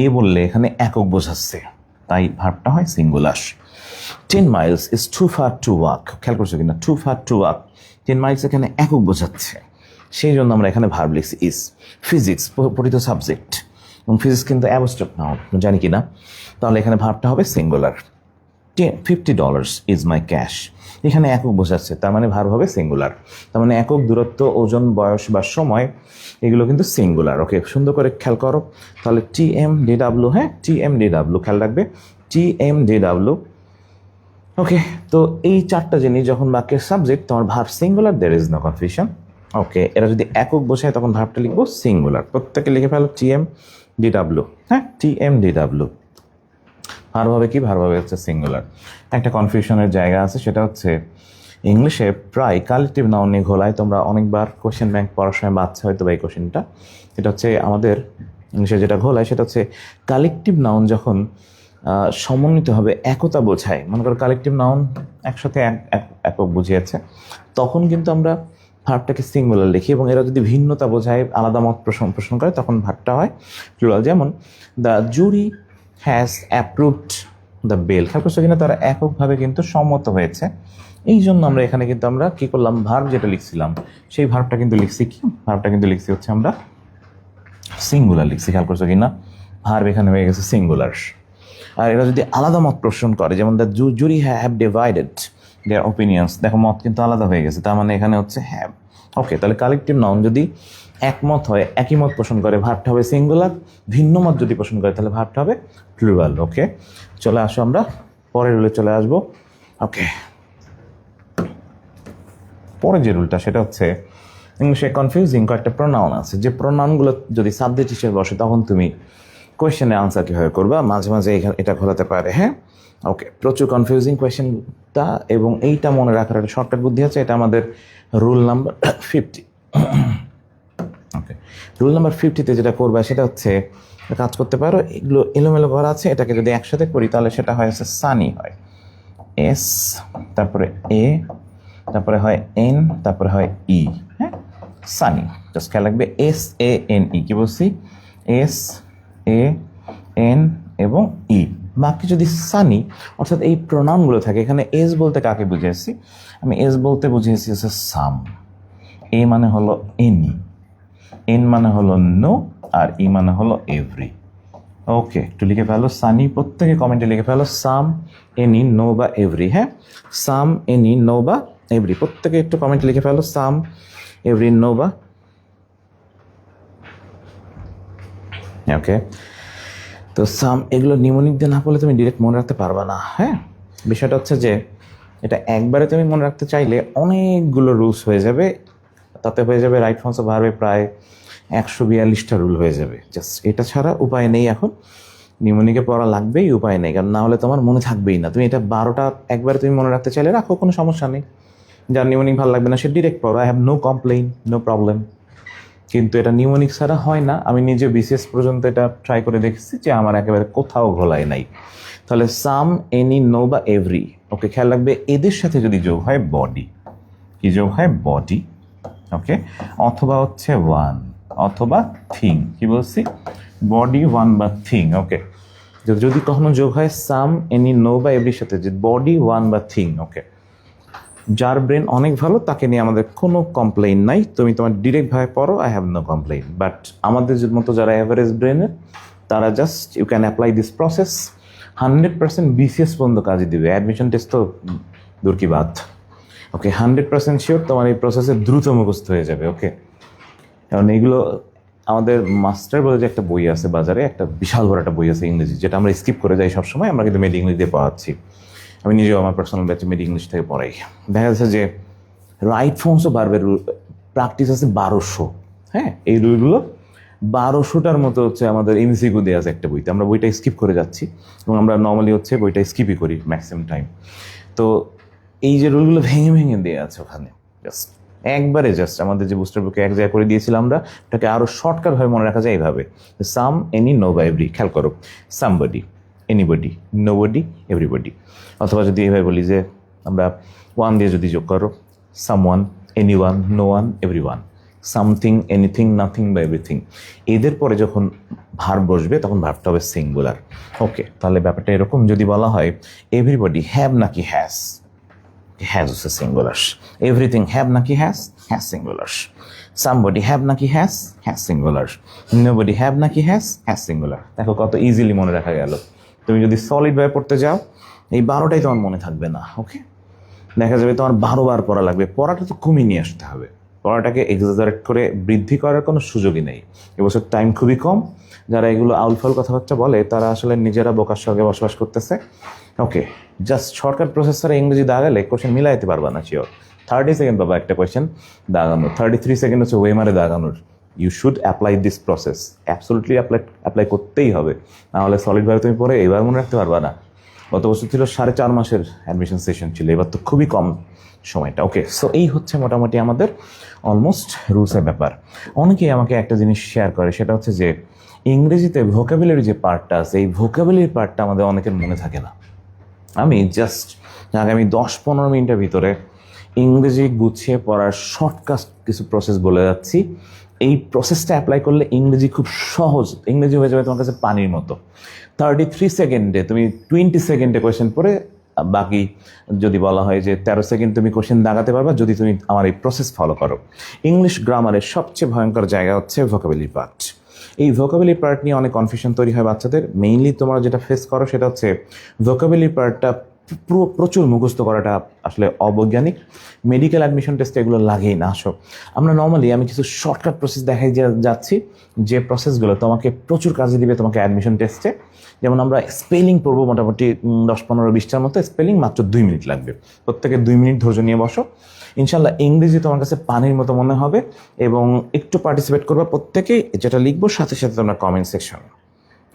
এ বললে এখানে একক বোঝাচ্ছে, তাই ভার্বটা হয় singular. 10 miles is too far to walk, খেয়াল করছো কিনা, too far to walk, 10 miles এখানে একক বোঝাচ্ছে, সেই জন্য আমরা এখানে ভার্ব লিখছি ইজ। ফিজিক্স, পরিচিত সাবজেক্ট, এবং ফিজিক্স কিন্তু অ্যাবস্ট্রাক্ট নাউন, জানি কিনা, তাহলে এখানে ভার্বটা হবে সিঙ্গুলার। $50 ইজ মাই ক্যাশ, এখানে একক বোঝাচ্ছে, তার মানে ভার্ব হবে সিঙ্গুলার। তার মানে একক, দূরত্ব, ওজন, বয়স বা সময়, এগুলো কিন্তু সিঙ্গুলার। ওকে, সুন্দর করে খেয়াল করো। তাহলে TMDW, হ্যাঁ TMDW, খেয়াল রাখবে TMDW। ওকে, তো এই চারটা জিনিস যখন বাক্যের সাবজেক্ট, তোমার verb singular, there is no confusion. Okay, এরা যদি একক বোঝায় তখন ভার্বটা লিখবো সিঙ্গুলার। প্রত্যেকে লিখে ফেলো TMDW। হ্যাঁ, TMDW। ভার্ব হবে কি, ভার্ব হবে হচ্ছে সিঙ্গুলার। একটা কনফিউশনের জায়গা আছে, সেটা হচ্ছে ইংলিশে প্রায় কালেকটিভ নাউন নিয়ে ঘোলায়। তোমরা অনেকবার কোশ্চেন ব্যাংক পড়ার সময় বাচ্চা হয়তো বা এই কোশ্চেনটা, এটা হচ্ছে আমাদের ইংলিশে যেটা ঘোলায় সেটা হচ্ছে কালেকটিভ নাউন যখন সমন্বিত হবে, একতা বোঝায়, মনে করো কালেকটিভ নাউন একসাথে একক বুঝিয়েছে, তখন কিন্তু আমরা ভার্বটাকে সিঙ্গুলার লিখি, এবং এরা যদি ভিন্নতা বোঝায়, আলাদা মত পোষণ করে, তখন ভার্বটা হয় প্লুরাল। যেমন the jury has approved the bell. খেয়াল করছো কিনা, তারা এককভাবে কিন্তু সম্মত হয়েছে। এই জন্য আমরা এখানে কিন্তু আমরা কি করলাম, ভার্ব যেটা লিখছিলাম সেই ভার্বটা কিন্তু লিখছি কি, ভার্বটা কিন্তু লিখছি হচ্ছে আমরা সিঙ্গুলার লিখছি। খেয়াল করছো কিনা, ভার্ব এখানে হয়ে গেছে সিঙ্গুলার। আর এরা যদি আলাদা মত পোষণ করে, যেমন the jury have divided their opinions, দেখো মত কিন্তু আলাদা হয়ে গেছে, তার মানে এখানে হচ্ছে হ্যাভ। ওকে, তাহলে কালেকটিভ নাউন যদি একমত হয়, একই মত পোষণ করে, ভার্বটা হবে সিঙ্গুলার। ভিন্ন মত যদি পোষণ করে তাহলে ভার্বটা হবে প্লুরাল। ওকে, চলে আসো আমরা পরের রুলে চলে আসবো। ওকে, পরে যে রুলটা সেটা হচ্ছে ইংলিশে কনফিউজিং কয়েকটা প্রোনাউন আছে, যে প্রোনাউনগুলো যদি সাবজেক্ট হিসেবে বসে তখন তুমি কোয়েশ্চেনের আনসার কীভাবে করবা, মাঝে মাঝে এখানে এটা ঘোলাতে পারে। হ্যাঁ, ওকে, প্রচুর কনফিউজিং কোয়েশ্চেনটা, এবং এইটা মনে রাখার একটা শর্টকাট বুদ্ধি আছে, এটা আমাদের রুল নাম্বার 50। ওকে, রুল নাম্বার 50-তে যেটা করবা সেটা হচ্ছে কাজ করতে পারো, এগুলো এলোমেলো করা আছে, এটাকে যদি একসাথে করি তাহলে সেটা হয় হচ্ছে সানি, হয় এস, তারপরে এ, তারপরে হয় এন, তারপরে হয় ই। হ্যাঁ, সানি, জাস্ট খেয়াল রাখবে SANE, কি বলছি, SAN এবং ই। বাকি যদি সানি অর্থাৎ এই প্রোনাউনগুলো থাকে, এখানে এস বলতে কাকে বুঝিয়েছি, আমি এস বলতে বুঝিয়েছি হচ্ছে সাম, এ মানে হলো এনি, এন মানে হলো নো, আর ই মানে হলো এভরি। ওকে, একটু লিখে ফেলো, সানি প্রত্যেকে কমেন্টে লিখে ফেলো সাম, এনি, নো বা এভরি। হ্যাঁ, সাম, এনি, নো বা এভরি, প্রত্যেকে একটু কমেন্টে লিখে ফেলো সাম, এভরি, নো বা। ওকে, তো সাম এগুলো নিউমোনিক দিয়ে না পড়লে তুমি ডিরেক্ট মনে রাখতে পারবা না। হ্যাঁ, বিষয়টা হচ্ছে যে এটা একবারে তুমি মনে রাখতে চাইলে অনেকগুলো রুলস হয়ে যাবে, তাতে হয়ে যাবে রাইট ফর্মস অফ ভার্বে প্রায় 142টা রুল হয়ে যাবে। জাস্ট এটা ছাড়া উপায় নেই, এখন নিউমোনিকে পড়া লাগবেই, উপায় নেই, কারণ না হলে তোমার মনে থাকবেই না। তুমি এটা 12টা একবারে তুমি মনে রাখতে চাইলে রাখো, কোনো সমস্যা নেই। যার নিউমোনিক ভালো লাগবে না সে ডিরেক্ট পড়ো, I have no complain, no problem. কিন্তু এটা নিউমোনিক ছাড়া হয় না। আমি নিজে বিসিএস পর্যন্ত এটা ট্রাই করে দেখেছি যে আমার একেবারে কোথাও ঘোলাই নাই। তাহলে সাম, এনি, নো বা এভরি। ওকে, খেয়াল রাখবে এদের সাথে যদি যোগ হয় বডি, কি যোগ হয়, বডি। ওকে, অথবা হচ্ছে ওয়ান, অথবা থিং, কি বলছি, বডি, ওয়ান বা থিং। ওকে, যদি কখনো যোগ হয় সাম, এনি, নো বা এভরির সাথে, যে বডি, ওয়ান বা থিং। ওকে, যার ব্রেন অনেক ভালো তাকে নিয়ে আমাদের কোনো কমপ্লেইন নাই, তুমি তোমার ডিরেক্টভাবে পড়ো, I have no complain. But আমাদের মতো যারা অ্যাভারেজ ব্রেনের, তারা just you can apply this process, 100% BCS পর্যন্ত কাজে দিবে। অ্যাডমিশন টেস্ট তো দূর কি বাত। ওকে, 100% শিওর তোমার এই প্রসেসে দ্রুত মুখস্থ হয়ে যাবে। ওকে, কারণ এইগুলো আমাদের মাস্টার বলে যে একটা বই আছে বাজারে, একটা বিশাল বড় একটা বই আছে ইংরেজি, যেটা আমরা স্কিপ করে যাই সবসময়, আমরা কিন্তু মেড ইংলিশ দিয়ে পড়াচ্ছি। আমি নিজেও আমার পার্সোনাল ব্যাচে মেড ইংলিশ থেকে পড়াই। দেখা যাচ্ছে যে রাইট ফর্মস অফ ভার্বের প্র্যাকটিস আছে 1200। হ্যাঁ, এই রুলগুলো 1200টার মতো হচ্ছে আমাদের এমসিকিউ দেওয়া আছে একটা বইতে, আমরা বইটা স্কিপ করে যাচ্ছি, এবং আমরা নর্মালি হচ্ছে বইটা স্কিপই করি ম্যাক্সিমাম টাইম। তো এই যে রুলগুলো ভেঙে ভেঙে দেওয়া আছে ওখানে, জাস্ট একবারে জাস্ট আমাদের যে বুস্টার বুকে এক জায়গায় করে দিয়েছিলাম আমরা, ওটাকে আরও শর্টকাটভাবে মনে রাখা যায় এইভাবে, সাম, এনি, নো বা এভরি। খেয়াল করো, সামবডি, এনিবডি, নোবডি, এভরিবডি। অথবা যদি এইভাবে বলি যে আমরা ওয়ান দিয়ে যদি যোগ করো, someone, anyone, no one, everyone, something, anything, nothing বা এভরিথিং। এদের পরে যখন ভার্ব বসবে তখন ভার্বটা হবে সিঙ্গুলার। ওকে, তাহলে ব্যাপারটা এরকম, যদি বলা হয় এভরিবডি হ্যাভ নাকি হ্যাজ, হ্যাজ হচ্ছে সিঙ্গুলার। এভরিথিং হ্যাভ নাকি has, has singular. Somebody have নাকি has, has singular. Nobody have নাকি হ্যাজ, হ্যাজ সিঙ্গুলার। দেখো কত ইজিলি মনে রাখা গেল। তুমি যদি সলিডভাবে পড়তে যাও, এই 12টাই তোমার মনে থাকবে না। ওকে, দেখা যাবে তোমার 12বার পড়া লাগবে। পড়াটা তো কমিয়ে নিয়ে আসতে হবে, পড়াটাকে এক্সাজারেট করে বৃদ্ধি করার কোনো সুযোগই নেই। এবছর টাইম খুবই কম। যারা এগুলো আউলফাল কথাবার্তা বলে তারা আসলে নিজেরা বোকার সঙ্গে বসবাস করতেছে। ওকে, জাস্ট শর্টকাট প্রসেসরে ইংরেজি দাগালে কোশ্চেন মিলাইতে পারবা না শিওর। 30 সেকেন্ড পাবা একটা কোয়েশ্চেন দাগানোর, 33 সেকেন্ড হচ্ছে ওয়েমারে দাগানোর। You should apply this process, absolutely apply করতেই হবে, নাহলে সলিডভাবে তুমি পড়ে এবার মনে রাখতে পারবা না। গত বছর ছিল 4.5 মাসের অ্যাডমিশন সেশন ছিল, এবার তো খুবই কম সময়টা। ওকে, সো এই হচ্ছে মোটামুটি আমাদের অলমোস্ট রুলসের ব্যাপার। অনেকেই আমাকে একটা জিনিস শেয়ার করে, সেটা হচ্ছে যে ইংরেজিতে ভোকাবুলারি যে পার্টটা আছে, এই ভোকাবুলারি পার্টটা আমাদের অনেকের মনে থাকে না। আমি জাস্ট আগামী 10-15 মিনিটের ভিতরে ইংরেজি গুছিয়ে পড়ার শর্টকাট কিছু প্রসেস বলে যাচ্ছি। এই প্রসেসটা অ্যাপ্লাই করলে ইংরেজি খুব সহজ, ইংরেজি হয়ে যাবে তোমার কাছে পানির মতো। 33 সেকেন্ডে তুমি 20 সেকেন্ডে কোয়েশ্চেন পড়ে, বাকি যদি বলা হয় যে 13 সেকেন্ড তুমি কোয়েশ্চেন দাগাতে পারবা যদি তুমি আমার এই প্রসেস ফলো করো। ইংলিশ গ্রামারের সবচেয়ে ভয়ঙ্কর জায়গা হচ্ছে ভোকাবুলারি পার্ট। এই ভোকাবুলারি পার্ট নিয়ে অনেক কনফিউশন তৈরি হয় বাচ্চাদের। মেইনলি তোমরা যেটা ফেস করো সেটা হচ্ছে ভোকাবুলারি পার্টটা প্রচুর মুখস্থ করাটা আসলে অবৈজ্ঞানিক। মেডিকেল অ্যাডমিশন টেস্টে এগুলো লাগেই না। আসো আমরা নর্মালি আমি কিছু শর্টকাট প্রসেস দেখাই যাচ্ছি, যে প্রসেসগুলো তোমাকে প্রচুর কাজে দিবে তোমাকে অ্যাডমিশন টেস্টে। যেমন আমরা স্পেলিং পড়বো মোটামুটি 10-15-20টার মতো স্পেলিং, মাত্র 2 মিনিট লাগবে। প্রত্যেকে 2 মিনিট ধৈর্য নিয়ে বসো। ইনশাল্লাহ ইংরেজি তোমার কাছে পানির মতো মনে হবে, এবং একটু পার্টিসিপেট করবা প্রত্যেকেই। যেটা লিখবো সাথে সাথে তোমরা কমেন্ট সেকশন,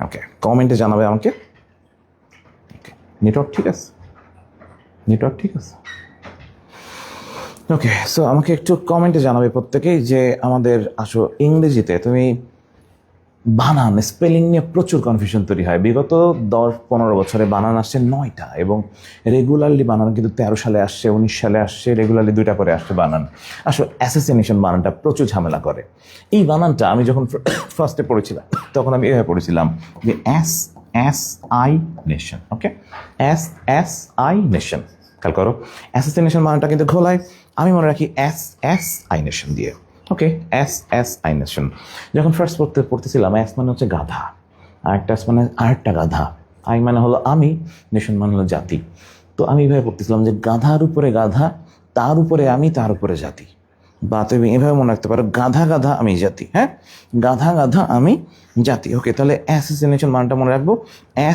ওকে, কমেন্টে জানাবে আমাকে। ওকে, নেটওয়ার্ক ঠিক আছে? নেটওয়ার্ক ঠিক আছে? ওকে, সো আমাকে একটু কমেন্টে জানাবে প্রত্যেকেই যে আমাদের আসো ইংরেজিতে তুমি বানান স্পেলিং নিয়ে প্রচুর কনফিউশন তৈরি হয়। বিগত 10-15 বছরে বানান আসছে 9টা, এবং রেগুলারলি বানান কিন্তু 13 সালে আসছে, 19 সালে আসছে, রেগুলারলি 2টা করে আসছে বানান। আসলে অ্যাসোসিয়েশন বানানটা প্রচুর ঝামেলা করে। এই বানানটা আমি যখন ফার্স্টে পড়েছিলাম তখন আমি এভাবে পড়েছিলাম যে SSI নেশন। ওকে, SSI নেশন। খেয়াল করো, অ্যাসোসিয়েশন বানানটা কিন্তু ঘোলায়। আমি মনে রাখি SSI নেশন দিয়ে। ওকে, SSI নেশন। যখন ফার্স্ট পড়তেছিলাম, এস মানে হচ্ছে গাধা, আরেকটা এস মানে আরেকটা গাধা, আই মানে হলো আমি, নেশন মানে হলো জাতি। তো আমি এভাবে পড়তেছিলাম যে গাধার উপরে গাধা, তার উপরে আমি, তার উপরে জাতি। বা তুমি এভাবে মনে রাখতে পারো, গাধা গাধা আমি জাতি। হ্যাঁ, গাধা গাধা আমি জাতি। ওকে, তাহলে SSI নেশন মানটা মনে রাখবো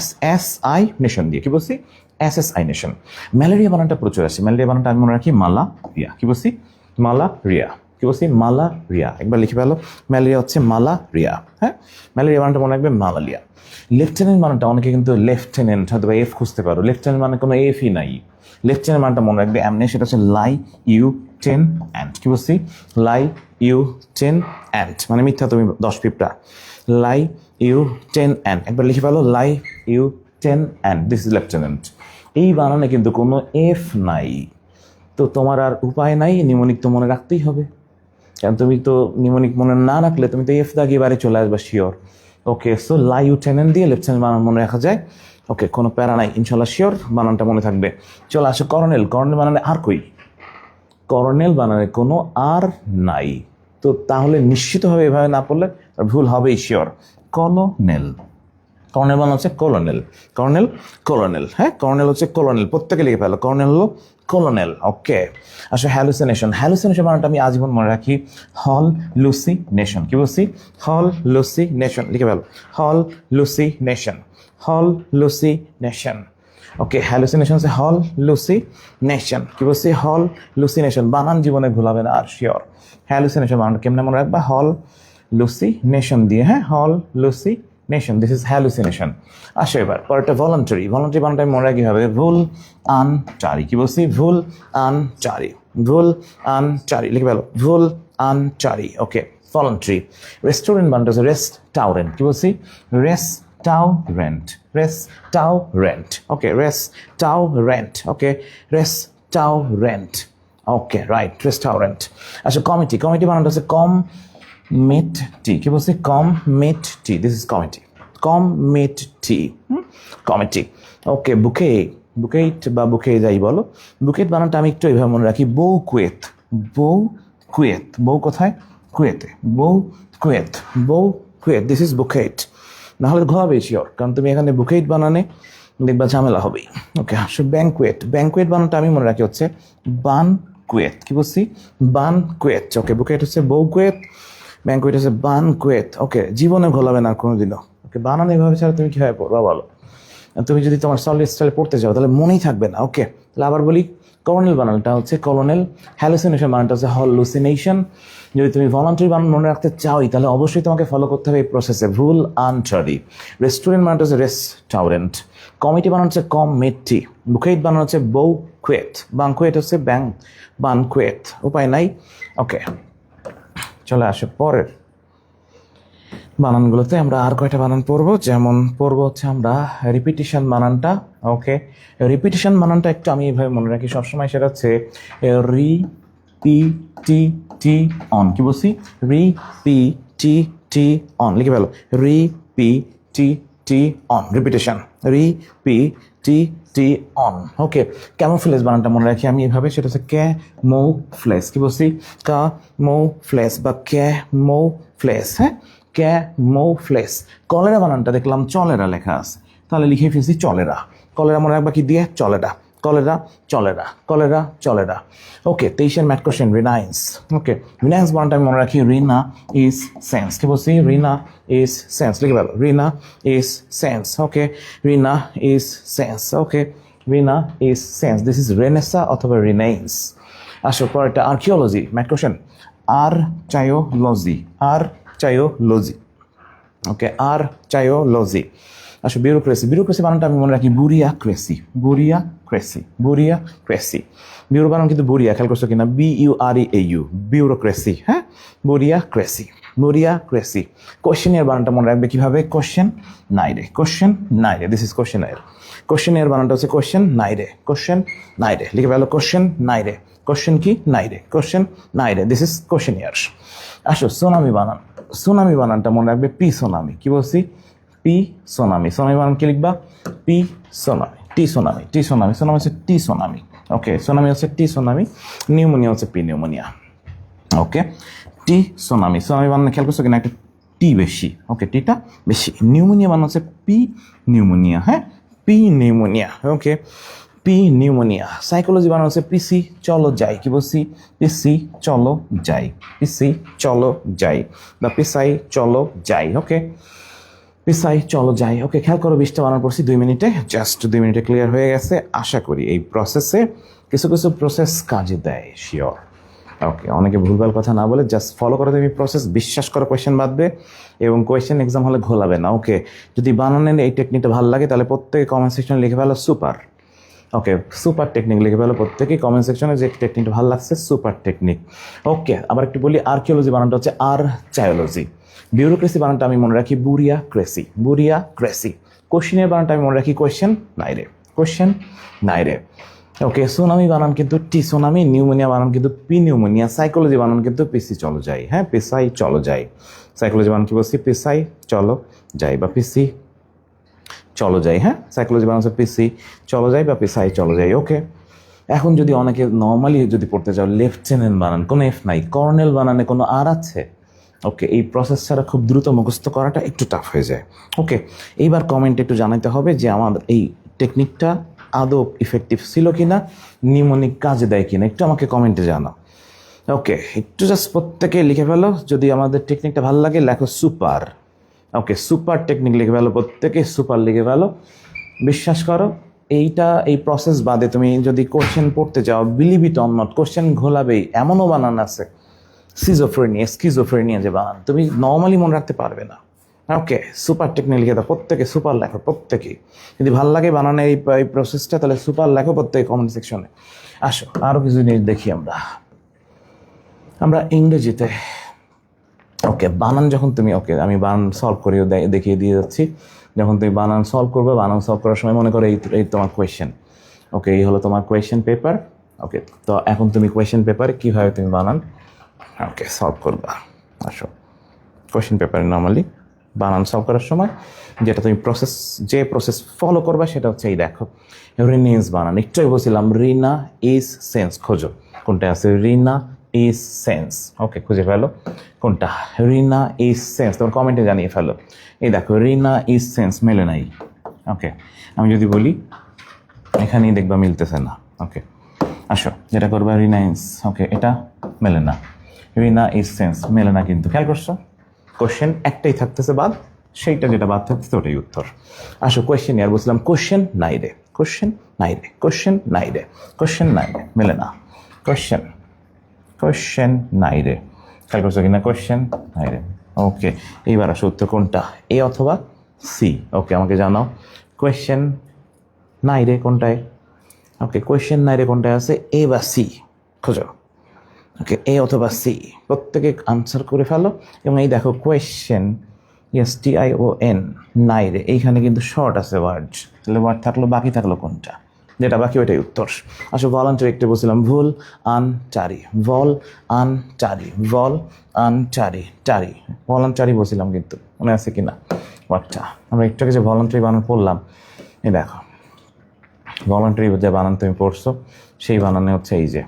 SSI নেশন দিয়ে। কি বলছি? SSI nation. ম্যালেরিয়া বানানটা প্রচুর আছে। ম্যালেরিয়া বানানটা আমি মনে রাখি মালারিয়া। কি বলছি? মালারিয়া। কি বলছি? মালারিয়া। একবার লিখে ফেলো, ম্যালেরিয়া হচ্ছে মালারিয়া। হ্যাঁ, ম্যালেরিয়া বানানটা মনে রাখবে মালারিয়া। লেফটেন্যান্ট বানানটা অনেকে কিন্তু লেফটেন্যান্ট হয়তো বা এফ খুঁজতে পারো, লেফটেন্যান্ট মানে কোনো এফই নাই। লেফটেন্যান্ট বানানটা মনে রাখবে এমনি, সেটা হচ্ছে লাই ইউ টেন অ্যান্ড। কি বলছি? লাই ইউ টেন অ্যান্ড মানে মিথ্যা তুমি 10 পিঁপড়া। লাই ইউ টেন অ্যান্ড, একবার লিখে ফেলো, lie you ten and, this is lieutenant. এই বানানে কিন্তু কোনো এফ নাই, তো তোমার আর উপায় নাই, নিমোনিক তো মনে রাখতেই হবে। কারণ তুমি তো নিমোনিক মনে না রাখলে তুমি তো এফ দাগিয়ে বাড়ি চলে আসবা শিওর। ওকে, সো লাই ইউটেনেন্ট দিয়ে লেফটেন্যান্ট বানান মনে রাখা যায়। ওকে, কোনো প্যারা নাই, ইনশাল্লাহ শিওর বানানটা মনে থাকবে। চলে আসো কর্নেল। কর্নেল বানানে আর কই? কর্নেল বানানে কোনো আর নাই, তো তাহলে নিশ্চিতভাবে এভাবে না পড়লে ভুল হবেই শিওর। কলোনেল। কর্নেল বানান হচ্ছে কলোনেল। Colonel, colonel. হ্যাঁ, কর্নেল হচ্ছে কলোনেল। প্রত্যেকে লিখে ফেলো, কর্নেল হলো কলোনেল। ওকে, আসলে হ্যালুসিনেশন। হ্যালুসিনেশন বানানটা আমি আজীবন মনে রাখি হল লুসি নেশন। কি বলছি? হল লুসি নেশন। লিখে ফেলো, হল লুসি নেশন। হল লুসি নেশন। ওকে, হ্যালুসিনেশন হচ্ছে হল লুসি নেশন। কি বলছি? হল লুসি নেশন। বানান জীবনে ভুলাবে না আর শিওর। হ্যালুসিনেশন বানানটা কেমনে মনে রাখবা? হল লুসি নেশন দিয়ে। হ্যাঁ, হল Lucy nation, this is hallucination. আসো এবার পরেরটা ভলান্টারি। ভলান্টারি বানানটা আমি মনে রাখি হবে ভুল আনচারি। কি বলছি? ভুল আনচারি। ভুল আনচারি। লিখে ফেলো, ভুল আনচারি। ওকে, ভলান্টারি। রেস্টুরেন্ট বানানটা হচ্ছে রেস্টাউরেন্ট। কি বলছি? Restaurant. Restaurant. Okay, restaurant. Okay, restaurant. Okay, right, restaurant. আচ্ছা, কমিটি। কমিটি বানানটা হচ্ছে কমিটি। কি বলছি? Committee. This is committee. Committee. Committee. Okay, bouquet. Bouquet বা বুকে যাই বলো, বুকেট বানানটা আমি একটু এইভাবে মনে রাখি বউ কুয়েত। বউ কুয়েত। বউ কোথায়? কুয়েতে। বউ কুয়েত। বউ কুয়েত, দিস ইজ বুকেট। নাহলে ঘোরাবে শিওর, কারণ তুমি এখানে বুকেট বানানে দেখবা ঝামেলা হবেই। ওকে, আসো ব্যাংকুয়েট। ব্যাংকুয়েট বানানটা আমি মনে রাখি হচ্ছে বান কুয়েত। কি বলছি? বান কুয়েত। ওকে, বুকেট হচ্ছে বউ কুয়েত, ব্যাংকুয়েট হচ্ছে বান কুয়েত। ওকে, জীবনে ঘোলাবে না কোনোদিনও। ওকে, বানান এইভাবে ছাড়া তুমি কীভাবে পড়বা বলো? তুমি যদি তোমার সলিড স্টাইলে পড়তে যাও তাহলে মনেই থাকবে না। ওকে, তাহলে আবার বলি, কর্নেল বানানটা হচ্ছে কলোনেল। হ্যালুসিনেশন বানানটা হচ্ছে হলুসিনেশন। যদি তুমি ভলান্টারি বানান মনে রাখতে চাওই তাহলে অবশ্যই তোমাকে ফলো করতে হবে এই প্রসেসে, ভুল আনচারি। রেস্টুরেন্ট বানানটা হচ্ছে রেস্টাউরেন্ট। কমিটি বানান হচ্ছে কমিটি। বুকেট বানান হচ্ছে বউ কুয়েত। বাংকুয়েট হচ্ছে বানকুয়েত। উপায় নাই। ওকে, চলে আসে পরের বানানগুলোতে। আমরা আর কয়টা বানান পড়বো, যেমন পড়বো হচ্ছে আমরা রিপিটিশন বানানটা। ওকে, রিপিটিশন বানানটা একটু আমি এইভাবে মনে রাখি সবসময়, সেটা হচ্ছে পি টি টি অন, কি বলছি? রিপিটিটি অন, লিখে ফেলো repetition, repetition repetition. Okay, camouflage বানানটা মনে রাখি আমি এভাবে, সেটা হচ্ছে ক্যামোফ্লেজ, কি বলছি? ক্যামোফ্লেজ বা ক্যামোফ্লেজ, হ্যাঁ ক্যামোফ্লেজ। কলেরা বানানটা দেখলাম চলেরা লেখা আছে, তাহলে লিখে ফেলছি চলেরা। কলেরা মনে রাখবা কি দিয়ে? চলেরা, কলেরা চলেরা, কলেরা চলেরা। ওকে, 23 ম্যাথ কোশ্চেন রিনাইন্স। ওকে, রিনাইন্স বানানটা আমি মনে রাখি রিনা ইজ সেন্স, কি বলছি? রিনা ইজ সেন্স, লিখে ফেলো Rina is sense. Okay, Rina is sense. Okay, Rina is sense, this is renaissance অথবা রিনাইন্স। আসো পরেরটা archaeology math question, archaeology, archaeology. Okay, archaeology. আসো বিউরোক্রেসি, বিউরোক্রেসি বানানটা আমি মনে রাখি বুরিয়াক্রেসি, বুরিয়াক্রেসি, বুরিয়াক্রেসি। বিউরো বানান কিন্তু বুরিয়া, খেয়াল করছো কিনা? BUREAU, বিউরোক্রেসি, হ্যাঁ বুরিয়াক্রেসি, বুরিয়াক্রেসি। কোশ্চেনের বানানটা মনে রাখবে কিভাবে? কোশ্চেন নাইরে, কোশ্চেন নাইরে, দিস ইজ কোশ্চেনের। কোশ্চেনের বানানটা হচ্ছে কোশ্চেন নাইরে, কোশ্চেন নাইরে, লিখে ফেলো কোশ্চেন নাইরে। কোশ্চেন কি? নাইরে, কোশ্চেন নাইরে, দিস ইজ কোশ্চেনিয়ার। আসো সুনামি বানান, সুনামি বানানটা মনে রাখবে পি সোনামি, কি বলছি? পি সোনামি। সোনামি বানান কি লিখবা? পি সোনামি, টি সোনামি, টি সোনামি। সোনামি হচ্ছে টি সোনামি। ওকে, সোনামি হচ্ছে টি সোনামি, নিউমোনিয়া হচ্ছে পি নিউমোনিয়া। ওকে, টি সোনামি, সোনামি বানান খেয়াল করছো কিনা? একটা টি বেশি, ওকে টিটা বেশি। নিউমোনিয়া বানান হচ্ছে পি নিউমোনিয়া, হ্যাঁ পি নিউমোনিয়া। ওকে, পি নিউমোনিয়া। সাইকোলজি বানানো হচ্ছে পিসি চলো যাই, কি বলছি? পিসি চলো যাই, পিসি চলো যাই বা পিসাই চলো যাই। ওকে, পিসাই চলো যাই। ওকে, খেয়াল করো 20টা বানান পড়ছি 2 মিনিটে, জাস্ট 2 মিনিটে ক্লিয়ার হয়ে গেছে। আশা করি এই প্রসেসে কিছু কিছু প্রসেস কাজে দেয়, শিওর। ওকে, অনেকে ভুলভাল কথা না বলে জাস্ট ফলো করো তুমি প্রসেস, বিশ্বাস করো কোয়েশ্চেন বাঁধবে এবং কোয়েশ্চেন এক্সাম হলে ঘোলাবে না। ওকে, যদি বানানের এই টেকনিকটা ভালো লাগে তাহলে প্রত্যেকে কমেন্ট সেকশনে লিখে ফেলো সুপার। ওকে, সুপার টেকনিক লিখে ফেলো প্রত্যেকেই কমেন্ট সেকশনে যে টেকনিকটা ভালো লাগছে, সুপার টেকনিক। ওকে, আবার একটু বলি, আর্কিওলজি বানানটা হচ্ছে আর্চায়োলজি। বিউরোক্রেসি বানানটা আমি মনে রাখি বুরিয়াক্রেসি, বুরিয়াক্রেসি। কোশ্চেনের বানানটা আমি মনে রাখি কোয়েশ্চেন নাইরে, কোয়েশ্চেন নাইরে। ওকে, সুনামি বানান কিন্তু টি সুনামি, নিউমোনিয়া বানান কিন্তু পি নিউমোনিয়া, সাইকোলজি বানান কিন্তু পিসি চলো যাই, হ্যাঁ পিসাই চলো যাই। সাইকোলজি বানান কি বলছি? পিসাই চলো যাই বা পিসি চলো যাই, হ্যাঁ সাইকোলজি বানান হচ্ছে পিসি চলো যাই বা পিসাই চলো যাই। ওকে, এখন যদি অনেকে নর্মালি যদি পড়তে চাও, লেফটেন্যান্ট বানান কোনো এফ নাই, কর্নেল বানানে কোনো আর আছে? ওকে, এই প্রসেস ছাড়া খুব দ্রুত মুখস্থ করাটা একটু টাফ হয়ে যায়। ওকে, এইবার কমেন্টে একটু জানাতে হবে যে আমার এই টেকনিকটা আদৌ ইফেক্টিভ ছিল কিনা, নিউমোনিক কাজে দেয় কিনা, একটু আমাকে কমেন্টে জানাও। ওকে, একটু জাস্ট প্রত্যেকে লিখে ফেলো, যদি আমাদের টেকনিকটা ভালো লাগে লেখো সুপার। ওকে, সুপার টেকনিক লিখে ফেলো, প্রত্যেকে সুপার লিখে ফেলো। বিশ্বাস করো এইটা, এই প্রসেস বাদে তুমি যদি কোশ্চেন পড়তে যাও, believe it or not, question ঘোলাবেই। এমনও বানান আছে সিজোফ্রেনিয়া, স্কিজোফ্রেনিয়া যে বানান, তুমি নর্মালি মনে রাখতে পারবে না। ওকে, সুপার টেকনিক লিখে দাও, প্রত্যেকে সুপার লেখো, প্রত্যেকেই। যদি ভালো লাগে বানানোর এই প্রসেসটা, তাহলে সুপার লেখো প্রত্যেকে কমেন্ট সেকশনে। আসো আরও কিছু জিনিস দেখি আমরা ইংরেজিতে। ওকে, বানান যখন তুমি, ওকে আমি বানান সলভ করেও দেখিয়ে দিয়ে যাচ্ছি। যখন তুমি বানান সলভ করবে, বানান সলভ করার সময় মনে করো এই তোমার কোয়েশ্চেন। ওকে, এই হলো তোমার কোয়েশ্চেন পেপার। ওকে, তো এখন তুমি কোয়েশ্চেন পেপারে কীভাবে তুমি বানান ওকে সলভ করবা। আসো, কোয়েশ্চেন পেপারে নর্মালি বানান সলভ করার সময় যেটা তুমি যে প্রসেস ফলো করবা সেটা হচ্ছে এই দেখো, রিনেন্স বানান। একটুই বলছিলাম রিনা ইজ সেন্স, খোঁজো কোনটা আছে রিনা ইজ সেন্স। ওকে, খুঁজে ফেলো কোনটা রিনা ইজ সেন্স, তোমার কমেন্টে জানিয়ে ফেলো। এই দেখো রিনা ইজ সেন্স মেলে নাই। ওকে, আমি যদি বলি এখানেই দেখবা মিলতেছে না। ওকে, আসো যেটা করবা রিনাইন্স। ওকে, এটা মেলে না, রিনা ইজ সেন্স মেলে না, কিন্তু খেয়াল করছো কোশ্চেন একটাই থাকতেছে বাদ, সেইটা যেটা বাদ থাকতেছে ওটাই উত্তর। আসো কোয়েশ্চেন আর বলছিলাম কোশ্চেন নাই রে, কোশ্চেন নাই রে, কোশ্চেন নাই রে, কোশ্চেন নাই রে, মেলে না, কোশ্চেন কোশ্চেন নাই রে, খেয়াল করছো কিনা কোশ্চেন নাই রে। ওকে, এইবার আসো উত্তর কোনটা, এ অথবা সি। ওকে, আমাকে জানাও কোয়েশ্চেন নাই রে কোনটায়। ওকে, কোয়েশ্চেন নাই রে কোনটায় আছে, এ বা সি খোঁজো। ওকে, এ অথবা সি, প্রত্যেকে আনসার করে ফেলো। এবং এই দেখো কোয়েশ্চেন, STION নাই রে, এইখানে কিন্তু শর্ট আছে ওয়ার্ড, তাহলে ওয়ার্ড থাকলো, বাকি থাকলো কোনটা যেটা বাকি ওইটাই উত্তর। আসলে ভলান্টারি একটা বলছিলাম, ভুল আনটারি, ভল আনটারি, ভল আনটারি, টারি ভলান্টারি বলছিলাম, কিন্তু মনে আছে কিনা ওয়ার্ডটা? আমরা একটু আগে যে ভলান্টারি বানান পড়লাম, এই দেখো ভলান্টারি যে বানান তুমি পড়ছো সেই বানানে হচ্ছে এই যে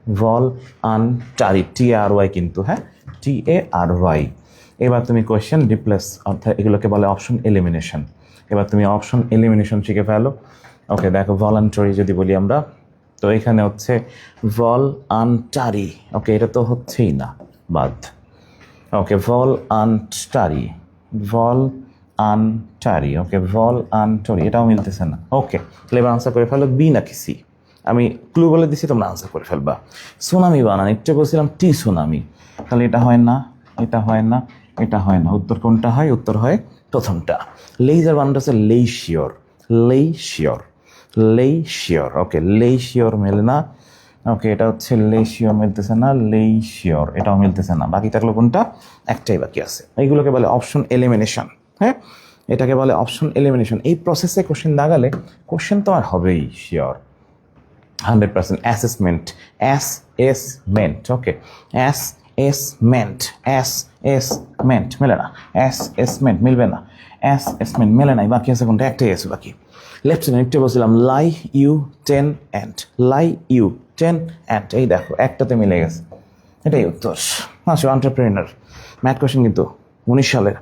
ভল আনটারি, TARY কিন্তু, হ্যাঁ TARY। এবার তুমি কোয়েশ্চেন রিপ্লেস, অর্থাৎ এগুলোকে বলে অপশন এলিমিনেশন। এবার তুমি অপশন এলিমিনেশন শিখে ফেলো। ওকে দেখো ভলান্টারি যদি বলি আমরা, তো এখানে হচ্ছে ভল আনটারি, ওকে এটা তো হচ্ছেই না, বাদ। ওকে ভল আনটারি, ভল আনটারি, ওকে ভল আনটারি, এটাও মিলতেছে না। ওকে তাহলে এবার আনসার করে ফেলো, বি নাকি সি? আমি ক্লু বলে দিচ্ছি, তোমরা আনসার করে ফেলবা। সুনামি বানান, একটু বলছিলাম টি সুনামি, তাহলে এটা হয় না, এটা হয় না, এটা হয় না। উত্তর কোনটা হয়? উত্তর হয় প্রথমটা। লেইজার বানানটা হচ্ছে লেইশিওর, লেইশিওর, লেইশিওর, ওকে লেইশিওর মেলে না। ওকে এটা হচ্ছে লেইশিওর, মিলতেছে না, লেইশিওর এটাও মিলতেছে না। বাকি থাকলো কোনটা? একটাই বাকি আছে। এইগুলোকে বলে অপশন এলিমিনেশন। হ্যাঁ এটাকে বলে অপশন এলিমিনেশন। এই প্রসেসে কোশ্চেন দাগালে কোশ্চেন তো আর হবেই শিওর, 100%। অ্যাসেসমেন্ট, অ্যাসেসমেন্ট, ওকে অ্যাসেসমেন্ট, অ্যাসেসমেন্ট মেলে না, অ্যাসেসমেন্ট মিলবে না, অ্যাসেসমেন্ট মেলে নাই। বাকি আছে কোনটা? একটাই আছে বাকি। লেফটেন্যান্ট একটু বলছিলাম লাই you ten and, lie you ten and, এই দেখো একটাতে মিলে গেছে, এটাই উত্তর। আসো এন্টারপ্রেনার ম্যাথ কোশ্চেন কিন্তু 19 সালের।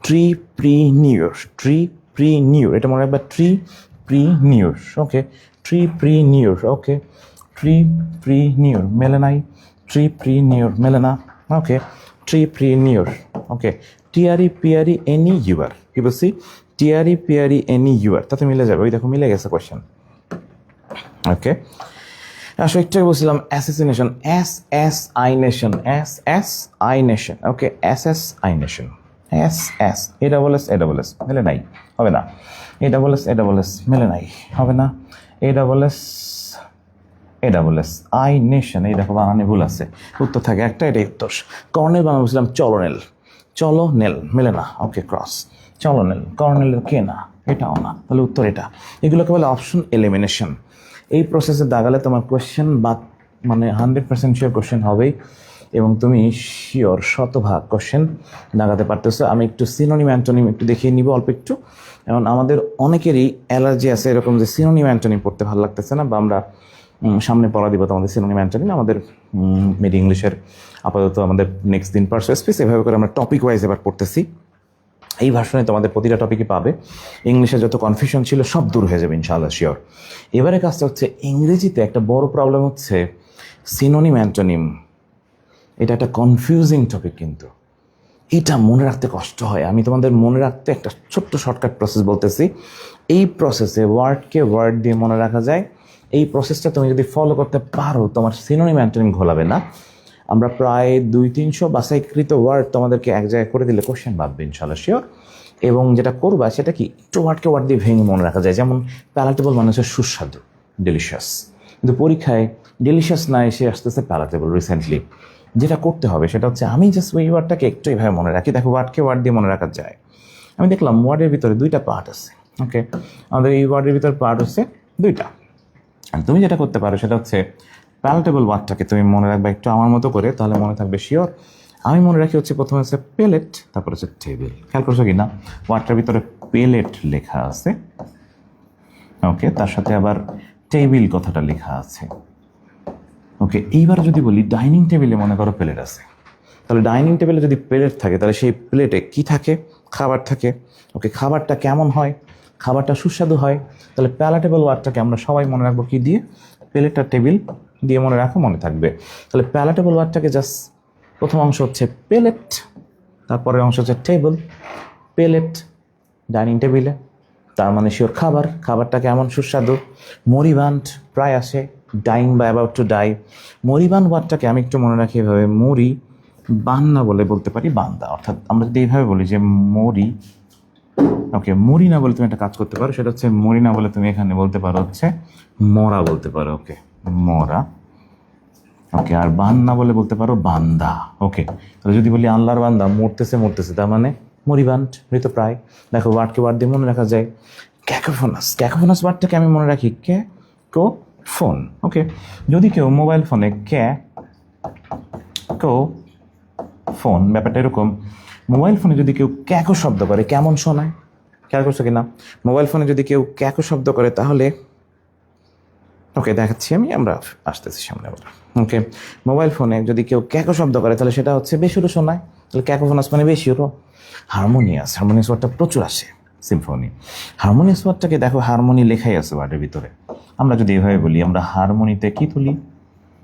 ট্রিপ্রিনিউর, ট্রিপ্রিনিউর এটা মনে রাখবা, ট্রিপ্রিনিউর, ওকে ট্রিপ্রিনিউর, ওকে ট্রিপ্রিনিউর মেলে নাই, ট্রিপ্রিনিউর মেলে না, ওকে ট্রিপ্রিনিউর, ওকে TREPRENEUR, কি বলছি? TREPRENEUR, তাতে মিলে যাবে। ওই দেখো মিলে গেছে কোয়েশ্চেন। ওকে আসলে একটু বলছিলাম অ্যাসেসিনেশন, SSINation, SSINation, ওকে SSINation, SS ASS মেলে নাই, হবে না। ASS মেলে নাই, হবে না। ASS আই নেশন, এই দেখো বানানে ভুল আছে, উত্তর থাকে একটা, এটাই উত্তর। কর্নেল বানানো বলছিলাম চলোনেল, চলোনেল মেলে না, ওকে ক্রস চলোনেল, কর্নেলের কে না, এটাও না, তাহলে উত্তর এটা। এগুলোকে বলে অপশন এলিমিনেশন। এই প্রসেসে দাগালে তোমার কোয়েশ্চেন বা মানে 100% শিওর কোয়েশ্চেন হবেই, এবং তুমি শিওর শতভাগ কোয়েশ্চেন দাগাতে পারতেছো। আমি একটু সিনোনিম অ্যান্টোনিম একটু দেখিয়ে নিব অল্প একটু। এবং আমাদের অনেকেরই অ্যালার্জি আছে এরকম, যে সিনোনিম অ্যান্টোনিম পড়তে ভালো লাগতেছে না, বা আমরা সামনে পড়া দিব তোমাদের সিনোনিম অ্যান্টোনিম। আমাদের মিডি ইংলিশের আপাতত আমাদের নেক্সট দিন পার্সো স্পেস, এভাবে করে আমরা টপিক ওয়াইজ এবার পড়তেছি। এই ভার্সনে তোমাদের প্রতিটা টপিকই পাবে। ইংলিশে যত কনফিউশন ছিল সব দূর হয়ে যাবে ইনশাআল্লাহ শিওর। এবারে কাজটা হচ্ছে ইংরেজিতে একটা বড় প্রবলেম হচ্ছে সিনোনিম অ্যান্টোনিম, এটা একটা কনফিউজিং টপিক, কিন্তু এটা মনে রাখতে কষ্ট হয়। আমি তোমাদের মনে রাখতে একটা ছোট্ট শর্টকাট প্রসেস বলতেছি। এই প্রসেসে ওয়ার্ডকে ওয়ার্ড দিয়ে মনে রাখা যায়। এই প্রসেসটা তুমি যদি ফলো করতে পারো, তোমার সিনোনিম অ্যান্টোনিম ঘোলাবে না। আমরা প্রায় 200-300 বাছাইকৃত ওয়ার্ড তোমাদেরকে এক জায়গায় করে দিলে কোশ্চেন ভাববে ইনশাআল্লাহ শিওর। এবং যেটা করবা সেটা কি, একটু ওয়ার্ডকে ওয়ার্ড দিয়ে ভেঙে মনে রাখা যায়। যেমন প্যালাটেবল মানে হচ্ছে সুস্বাদু, ডেলিশিয়াস, কিন্তু পরীক্ষায় ডেলিশিয়াস না এসে আসতেছে প্যালাটেবল রিসেন্টলি। যেটা করতে হবে সেটা হচ্ছে আমি জাস্ট ওই ওয়ার্ডটাকে একটু এইভাবে মনে রাখি। দেখো ওয়ার্ডকে ওয়ার্ড দিয়ে মনে রাখা যায়। আমি দেখলাম ওয়ার্ডের ভিতরে 2টা পার্ট আছে, ওকে আমাদের এই ওয়ার্ডের ভিতরে পার্ট হচ্ছে 2টা। আর তুমি যেটা করতে পারো সেটা হচ্ছে প্যালেটেবল ওয়ার্ডটাকে তুমি মনে রাখবে একটু আমার মতো করে, তাহলে মনে থাকবে শিওর। আমি মনে রাখি হচ্ছে প্রথমে হচ্ছে পেলেট, তারপর হচ্ছে টেবিল। খেয়াল করছো কি না, ওয়ার্ডটার ভিতরে পেলেট লেখা আছে, ওকে তার সাথে আবার টেবিল কথাটা লেখা আছে, ওকে। এইবার যদি বলি ডাইনিং টেবিলে মনে করো প্লেট আছে, তাহলে ডাইনিং টেবিলে যদি প্লেট থাকে তাহলে সেই প্লেটে কি থাকে? খাবার থাকে, ওকে। খাবারটা কেমন হয়? খাবারটা সুস্বাদু হয়। তাহলে প্যালাটেবল ওয়ার্ডটাকে আমরা সবাই মনে রাখবো কি দিয়ে? প্লেট আর টেবিল দিয়ে মনে রাখো, মনে থাকবে। তাহলে প্যালাটেবল ওয়ার্ডটাকে জাস্ট প্রথম অংশ হচ্ছে প্লেট, তারপরের অংশ হচ্ছে টেবিল। প্লেট ডাইনিং টেবিলে, তার মানে শিওর খাবার, খাবারটা কেমন সুস্বাদু। মরিবান্ড প্রায় আসে, ডাইং বা অ্যাবাউট টু ডাই। মরিবান ওয়ার্ডটাকে আমি একটু মনে রাখি এভাবে, মরি বান্না বলে বলতে পারি বান্দা, অর্থাৎ আমরা যদি এইভাবে বলি যে মরি, ওকে মরি না বলে তুমি একটা কাজ করতে পারো, সেটা হচ্ছে মরি না বলে তুমি এখানে বলতে পারো হচ্ছে মরা বলতে পারো, ওকে মরা, ওকে। আর বান্না বলে বলতে পারো বান্দা, ওকে। তাহলে যদি বলি আল্লাহর বান্দা মরতেছে মরতেছে, তার মানে মরিবান্ড, মৃতপ্রায়। দেখো ওয়ার্ডকে ওয়ার্ড দিয়ে মনে রাখা যায়। ক্যাকোফোনাস, ক্যাকোফোনাস ওয়ার্ডটাকে আমি মনে রাখি কো ফোন। ওকে, যদি কেউ মোবাইল ফোনে কো ফোন, ব্যাপারটা এরকম, মোবাইল ফোনে যদি কেউ ক্যাকো শব্দ করে কেমন শোনায়? খেয়াল করছো কিনা? মোবাইল ফোনে যদি কেউ ক্যাকো শব্দ করে তাহলে, ওকে দেখাচ্ছি আমরা আসতেছি সামনে আবার। ওকে, মোবাইল ফোনে যদি কেউ ক্যাকো শব্দ করে তাহলে সেটা হচ্ছে বেসুরো শোনায়। তাহলে ক্যাকোফোনাস মানে বেসুরো। হারমোনিয়াস ওয়ার্ডটা প্রচুর আসে। সিম্ফনি, হারমোনিয়াস ওয়ার্ডটাকে দেখো, হারমোনি লেখাই আছে ওয়ার্ডের ভিতরে। আমরা যদি এভাবে বলি, আমরা হারমোনিতে কি তুলি?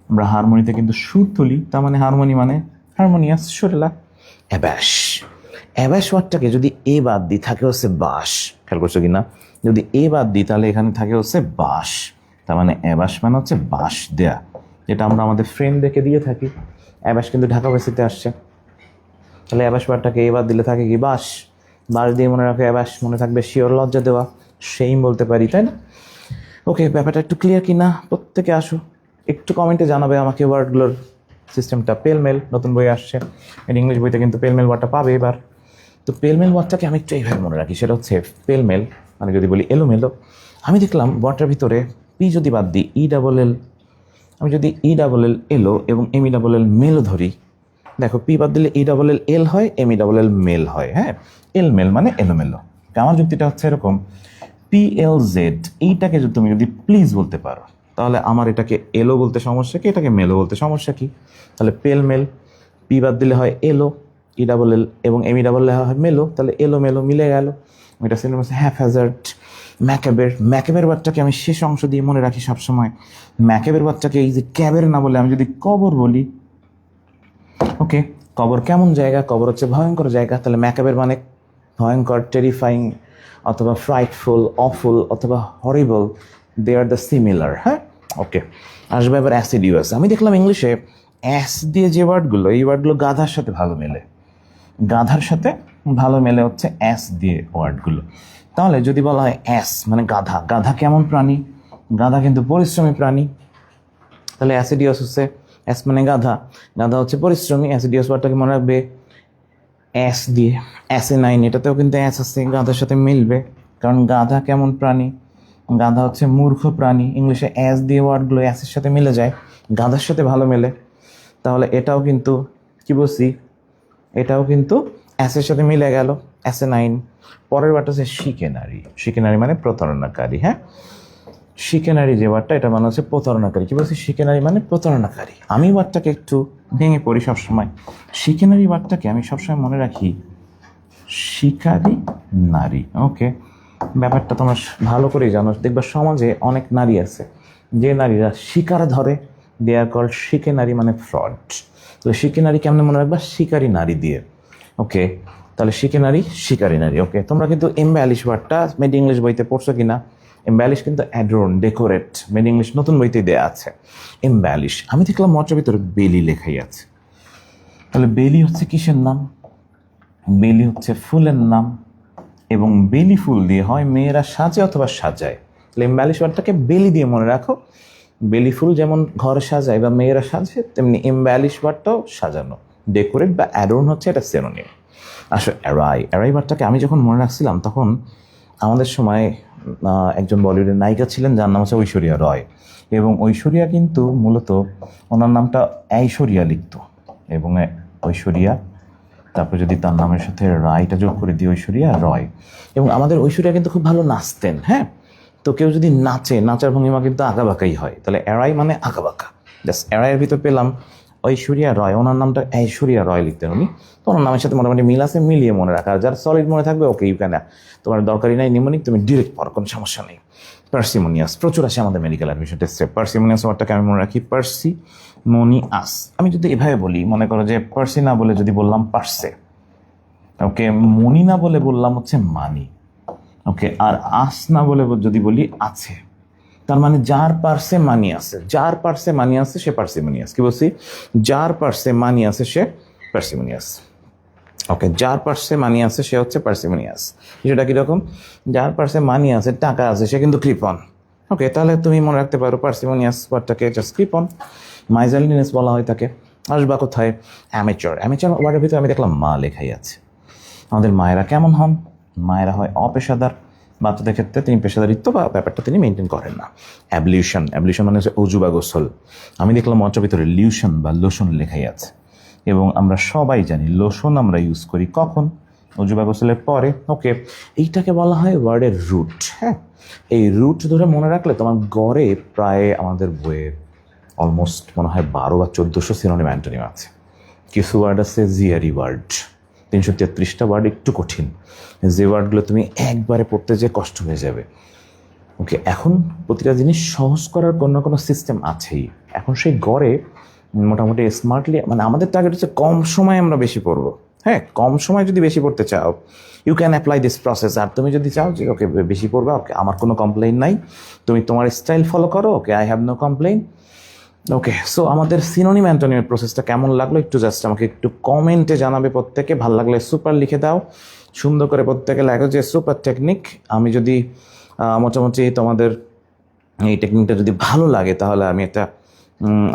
আমরা হারমোনিতে কিন্তু সুর তুলি, তার মানে হারমোনি মানে হারমোনিয়াস, সুরেলা। অ্যাবাশ ওয়ার্ডটাকে যদি এ বাদ দিই থাকে হচ্ছে বাস। খেয়াল করছো কিনা? যদি এ বাদ দিই তাহলে এখানে থাকে হচ্ছে বাস, তার মানে অ্যাবাশ মানে হচ্ছে বাস দেয়া, যেটা আমরা আমাদের ফ্রেন্ডদেরকে দিয়ে থাকি। অ্যাবাশ কিন্তু ঢাকা ভার্সিটিতে আসছে, তাহলে অ্যাবাশ ওয়ার্ডটাকে এ বাদ দিলে থাকে কি বাস। বাস দিয়ে মনে রাখো অ্যাবাশ, মনে থাকবে শিওর, লজ্জা দেওয়া, সেইম বলতে পারি, তাই না? ওকে, ব্যাপারটা একটু ক্লিয়ার কিনা প্রত্যেকে আসো, একটু কমেন্টে জানাবে আমাকে। ওয়ার্ডগুলোর সিস্টেমটা পেলমেল, নতুন বই আসছে, ইংলিশ বইতে কিন্তু পেলমেল ওয়ার্ডটা পাবে এবার। তো পেলমেল ওয়ার্ডটাকে আমি একটু এইভাবে মনে রাখি, সেটা হচ্ছে পেলমেল মানে যদি বলি এলোমেলো। আমি দেখলাম ওয়ার্ডটার ভিতরে পি যদি বাদ দিই ELL, আমি যদি ELL এলো এবং MELL মেলও ধরি, দেখো পি বাদ দিলে ELL হয়, MELL মেল হয়। হ্যাঁ, এল মেল মানে এলোমেলো। আমার যুক্তিটা হচ্ছে এরকম, PLZ এইটাকে যদি তুমি যদি প্লিজ বলতে পারো তাহলে আমার এটাকে এলো বলতে সমস্যা কি, এটাকে মেলো বলতে সমস্যা কি? তাহলে পেলমেল, পি বাদ দিলে হয় এলো, ELL এবং MELL হয় মেলো, তাহলে এলো মেলো মিলে গেল। এটা সিনেমা হচ্ছে হ্যাপহ্যাজার্ড। ম্যাকেবের ওয়ার্ডটাকে আমি শেষ অংশ দিয়ে মনে রাখি সবসময়। ম্যাকেবের ওয়ার্ডটাকে এই যে ক্যাবের না বলে আমি যদি কবর বলি, ওকে, কবর কেমন জায়গা? কবর হচ্ছে ভয়ঙ্কর জায়গা, তাহলে ম্যাকেবের মানে ভয়ঙ্কর, টেরিফাইং অথবা ফ্রাইটফুল, অফুল অথবা হরিবল, দে আর দ্য সিমিলার। হ্যাঁ, ওকে, আসবে এবার অ্যাসিডিউয়াস। আমি দেখলাম ইংলিশে অ্যাস দিয়ে যে ওয়ার্ডগুলো, এই ওয়ার্ডগুলো গাধার সাথে ভালো মেলে। গাধার সাথে ভালো মেলে হচ্ছে অ্যাস দিয়ে ওয়ার্ডগুলো। তাহলে যদি বলা হয় অ্যাস মানে গাধা, গাধা কেমন প্রাণী? গাধা কিন্তু পরিশ্রমী প্রাণী। তাহলে অ্যাসিডিয়াস হচ্ছে অ্যাস মানে গাধা, গাধা হচ্ছে পরিশ্রমী। অ্যাসিডিয়াস ওয়ার্ডটাকে মনে রাখবে অ্যাস দিয়ে। অ্যাসিনাইন, এটাতেও কিন্তু অ্যাস আছে, গাধার সাথে মিলবে, কারণ গাধা কেমন প্রাণী? গাধা হচ্ছে মূর্খ প্রাণী। ইংলিশে অ্যাস দিয়ে ওয়ার্ডগুলো অ্যাসের সাথে মিলে যায়, গাধার সাথে ভালো মেলে। তাহলে এটাও কিন্তু কি বলছি, এটাও কিন্তু অ্যাসের সাথে মিলে গেল, অ্যাসিনাইন। পরের ওয়ার্ডটা হচ্ছে শিকেনারি। শিকেনারি মানে প্রতারণাকারী। হ্যাঁ, শিকেনারি যে ওয়ার্ডটা, এটা মানে হচ্ছে প্রতারণাকারী। কি বলছি? শিকেনারি মানে প্রতারণাকারী। আমি ওয়ার্ডটাকে একটু ভেঙে পড়ি সবসময়। শিকেনারি ওয়ার্ডটাকে আমি সবসময় মনে রাখি শিকারী নারী। ওকে, ব্যাপারটা তোমরা ভালো করেই জানো, দেখবা সমাজে অনেক নারী আছে যে নারীরা শিকার ধরে, দে আর কল্ড শিকেনারি মানে ফ্রড। তাহলে শিকেনারি কেমনে মনে রাখবা? শিকারী নারী দিয়ে। ওকে, তাহলে শিকেনারি, শিকারী নারী। ওকে, তোমরা কিন্তু এমব্যালিশ ওয়ার্ডটা মেড ইংলিশ বইতে পড়ছো কিনা? এমব্যালিশ কিন্তু অ্যাডোর্ন, ডেকোরেট, মেড ইংলিশ নতুন বইতেই দেওয়া আছে এমব্যালিশ। আমি দেখলাম ওয়ার্ডটার ভিতরে বেলি লেখাই আছে। তাহলে বেলি হচ্ছে কিসের নাম? বেলি হচ্ছে ফুলের নাম, এবং বেলি ফুল দিয়ে হয় মেয়েরা সাজে অথবা সাজায়। তাহলে এমব্যালিশ ওয়ার্ডটাকে বেলি দিয়ে মনে রাখো। বেলি ফুল যেমন ঘর সাজায় বা মেয়েরা সাজে, তেমনি এমব্যালিশ ওয়ার্ডটাও সাজানো। ডেকোরেট বা অ্যাডোর্ন হচ্ছে এটা সিনোনিম। আসলে অ্যারাই ওয়ার্ডটাকে আমি যখন মনে রাখছিলাম তখন আমাদের সময় একজন বলিউডের নায়িকা ছিলেন যার নাম হচ্ছে ঐশ্বরিয়া রয়, এবং ঐশ্বরিয়া কিন্তু মূলত ওনার নামটা ঐশ্বরিয়া লিখত, এবং ঐশ্বরিয়া, তারপর যদি তার নামের সাথে রায়টা যোগ করে দিই, ঐশ্বরিয়া রয়। এবং আমাদের ঐশ্বরিয়া কিন্তু খুব ভালো নাচতেন। হ্যাঁ, তো কেউ যদি নাচে, নাচার ভঙ্গিমা কিন্তু আঁকাবাঁকাই হয়। তাহলে এরাই মানে আঁকাবাঁকা। জাস্ট এরাইয়ের ভিতর পেলাম ঐশ্বরিয়া রয়, ওনার নামটা ঐশ্বরিয়া রয় লিখতেন উনি। তো ওনার নামের সাথে মোটামুটি মিল আছে, মিলিয়ে মনে রাখা। আর যার সলিড মনে থাকবে ওকে, ইউ ক্যান, তোমার দরকারি নাই নিমোনিক, তুমি ডিরেক্ট পড়ো, কোনো সমস্যা নেই। পার্সিমোনিয়াস প্রচুর আসে আমাদের মেডিকেল অ্যাডমিশন টেস্টে। পার্সিমোনিয়াস ওয়ার্ডটাকে আমি মনে রাখি পার্সিমোনিয়াস। আমি যদি এভাবে বলি, মনে করো যে পার্সি না বলে যদি বললাম পার্সে, ওকে, মনি না বলে বললাম হচ্ছে মানি, ওকে, আর আস না বলে যদি বলি আছে, তার মানে যার পার্সে মানি আছে, যার পার্সে মানি আছে সে পার্সিমোনিয়াস। কি বলছি? যার পার্সে মানি আছে সে পার্সিমোনিয়াস। ওকে, যার পার্সে মানি আছে সে হচ্ছে পার্সিমোনিয়াস। সেটা কীরকম? যার পার্সে মানি আছে, টাকা আছে, সে কিন্তু কৃপণ। ওকে, তাহলে তুমি মনে রাখতে পারো পার্সিমোনিয়াস ওয়ার্ডটাকে জাস্ট কৃপণ। মাইজারলিনেস বলা হয় তাকে। আসবা কোথায়? অ্যামেচার। অ্যামেচার ওয়ার্ডের ভিতরে আমি দেখলাম মা লেখাই আছে। আমাদের মায়েরা কেমন হন? মায়েরা হয় অপেশাদার, বাচ্চাদের ক্ষেত্রে তিনি পেশাদারিত্ব বা ব্যাপারটা তিনি মেনটেন করেন না। অ্যাবলিউশন মানে হচ্ছে অজু বা গোসল। আমি দেখলাম মঞ্চের ভিতরে লিউশন বা লোশন লেখাই আছে, এবং আমরা সবাই জানি লোশন আমরা ইউজ করি কখন? অজু বা গোসলের পরে। ওকে, এইটাকে বলা হয় ওয়ার্ডের রুট। হ্যাঁ, এই রুট ধরে মনে রাখলে তোমার গড়ে প্রায় আমাদের বইয়ে অলমোস্ট মনে হয় 12 বা 1400 সিনোনিম অ্যান্টোনিম আছে। কিছু ওয়ার্ড আছে জিআরই ওয়ার্ড, 333টা ওয়ার্ড একটু কঠিন, যে ওয়ার্ডগুলো তুমি একবারে পড়তে যে কষ্ট হয়ে যাবে। ওকে, এখন প্রতিটা জিনিস সহজ করার কোনো না কোনো সিস্টেম আছেই। এখন সেই গড়ে মোটামুটি স্মার্টলি, মানে আমাদের টার্গেট হচ্ছে কম সময়ে আমরা বেশি পড়বো। হ্যাঁ, কম সময় যদি বেশি পড়তে চাও, you can apply this process. আর তুমি যদি চাও যে ওকে বেশি পড়বা, ওকে আমার কোনো কমপ্লেইন নাই, তুমি তোমার স্টাইল ফলো করো, okay I have no complain. Okay, so আমাদের সিনোনিম অ্যান্টোনিমের প্রসেসটা কেমন লাগলো একটু জাস্ট আমাকে একটু কমেন্টে জানাবে প্রত্যেকে। ভালো লাগলে সুপার লিখে দাও, সুন্দর করে প্রত্যেকে লেখো যে সুপার টেকনিক। আমি যদি মোটামুটি তোমাদের এই টেকনিকটা যদি ভালো লাগে, তাহলে আমি একটা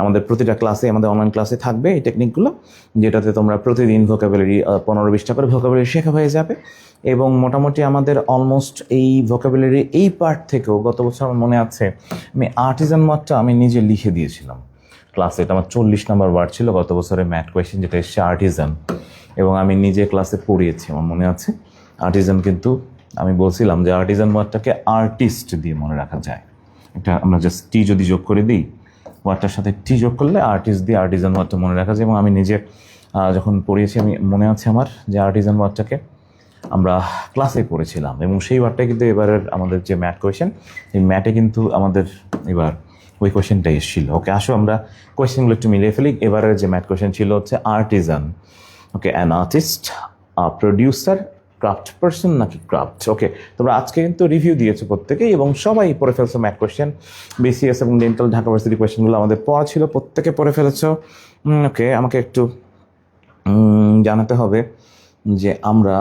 আমাদের প্রতিটা ক্লাসে, আমাদের অনলাইন ক্লাসে থাকবে এই টেকনিকগুলো, যেটাতে তোমরা প্রতিদিন ভোকাবুলারি 15-20টা করে ভোকাবুলারি শেখা হয়ে যাবে। এবং মোটামুটি আমাদের অলমোস্ট এই ভোকাবুলারি এই পার্ট থেকেও গত বছর আমার মনে আছে আমি আর্টিজান ওয়ার্ডটা আমি নিজে লিখে দিয়েছিলাম ক্লাসে। এটা আমার 40 নম্বর ওয়ার্ড ছিল গত বছরের ম্যাথ কোয়েশ্চেন, যেটা এসছে আর্টিজান, এবং আমি নিজে ক্লাসে পড়িয়েছি, আমার মনে আছে। আর্টিজান কিন্তু আমি বলছিলাম যে আর্টিজান ওয়ার্ডটাকে আর্টিস্ট দিয়ে মনে রাখা যায়। এটা আমরা জাস্ট টি যদি যোগ করে দিই, ওয়ার্ডটার সাথে টি যোগ করলে আর্টিস্ট দিয়ে আর্টিজান ওয়ার্ডটা মনে রাখা যায়। এবং আমি নিজে যখন পড়িয়েছি, আমি মনে আছে আমার যে আর্টিজান ওয়ার্ডটাকে আমরা ক্লাসে পড়েছিলাম, এবং সেই ওয়ার্ডটাই কিন্তু এবারের আমাদের যে ম্যাথ কোয়েশ্চেন, এই ম্যাথে কিন্তু আমাদের এবার ওই কোয়েশ্চেনটা এসেছিল। ওকে, আসো আমরা কোয়েশ্চেনগুলো একটু মিলিয়ে ফেলি। এবারের যে ম্যাথ কোয়েশ্চেন ছিল হচ্ছে Artisan. Okay, an artist, producer, craft person নাকি ক্রাফট। ওকে, তোমরা আজকে কিন্তু রিভিউ দিয়েছো প্রত্যেকেই, এবং সবাই পড়ে ফেলছো ম্যাথ কোয়েশ্চেন। বিসিএস এবং ডেন্টাল ঢাকা ভার্সিটি কোয়েশ্চেনগুলো আমাদের পড়া ছিল, প্রত্যেকে পড়ে ফেলেছো। ওকে, আমাকে একটু জানাতে হবে যে আমরা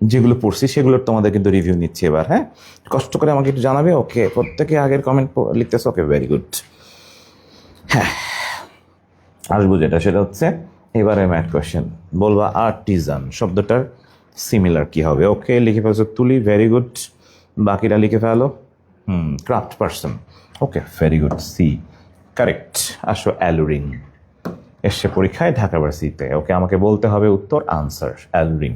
যেগুলো পড়ছি সেগুলোর তোমাদের কিন্তু রিভিউ নিচ্ছি এবার। হ্যাঁ, কষ্ট করে আমাকে একটু জানাবে। ওকে, প্রত্যেকে আগের কমেন্ট লিখতেছো। ওকে, ভেরি গুড। হ্যাঁ, আসবো যেটা, সেটা হচ্ছে এবারে ম্যাথ কোয়েশ্চেন। বলবা আর্টিজান শব্দটার সিমিলার কি হবে। ওকে, লিখে ফেলছো তুলি, ভেরি গুড। বাকিরা লিখে ফেলো। Craft person. Okay, very good, C correct. আসো অ্যালুরিং, এসছে পরীক্ষায় ঢাকা ভার্সিটিতে। ওকে, আমাকে বলতে হবে উত্তর, আনসার অ্যালুরিং।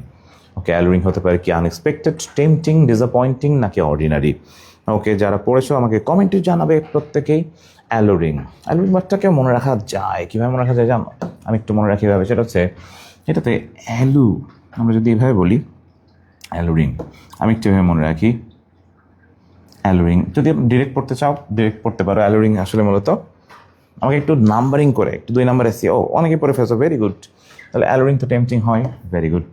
ওকে, অ্যালুরিং হতে পারে কি আনএক্সপেক্টেড, টেম্পটিং, ডিসঅ্যাপয়েন্টিং নাকি অর্ডিনারি। ওকে, যারা পড়েছো আমাকে কমেন্টে জানাবে প্রত্যেকেই। অ্যালুরিং ওয়ার্ডটাকে মনে রাখা যায়, কীভাবে মনে রাখা যায় জানো? আমি একটু মনে রাখি ভাবে, সেটা হচ্ছে এটাতে অ্যালু, আমরা যদি এভাবে বলি অ্যালুরিং, আমি একটু এভাবে মনে রাখি অ্যালুরিং। যদি ডিরেক্ট পড়তে চাও ডিরেক্ট পড়তে পারো। অ্যালুরিং আসলে মূলত আমাকে একটু নাম্বারিং করে একটু 2 নাম্বার এসি। অনেকে পড়ে ফেলছো, ভেরি গুড। তাহলে অ্যালুরিং তো টেম্পটিং হয়, ভেরি গুড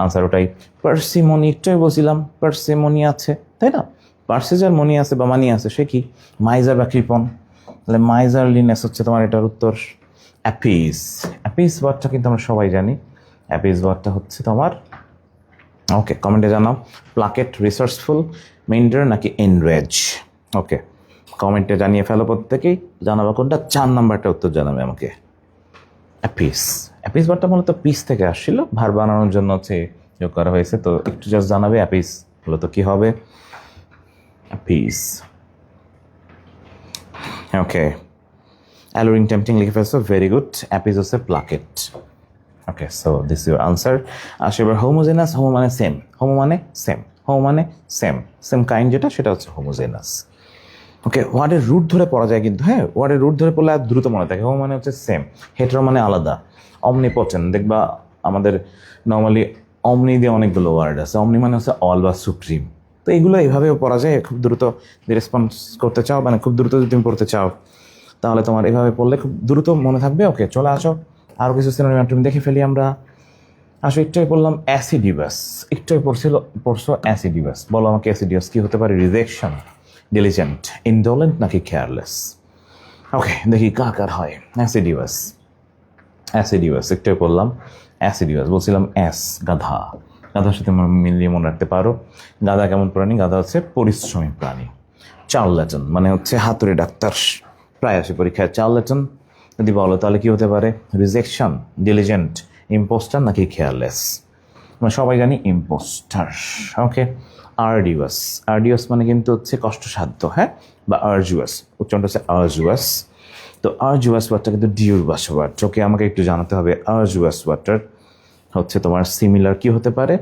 আনসার ওটাই। পার্সিমনি, একটুই বলছিলাম পার্সিমনি আছে, তাই না? পার্সেজার মনি আছে বা মানি আছে, সে কি মাইজার বা কৃপন। তাহলে মাইজারলিনেস হচ্ছে তোমার এটার উত্তর। অ্যাপিস, অ্যাপিস ওয়ার্ডটা কিন্তু আমরা সবাই জানি। অ্যাপিস ওয়ার্ডটা হচ্ছে তোমার, ওকে কমেন্টে জানাও, প্লাকেট, রিসার্চফুল, মেন্ডার নাকি এনরেজ। ওকে, কমেন্টে জানিয়ে ফেলো প্রত্যেকেই। জানাবো কোনটা, 4 নাম্বারটা উত্তর জানাবে আমাকে। অ্যাপিস, অ্যাপিস ওয়ার্ডটা মূলত পিস থেকে আসছিল, ভার বানানোর জন্য হচ্ছে যোগ করা হয়েছে। তো একটু জাস্ট জানাবে অ্যাপিস মূলত কি হবে। অ্যাপিস, ওকে। অ্যালুরিং, টেম্পটিং লিখে ফেলছো, ভেরি গুড। অ্যাপিস হচ্ছে placket. Okay, so this your answer. আসে এবার হোমোজেনাস। হোমো মানে সেম, হোমো মানে সেম, হোমো মানে সেম, সেম কাইন্ড যেটা, সেটা হচ্ছে হোমোজেনাস। ওকে, ওয়ার্ডের রুট ধরে পড়া যায় কিন্তু। হ্যাঁ, ওয়ার্ডের রুট ধরে পড়লে আর দ্রুত মনে থাকে। হোমো মানে হচ্ছে সেম, হেটেরো মানে আলাদা, অমনিপটেন্ট। দেখবা আমাদের নর্মালি অমনি দিয়ে অনেকগুলো ওয়ার্ড আছে। অমনি মানে হচ্ছে অল বা সুপ্রিম। তো এইগুলো এইভাবেও পড়া যায়। খুব দ্রুত রেসপন্স করতে চাও, মানে খুব দ্রুত যদি তুমি পড়তে চাও, তাহলে তোমার এভাবে পড়লে খুব দ্রুত মনে থাকবে। ওকে, চলে আসো আরও কিছু সিনোনিম অ্যান্টোনিম দেখে ফেলি আমরা। আসো, একটাই বললাম অ্যাসিডিভাস, একটাই পড়ছো অ্যাসিডিভাস। বলো আমাকে অ্যাসিডিভাস কি হতে পারে। রিজেকশন, ডিলিজেন্ট, ইনডোলেন্ট নাকি কেয়ারলেস। ওকে, দেখি কার কার হয়। অ্যাসিডিভাস, অ্যাসিডিভাস একটাই বললাম অ্যাসিডিভাস। বলছিলাম অ্যাস, গাধা। গাধার সাথে মিলিয়ে মনে রাখতে পারো। গাধা কেমন প্রাণী? গাধা হচ্ছে পরিশ্রমী প্রাণী। চার্লেটন মানে হচ্ছে হাতুড়ে ডাক্তার, প্রায় আসে পরীক্ষায়। চার্লেটন যদি বলো তাহলে কি হতে পারে। রিজেকশন, ডিলিজেন্ট, ইম্পোস্টার নাকি কেয়ারলেস। আমরা সবাই জানি ইম্পোস্টার। ওকে, আর্ডিউয়াস। আর্ডিউয়াস মানে কিন্তু হচ্ছে কষ্টসাধ্য, হ্যাঁ, বা আর্জুয়াস, উচ্চারণটা হচ্ছে আর্জুয়াস। তো আর্জুয়াস ওয়ার্ডটা কিন্তু ডিউর বাসা ওয়ার্ড। ওকে, আমাকে একটু জানাতে হবে আর্জুয়াস ওয়ার্ডটার হচ্ছে তোমার সিমিলার কি হতে পারে,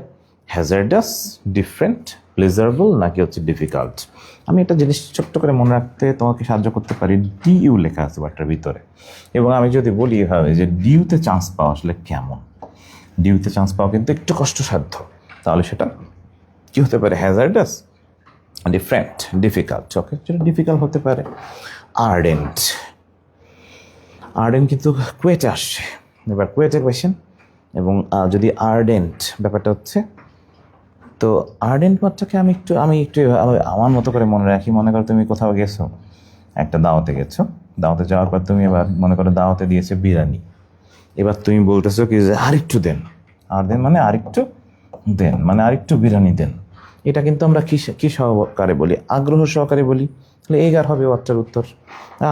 হ্যাজার্ডাস, ডিফারেন্ট, প্লেজারেবল, নাকি হচ্ছে ডিফিকাল্ট। আমি একটা জিনিস ছোট্ট করে মনে রাখতে তোমাকে সাহায্য করতে পারি, ডিইউ লেখা আছে ওয়ার্ডটার ভিতরে, এবং আমি যদি বলি এভাবে যে ডিউতে চান্স পাওয়া আসলে কেমন, ডিউতে চান্স পাওয়া কিন্তু একটু কষ্টসাধ্য, তাহলে সেটা কি হতে পারে, হ্যাজার্ডাস, ডিফারেন্ট, ডিফিকাল্ট। ওকে, যেটা ডিফিকাল্ট হতে পারে। আর্ডেন্ট, আর্ডেন্ট কিন্তু কুয়েটে আসছে, এবার কুয়েটে কোয়েশ্চেন, এবং যদি আর্ডেন্ট ব্যাপারটা হচ্ছে, তো আর্ডেন্ট ওয়ার্ডটাকে আমি একটু আমার মতো করে মনে রাখি। মনে করো তুমি কোথাও গেছো, একটা দাওয়াতে গেছো, দাওয়াতে যাওয়ার পর তুমি এবার মনে করো দাওয়াতে দিয়েছে বিরিয়ানি, এবার তুমি বলতেছো কি যে আরেকটু দেন, আর দেন মানে আরেকটু দেন, মানে আরেকটু বিরিয়ানি দেন। এটা কিন্তু আমরা কি সহকারে বলি, আগ্রহ সহকারে বলি, তাহলে এগার হবে ওয়ার্ডটার উত্তর।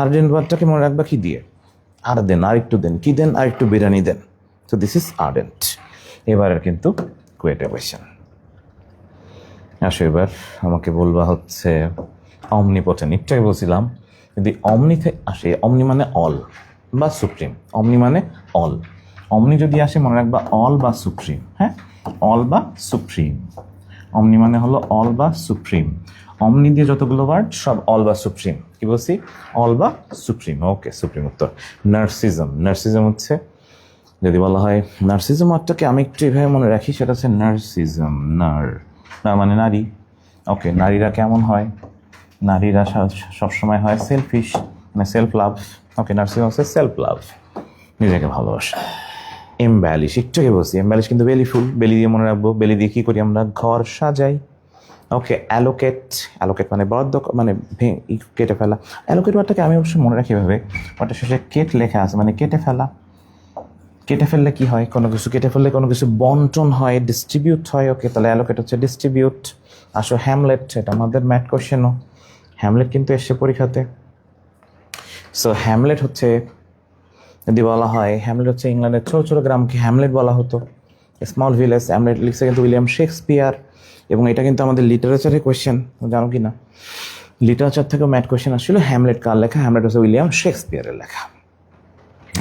আর্ডেন্ট ওয়ার্ডটাকে মনে রাখবা কি দিয়ে, আর দেন, আরেকটু দেন, কি দেন, আরেকটু বিরিয়ানি দেন। তো দিস ইজ আর্ডেন্ট। এবারের কিন্তু কুয়েটে কোয়েশ্চেন আসো, এবার আমাকে বলবা হচ্ছে অমনিপটেন্ট। একটাই বলছিলাম যদি অমনি আসে, অমনি মানে অল বা সুপ্রিম, অমনি মানে অল, অমনি যদি আসে মনে রাখবা অল বা সুপ্রিম, হ্যাঁ, অল বা সুপ্রিম। অমনি মানে হলো অল বা সুপ্রিম। অমনি দিয়ে যতগুলো ওয়ার্ড সব অল বা সুপ্রিম। কি বলছি, অল বা সুপ্রিম। ওকে, সুপ্রিম উত্তর। নার্সিজম, নার্সিজম হচ্ছে যদি বলা হয় নার্সিজম ওয়ার্ডটাকে আমি একটু এভাবে মনে রাখি, সেটা হচ্ছে নার্সিজম, না মানে নারী। ওকে, নারীরা কেমন হয়, নারীরা সবসময় হয় সেলফিশ, মানে সেলফ লাভ। ওকে, নার্সিজম হচ্ছে সেলফ লাভ, নিজেকে ভালোবাসা। এমব্যালিশ, একটুকে বলছি এমব্যালিশ কিন্তু বেলি ফুল, বেলি দিয়ে মনে রাখবো, বেলি দিয়ে কী করি আমরা, ঘর সাজাই। ওকে, অ্যালোকেট, অ্যালোকেট মানে বরাদ্দ, মানে কেটে ফেলা। অ্যালোকেট ওয়ার্ডটাকে আমি অবশ্যই মনে রাখি এভাবে, ওটা শেষে কেট লেখা আছে, মানে কেটে ফেলা। কেটে ফেললে কি হয়, কোনো কিছু কেটে ফেললে কোনো কিছু বন্টন হয়, ডিস্ট্রিবিউট হয়। ওকে, তাহলে অ্যালোকেট হচ্ছে ডিস্ট্রিবিউট। আসো হ্যামলেট, এটা আমাদের ম্যাথ কোশ্চেনও, হ্যামলেট কিন্তু এসছে পরীক্ষাতে। সো হ্যামলেট হচ্ছে যদি বলা হয়, হ্যামলেট হচ্ছে ইংল্যান্ডের ছোটো ছোটো গ্রামকে হ্যামলেট বলা হতো, স্মল ভিলেজ। হ্যামলেট লিখছে কিন্তু উইলিয়াম শেক্সপিয়ার, এবং এটা কিন্তু আমাদের লিটারেচারের কোয়েশ্চেন, জানো কি না, লিটারেচার থেকেও ম্যাথ কোয়েশ্চেন আসছিল। হ্যামলেট কার লেখা, হ্যামলেট হচ্ছে উইলিয়াম শেক্সপিয়ারের লেখা।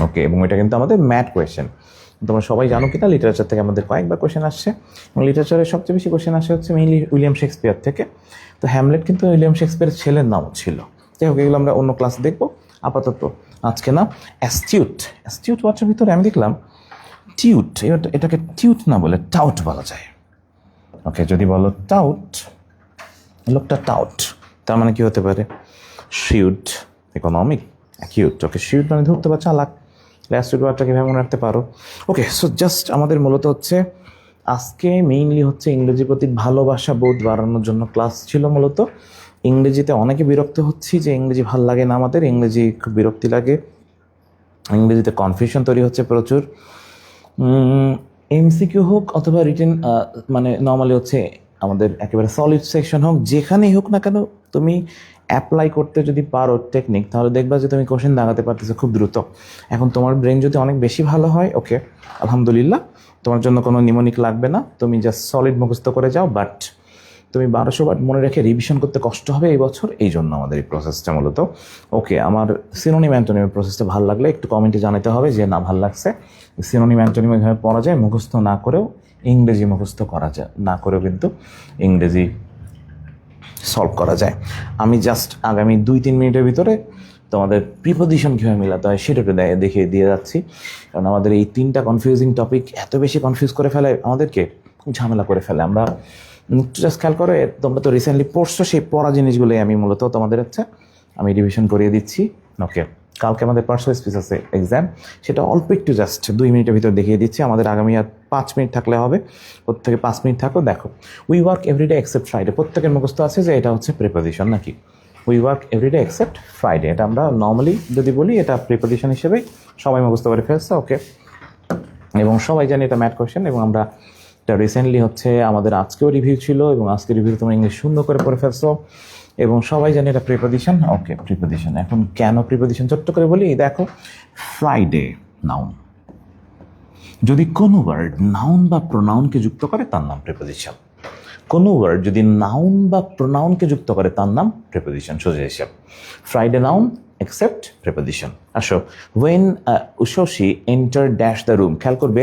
ওকে, এবং এটা কিন্তু আমাদের ম্যাথ কোয়েশ্চেন। তোমরা সবাই জানো কিনা, লিটারেচার থেকে আমাদের কয়েকবার কোয়েশ্চেন আসছে, এবং লিটারেচারের সবচেয়ে বেশি কোয়েশ্চেন আসে হচ্ছে মেইনলি উইলিয়াম শেক্সপিয়ার থেকে। তো হ্যামলেট কিন্তু উইলিয়াম শেক্সপিয়ারের ছেলের নামও ছিল। যাই হোক, এগুলো আমরা অন্য ক্লাস দেখবো, আপাতত আজকে না। অ্যাস্টিউট, অ্যাস্টিউট ওয়ার্ডের ভিতরে আমি দেখলাম টিউট, এটাকে টিউট না বলে টাউট বলা যায়। ওকে, যদি বলো টাউট, লোকটা টাউট, তার মানে কি হতে পারে, শিউড, ইকোনমিক, অ্যাকিউট। ওকে, শিউড মানে ধরতে বা চালাক। অ্যাস্টিউট ওয়ার্ডটাকে কীভাবে মনে রাখতে পারো। ওকে, সো জাস্ট আমাদের মূলত হচ্ছে আজকে মেইনলি হচ্ছে ইংরেজি প্রতি ভালোবাসা বোধ বাড়ানোর জন্য ক্লাস ছিল মূলত। ইংরেজিতে অনেকে বিরক্ত হচ্ছি যে ইংরেজি ভাল লাগে না, আমাদের ইংরেজি খুব বিরক্তি লাগে, ইংরেজিতে কনফিউশন তৈরি হচ্ছে প্রচুর। এমসিকিউ হোক অথবা রিটেন, মানে নর্মালি হচ্ছে আমাদের একেবারে সলিড সেকশন হোক, যেখানেই হোক না কেন, তুমি অ্যাপ্লাই করতে যদি পারো টেকনিক, তাহলে দেখবা যে তুমি কোশ্চেন দাগাতে পারতেছো খুব দ্রুত। এখন তোমার ব্রেন যদি অনেক বেশি ভালো হয়, ওকে আলহামদুলিল্লাহ, তোমার জন্য কোনো নিমোনিক লাগবে না, তুমি জাস্ট সলিড মুখস্থ করে যাও। বাট তুমি 1200 বার মনে রেখে রিভিশন করতে কষ্ট হবে এই বছর, এই জন্য আমাদের এই প্রসেসটা মূলত। ওকে, আমার সিনোনিম অ্যান্টোনিমের প্রসেসটা ভালো লাগলে একটু কমেন্টে জানাতে হবে যে না ভালো লাগছে। সিনোনিম অ্যান্টোনিম এভাবে পড়া যায়, মুখস্থ না করেও ইংরেজি মুখস্থ করা যায়, না করেও কিন্তু ইংরেজি সলভ করা যায়। আমি জাস্ট আগামী 2-3 মিনিটের ভিতরে তোমাদের প্রিপোজিশন কীভাবে মেলাতে হয় সেটা একটু দেখিয়ে দিয়ে যাচ্ছি, কারণ আমাদের এই 3টা কনফিউজিং টপিক এত বেশি কনফিউজ করে ফেলে, আমাদেরকে ঝামেলা করে ফেলে। আমরা একটু জাস্ট খেয়াল করে, তোমরা তো রিসেন্টলি পড়ছো, সেই পড়া জিনিসগুলোই আমি মূলত তোমাদের হচ্ছে আমি রিভিশন করিয়ে দিচ্ছি। ওকে, কালকে আমাদের পার্সোনাল স্পিচ আছে এক্সাম, সেটা অল্প একটু জাস্ট 2 মিনিটের ভিতরে দেখিয়ে দিচ্ছি। আমাদের আগামী আর 5 মিনিট থাকলে হবে, প্রত্যেকে 5 মিনিট থাকো। দেখো, we work everyday except Friday, প্রত্যেকের মুখস্থ আছে যে এটা হচ্ছে প্রিপোজিশন নাকি, we work everyday except Friday, এটা আমরা নর্মালি যদি বলি এটা প্রিপোজিশন হিসেবেই সবাই মুখস্থ করে ফেলছে। ওকে, এবং সবাই জানি এটা ম্যাথ কোয়েশ্চেন, এবং আমরা এটা রিসেন্টলি হচ্ছে আমাদের আজকেও রিভিউ ছিল, এবং আজকে রিভিউ তোমরা ইংলিশ সুন্দর করে পড়ে ফেলছো, এবং সবাই জানি এটা প্রিপোজিশন। ওকে, প্রিপোজিশন, এখন কেন প্রিপোজিশন ছোট্ট করে বলি। দেখো, ফ্রাইডে নাউন, যদি কোনো ওয়ার্ড নাউন বা প্রোনাউনকে যুক্ত করে তার নাম প্রিপোজিশন। কোনো ওয়ার্ড যদি নাউন বা প্রোনাউনকে যুক্ত করে তার নাম প্রিপোজিশন, সোজা হিসাব। Friday noun except preposition. আসো, when Ushoshi enter dash the room, খেয়াল করবে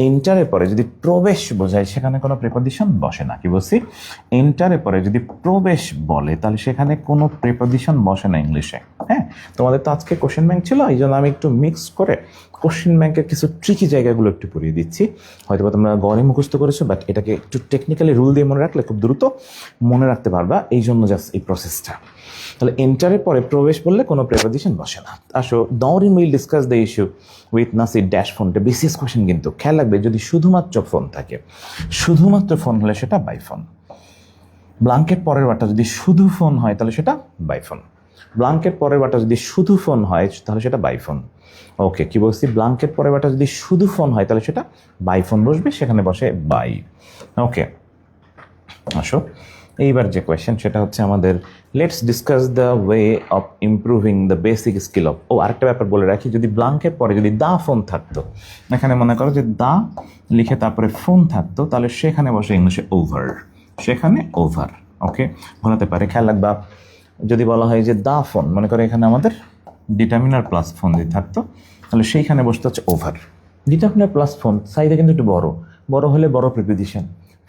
এন্টারের পরে যদি প্রবেশ বোঝায় সেখানে কোনো প্রিপোজিশন বসে না। কি বলছি? এন্টারের পরে যদি প্রবেশ বলে তাহলে সেখানে কোনো প্রিপোজিশন বসে না ইংলিশে। হ্যাঁ, তোমাদের তো আজকে কোশ্চেন ব্যাংক ছিল, এই জন্য আমি একটু মিক্স করে কোশ্চেন ব্যাংকের কিছু ট্রিকি জায়গাগুলো একটু পড়িয়ে দিচ্ছি। হয়তো তোমরা গড়ে মুখস্থ করেছো, বাট এটাকে একটু টেকনিক্যালি রুল দিয়ে মনে রাখলে খুব দ্রুত মনে রাখতে পারবা, এই জন্য জাস্ট এই প্রসেসটা। তাহলে এন্টারের পরে প্রবেশ বললে কোনো প্রিপোজিশন বসে না। আসো, Dourin will discuss the issue with Nasir dash ফোনটা বিসিএস কোশ্চেন কিন্তু খেয়াল রাখবে, যদি শুধুমাত্র ফোন থাকে, শুধুমাত্র ফোন হলে সেটা বাই ফোন। ব্লাঙ্কের পরের ওয়ার্ডটা যদি শুধু ফোন হয় তাহলে সেটা বাই ফোন। ব্লাঙ্কের পরের ওয়ার্ডটা যদি শুধু ফোন হয় তাহলে সেটা বাই ফোন। ওকে, কি বলছি? ব্লাঙ্কের পরের ওয়ার্ডটা যদি শুধু ফোন হয় তাহলে সেটা বাই ফোন বসবে, সেখানে বসে বাই। ওকে, আসো এইবার যে কোয়েশ্চেন সেটা হচ্ছে আমাদের let's discuss the way of improving the basic skill of. আরেকটা ব্যাপার বলে রাখি, যদি ব্লাঙ্কের পরে যদি দা ফোন থাকতো, এখানে মনে করো যে দা লিখে তারপরে ফোন থাকতো, তাহলে সেখানে বসে ইংলিশে ওভার, সেখানে ওভার। ওকে, ঘোরাতে পারে, খেয়াল রাখবা। যদি বলা হয় যে দা ফোন, মনে করো এখানে আমাদের ডিটারমিনার প্লাস ফোন যদি থাকতো তাহলে সেইখানে বসতে হচ্ছে ওভার। ডিটারমিনার প্লাস ফোন সাইডে কিন্তু একটু বড়, বড় হলে বড় প্রিপোজিশন,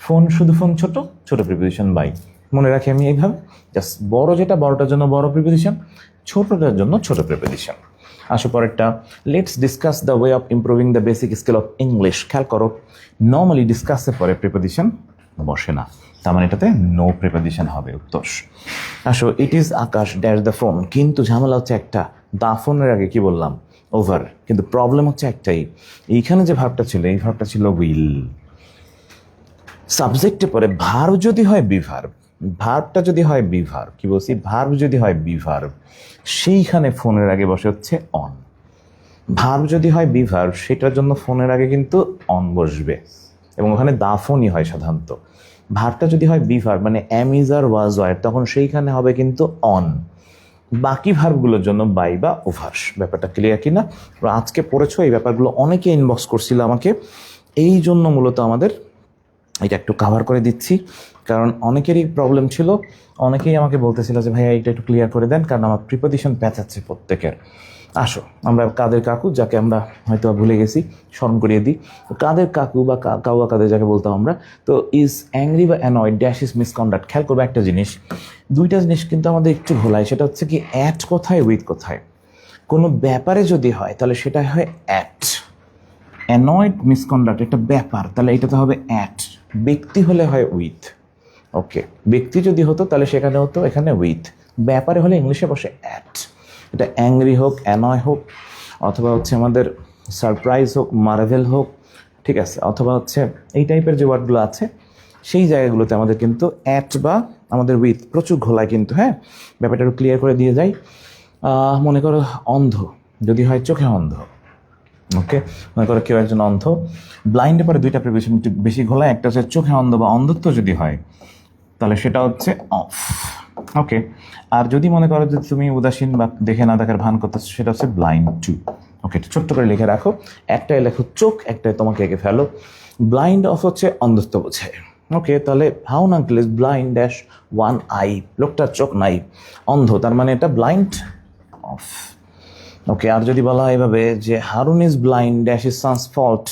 ফোন শুধু ফোন ছোট, ছোট প্রিপোজিশন বাই। মনে রাখি আমি এইভাবে, জাস্ট বড় যেটা বড়টার জন্য বড় প্রিপোজিশন, ছোটটার জন্য ছোট প্রিপোজিশন। আসো পরেরটা, let's discuss the way of improving the basic skill of English. খেয়াল করো, নর্মালি ডিসকাসের পরে প্রিপোজিশন বসে না, তার মানে এটাতে নো প্রিপোজিশন হবে উত্তর। আসো, it is Akash dash the phone, কিন্তু ঝামেলা হচ্ছে একটা, দা ফোনের আগে কি বললাম? ওভার। কিন্তু প্রবলেম হচ্ছে একটাই, এইখানে যে ভার্বটা ছিল এই ভার্বটা ছিল উইল। সাবজেক্টে পরে ভার্ব যদি হয় বিভার্ব, ভার্বটা যদি হয় বিভার্ব, কি বলছি? ভার্ব যদি হয় বিভার্ব, সেইখানে ফোনের আগে বসে হচ্ছে অন। ভার্ব যদি হয় বিভার্ব, সেটার জন্য ফোনের আগে কিন্তু অন বসবে, এবং ওখানে দা ফোনই হয় সাধারণত। ভার্বটা যদি হয় বিভার্ব মানে am is are was were, তখন সেইখানে হবে কিন্তু অন। বাকি ভার্বগুলোর জন্য বাই বা ওভার। ব্যাপারটা ক্লিয়ার কিনা? আজকে পড়েছো এই ব্যাপারগুলো, অনেকে ইনবক্স করছিল আমাকে, এই জন্য মূলত আমাদের এটা একটু কাভার করে দিচ্ছি, কারণ অনেকেরই প্রবলেম ছিল। অনেকেই আমাকে বলতেছিল যে ভাইয়া এটা একটু ক্লিয়ার করে দেন, কারণ আমার প্রিপোজিশন প্যাঁচাচ্ছে প্রত্যেকের। আসো, আমরা কাদের কাকু, যাকে আমরা হয়তো ভুলে গেছি, স্মরণ করিয়ে দিই। কাদের কাকু বা কাউয়া কাদের যাকে বলতাম আমরা, তো ইজ অ্যাংরি বা অ্যানয়েড ড্যাশ ইজ মিসকন্ডাক্ট। খেয়াল করবো একটা জিনিস, দুইটা জিনিস কিন্তু আমাদের একটু ভোলায়, সেটা হচ্ছে কি অ্যাট কোথায়, উইথ কোথায়। কোনো ব্যাপারে যদি হয় তাহলে সেটা হয় অ্যাট। অ্যানয়েড মিসকন্ডাক্ট একটা ব্যাপার, তাহলে এটাতে হবে অ্যাট। ব্যক্তি হলে হয় উইথ। ওকে, ব্যক্তি যদি হতো তাহলে সেখানে হতো এখানে উইথ। ব্যাপারে হলে ইংলিশে বসে অ্যাট। এটা অ্যাংরি হোক, অ্যানয় হোক, অথবা হচ্ছে আমাদের সারপ্রাইজ হোক, মার্ভেল হোক, ঠিক আছে, অথবা হচ্ছে এই টাইপের যে ওয়ার্ডগুলো আছে সেই জায়গাগুলোতে আমাদের কিন্তু অ্যাট বা আমাদের উইথ প্রচুর ঘোলায় কিন্তু। হ্যাঁ, ব্যাপারটা একটু ক্লিয়ার করে দিয়ে যাই। মনে করো অন্ধ যদি হয়, চোখে অন্ধ। ওকে, মনে করো কেউ একজন অন্ধ, ব্লাইন্ডের পরে দুইটা প্রিপোজিশন একটু বেশি ঘোলায়, একটা হচ্ছে চোখে অন্ধ বা অন্ধত্ব যদি হয় তাহলে সেটা হচ্ছে অফ। ওকে, আর যদি মনে করো যে তুমি উদাসীন বা দেখে না দেখার ভান করতেছো, সেটা হচ্ছে ব্লাইন্ড টু। ওকে, ছোট্ট করে লিখে রাখো, একটাই লেখো চোখ, একটাই তোমাকে এঁকে ফেলো। ব্লাইন্ড অফ হচ্ছে অন্ধত্ব বোঝায়। ওকে, তাহলে হাউন uncle is blind dash one eye, লোকটার চোখ নাই, অন্ধ, তার মানে এটা ব্লাইন্ড অফ। ওকে, আর যদি বলা হয় এভাবে যে Harun is blind dash is son's fault,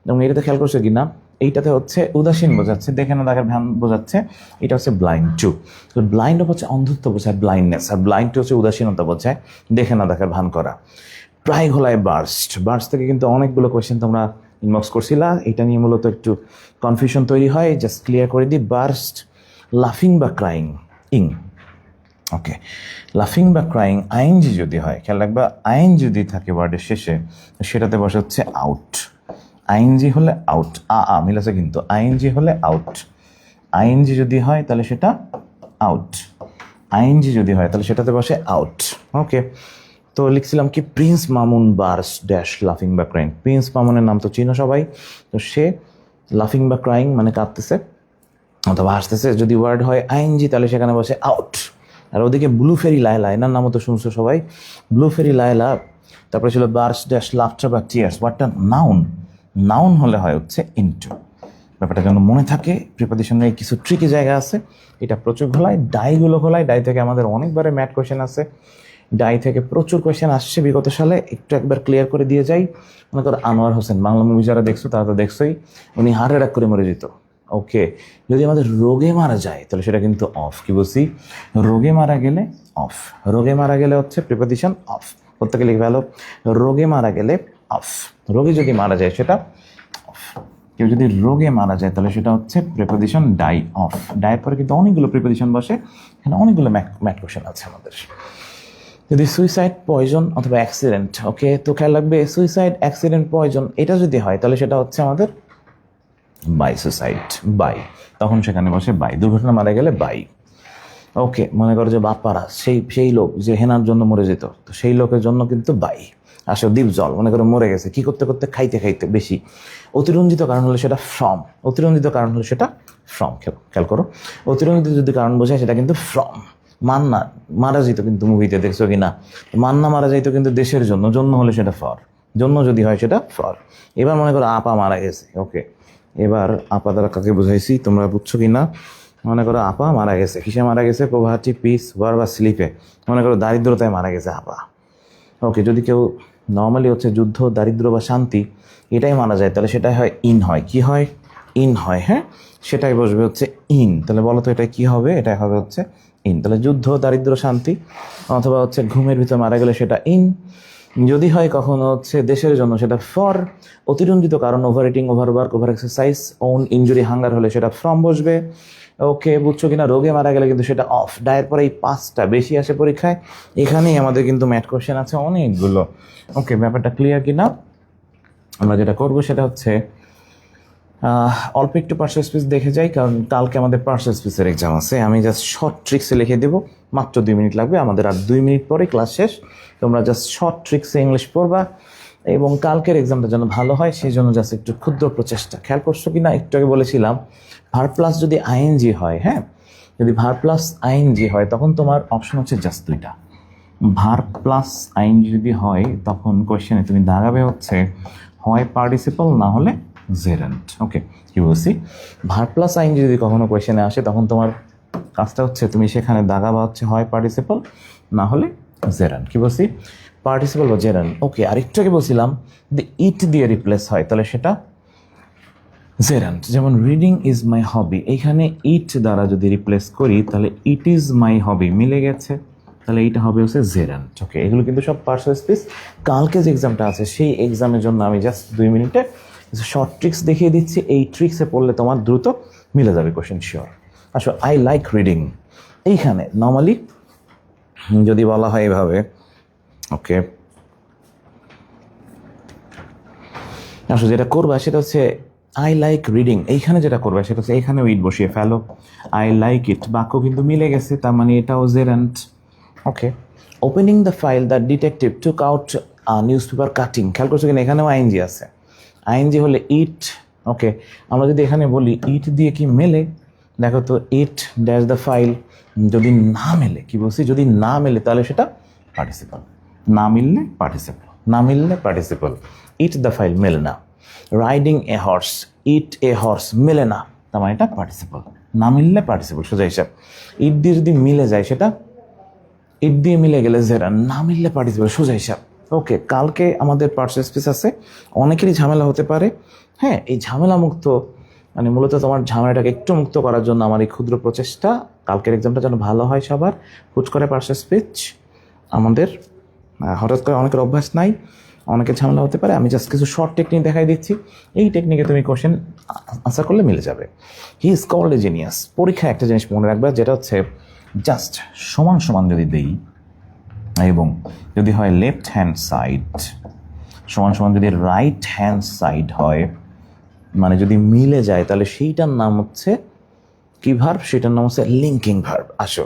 এবং এটাতে খেয়াল করছো কি না, এইটাতে হচ্ছে উদাসীন বোঝাচ্ছে, দেখে না দেখার ভান বোঝাচ্ছে, এটা হচ্ছে ব্লাইন্ড টু। তো ব্লাইন্ড অফ হচ্ছে অন্ধত্ব বোঝায়, ব্লাইন্ডনেস, আর ব্লাইন্ড টু হচ্ছে উদাসীনতা বোঝায়, দেখে না দেখার ভান করা। প্রায় ঘোলায় বার্স্ট, বার্স্ট থেকে কিন্তু অনেকগুলো কোয়েশ্চেন তোমরা ইনবক্স করছিলা, এটা নিয়ে মূলত একটু কনফিউশন তৈরি হয়, জাস্ট ক্লিয়ার করে দিই। বার্স্ট, লাফিং বা ক্রাইং, ইং। ওকে, লাফিং বা ক্রাইং আইএনজি যদি হয়, খেয়াল রাখবা আইএনজি যদি থাকে ওয়ার্ডের শেষে, সেটাতে বসে হচ্ছে আউট। আইএনজি হলে আউট, মিলেছে কিন্তু, আইএনজি হলে আউট। আইএনজি যদি হয় তাহলে সেটা আউট, আইএনজি যদি হয় তাহলে সেটাতে বসে আউট। ওকে, তো লিখছিলাম কি প্রিন্স মামুন বার্স ড্যাশ লাফিং বা ক্রাইং। প্রিন্স মামুনের নাম তো চিনো সবাই, তো সে লাফিং বা ক্রাইং মানে কাঁদতেছে অথবা হাসতেছে, যদি ওয়ার্ড হয় আইএনজি তাহলে সেখানে বসে আউট। আর ওদিকে ব্লু ফেরি লায়লা, এনার নামও তো শুনছো সবাই, ব্লু ফেরি লায়লা। তারপরে ছিল বার্স ড্যাশ লাফটার বা টিয়ার্স, ওয়ার্ডটা নাউন, নাউন হলে হয় হচ্ছে ইনটু। ব্যাপারটা যেন মনে থাকে। প্রিপোজিশনের কিছু ট্রিকি জায়গা আছে, এটা প্রচুর ঘোলায়। ডাইগুলো ঘোলায়, ডাই থেকে আমাদের অনেকবারে ম্যাথ কোয়েশ্চেন আছে, ডাই থেকে প্রচুর কোয়েশ্চেন আসছে বিগত সালে। একটু একবার ক্লিয়ার করে দিয়ে যাই। মনে করো আনোয়ার হোসেন, বাংলা মুভি যারা দেখছো তারা তো দেখছোই, উনি হার্ট অ্যাটাক করে মরে যেত। ওকে, যদি আমাদের রোগে মারা যায় তাহলে সেটা কিন্তু অফ। কি বলছি? রোগে মারা গেলে অফ। রোগে মারা গেলে হচ্ছে প্রিপোজিশন অফ। প্রত্যেকে লিখে ফেলো, রোগে মারা গেলে অফ। রোগে যদি মারা যায় সেটা অফ। কেউ যদি রোগে মারা যায় তাহলে সেটা হচ্ছে প্রিপোজিশন ডাই অফ। ডায়ের পরে কিন্তু অনেকগুলো প্রিপোজিশন বসে, এখানে অনেকগুলো ম্যাথ কোয়েশ্চেন আছে আমাদের। যদি সুইসাইড, পয়জন অথবা অ্যাক্সিডেন্ট, ওকে, তো খেয়াল রাখবে সুইসাইড, অ্যাক্সিডেন্ট, পয়জন এটা যদি হয় তাহলে সেটা হচ্ছে আমাদের বাই সুইসাইড, বাই, তখন সেখানে বসে বাই। দুর্ঘটনা মারা গেলে বাই। ওকে, মনে করো যে বাপ্পারা, সেই লোক যে হেনার জন্য মরে যেত, তো সেই লোকের জন্য কিন্তু বাই। আসো দ্বীপ জল, মনে করো মরে গেছে কি করতে করতে, খাইতে খাইতে বেশি। অতিরঞ্জিত কারণ হলে সেটা ফ্রম। অতিরঞ্জিত কারণ হলে সেটা ফ্রম। খেয়াল করো, অতিরঞ্জিত যদি কারণ বোঝায় সেটা কিন্তু ফ্রম। মান্না মারা যেত, কিন্তু মুভিতে দেখছো কিনা, মান্না মারা যাইতো কিন্তু দেশের জন্য, জন্য হলে সেটা ফর। জন্য যদি হয় সেটা ফর। এবার মনে করো আপা মারা গেছে, ওকে, এবার আপা দ্বারা কাকে বুঝাইছি তোমরা বুঝছো কিনা? মনে করো আপা মারা গেছে, কিসে মারা গেছে? পোভার্টি, পিস, ওয়ার বা স্লিপে। মনে করো দারিদ্রতায় মারা গেছে আপা। ওকে, যদি কেউ নর্মালি হচ্ছে যুদ্ধ, দারিদ্র বা শান্তি এটাই মারা যায় তাহলে সেটাই হয় ইন হয়। কি হয়? ইন হয়। হ্যাঁ, সেটাই বসবে হচ্ছে ইন। তাহলে বলো তো এটা কি হবে? এটাই হবে হচ্ছে ইন। তাহলে যুদ্ধ, দারিদ্র, শান্তি অথবা হচ্ছে ঘুমের ভিতর মারা গেলে সেটা ইন। যদি হয় কখনো হচ্ছে দেশের জন্য সেটা ফর। অতিরঞ্জিত কারণ over eating, over work, over exercise, own injury, hunger হলে সেটা ফ্রম বসবে। ওকে, বুঝছো কিনা? রোগে মারা গেলে কিন্তু সেটা অফ। ডায়ের পরে এই 5টা বেশি আসে পরীক্ষায়, এখানেই আমাদের কিন্তু ম্যাথ কোশ্চেন আছে অনেকগুলো। ওকে, ব্যাপারটা ক্লিয়ার কিনা? আমরা যেটা করবো সেটা হচ্ছে অল্প একটু পার্সেল স্পিচ দেখে যাই, কারণ কালকে আমাদের পার্সেল স্পিচের এক্সাম আছে। আমি জাস্ট শর্ট ট্রিক্সে লিখে দেবো, মাত্র 2 মিনিট লাগবে আমাদের, আর 2 মিনিট পরে ক্লাস শেষ। তোমরা জাস্ট শর্ট ট্রিক্সে ইংলিশ পড়বা, এবং কালকের এক্সামটা যেন ভালো হয় সেই জন্য জাস্ট একটু ক্ষুদ্র প্রচেষ্টা। খেয়াল করছো কিনা? একটু আগে বলেছিলাম ভার্ব প্লাস যদি আইএনজি হয়, হ্যাঁ, যদি ভার্ব প্লাস আইএনজি হয় তখন তোমার অপশন হচ্ছে জাস্ট 2টা। ভার্ব প্লাস আইএনজি যদি হয় তখন কোয়েশ্চেনে তুমি দাগাবে হচ্ছে হয় পার্টিসিপল, না হলে জেরান্ট। ওকে, কি বলছি? ভার্ব প্লাস আইএনজি যদি কখনো কোয়েশ্চেনে আসে তখন তোমার কাজটা হচ্ছে তুমি সেখানে দাগাবা হচ্ছে হয় পার্টিসিপল, না হলে জেরান্ট। কি বলছি? পার্টিসিপল বা জেরান্ট। ওকে, আরেকটু আগে বলছিলাম যদি ইট দিয়ে রিপ্লেস হয় তাহলে সেটা জেরান্ট। যেমন রিডিং ইজ মাই হবি, এইখানে ইট দ্বারা যদি রিপ্লেস করি তাহলে ইট ইজ মাই হবি, মিলে গেছে, তাহলে এইটা হবে হচ্ছে জেরান্ট। ওকে, এগুলো কিন্তু সব পার্সেল স্পিচ। কালকে যে এক্সামটা আছে সেই এক্সামের জন্য আমি জাস্ট 2 মিনিটে শর্ট ট্রিক্স দেখিয়ে দিচ্ছি। এই ট্রিক্সে পড়লে তোমার দ্রুত মিলে যাবে কোশ্চেন শিওর। আসলে আই লাইক রিডিং, এইখানে নর্মালি যদি বলা হয় এভাবে, ওকে, আসলে যেটা করবা সেটা হচ্ছে আই লাইক রিডিং, এইখানে যেটা করবা সেটা হচ্ছে এইখানে ইট বসিয়ে ফেলো। আই লাইক ইট, বাক্য কিন্তু মিলে গেছে, তার মানে এটাও gerund. Okay, opening the file the detective took out news paper cutting, খেয়াল করছো কিনা? এখানেও আইএনজি আছে। আইএনজি হলে ইট। ওকে, আমরা যদি এখানে বলি ইট দিয়ে কি মেলে, দেখো তো, ইট ড্যাশ দ্য ফাইল। যদি না মেলে, কি বলছি? যদি না মেলে তাহলে সেটা পার্টিসিপল, না মিললে পার্টিসিপল, না মিললে পার্টিসিপল। ইট দ্য ফাইল মেলে না। রাইডিং এ হর্স, ইট এ হর্স মেলে না, তার মানে এটা পার্টিসিপল, না মিললে পার্টিসিপল, সোজা হিসাব। ইট দিয়ে যদি মিলে যায় সেটা ইট দিয়ে মিলে গেলে জেরা, না মিললে পার্টিসিপল, সোজা হিসাব। ওকে, কালকে আমাদের পার্সেল স্পিচ আছে, অনেকেরই ঝামেলা হতে পারে। হ্যাঁ, এই ঝামেলা মুক্ত, মানে মূলত তোমার ঝামেলাটাকে একটু মুক্ত করার জন্য আমার এই ক্ষুদ্র প্রচেষ্টা। কালকের এক্সামটা যেন ভালো হয় সবার। হুট করে পার্সেল স্পিচ আমাদের হঠাৎ করে অনেকের অভ্যাস নাই, অনেকের ঝামেলা হতে পারে। আমি জাস্ট কিছু শর্ট টেকনিক দেখাই দিচ্ছি, এই টেকনিকে তুমি কোশ্চেন আনসার করলে মিলে যাবে। He is called a genius. পরীক্ষায় একটা জিনিস মনে রাখবে, যেটা হচ্ছে জাস্ট সমান সমান যদি দেই এবং যদি হয় লেফট হ্যান্ড সাইড সমান সমান যদি রাইট হ্যান্ড সাইড হয়, মানে যদি মিলে যায় তাহলে সেইটার নাম হচ্ছে কি ভার্ব? সেটার নাম হচ্ছে লিঙ্কিং ভার্ব। আসো,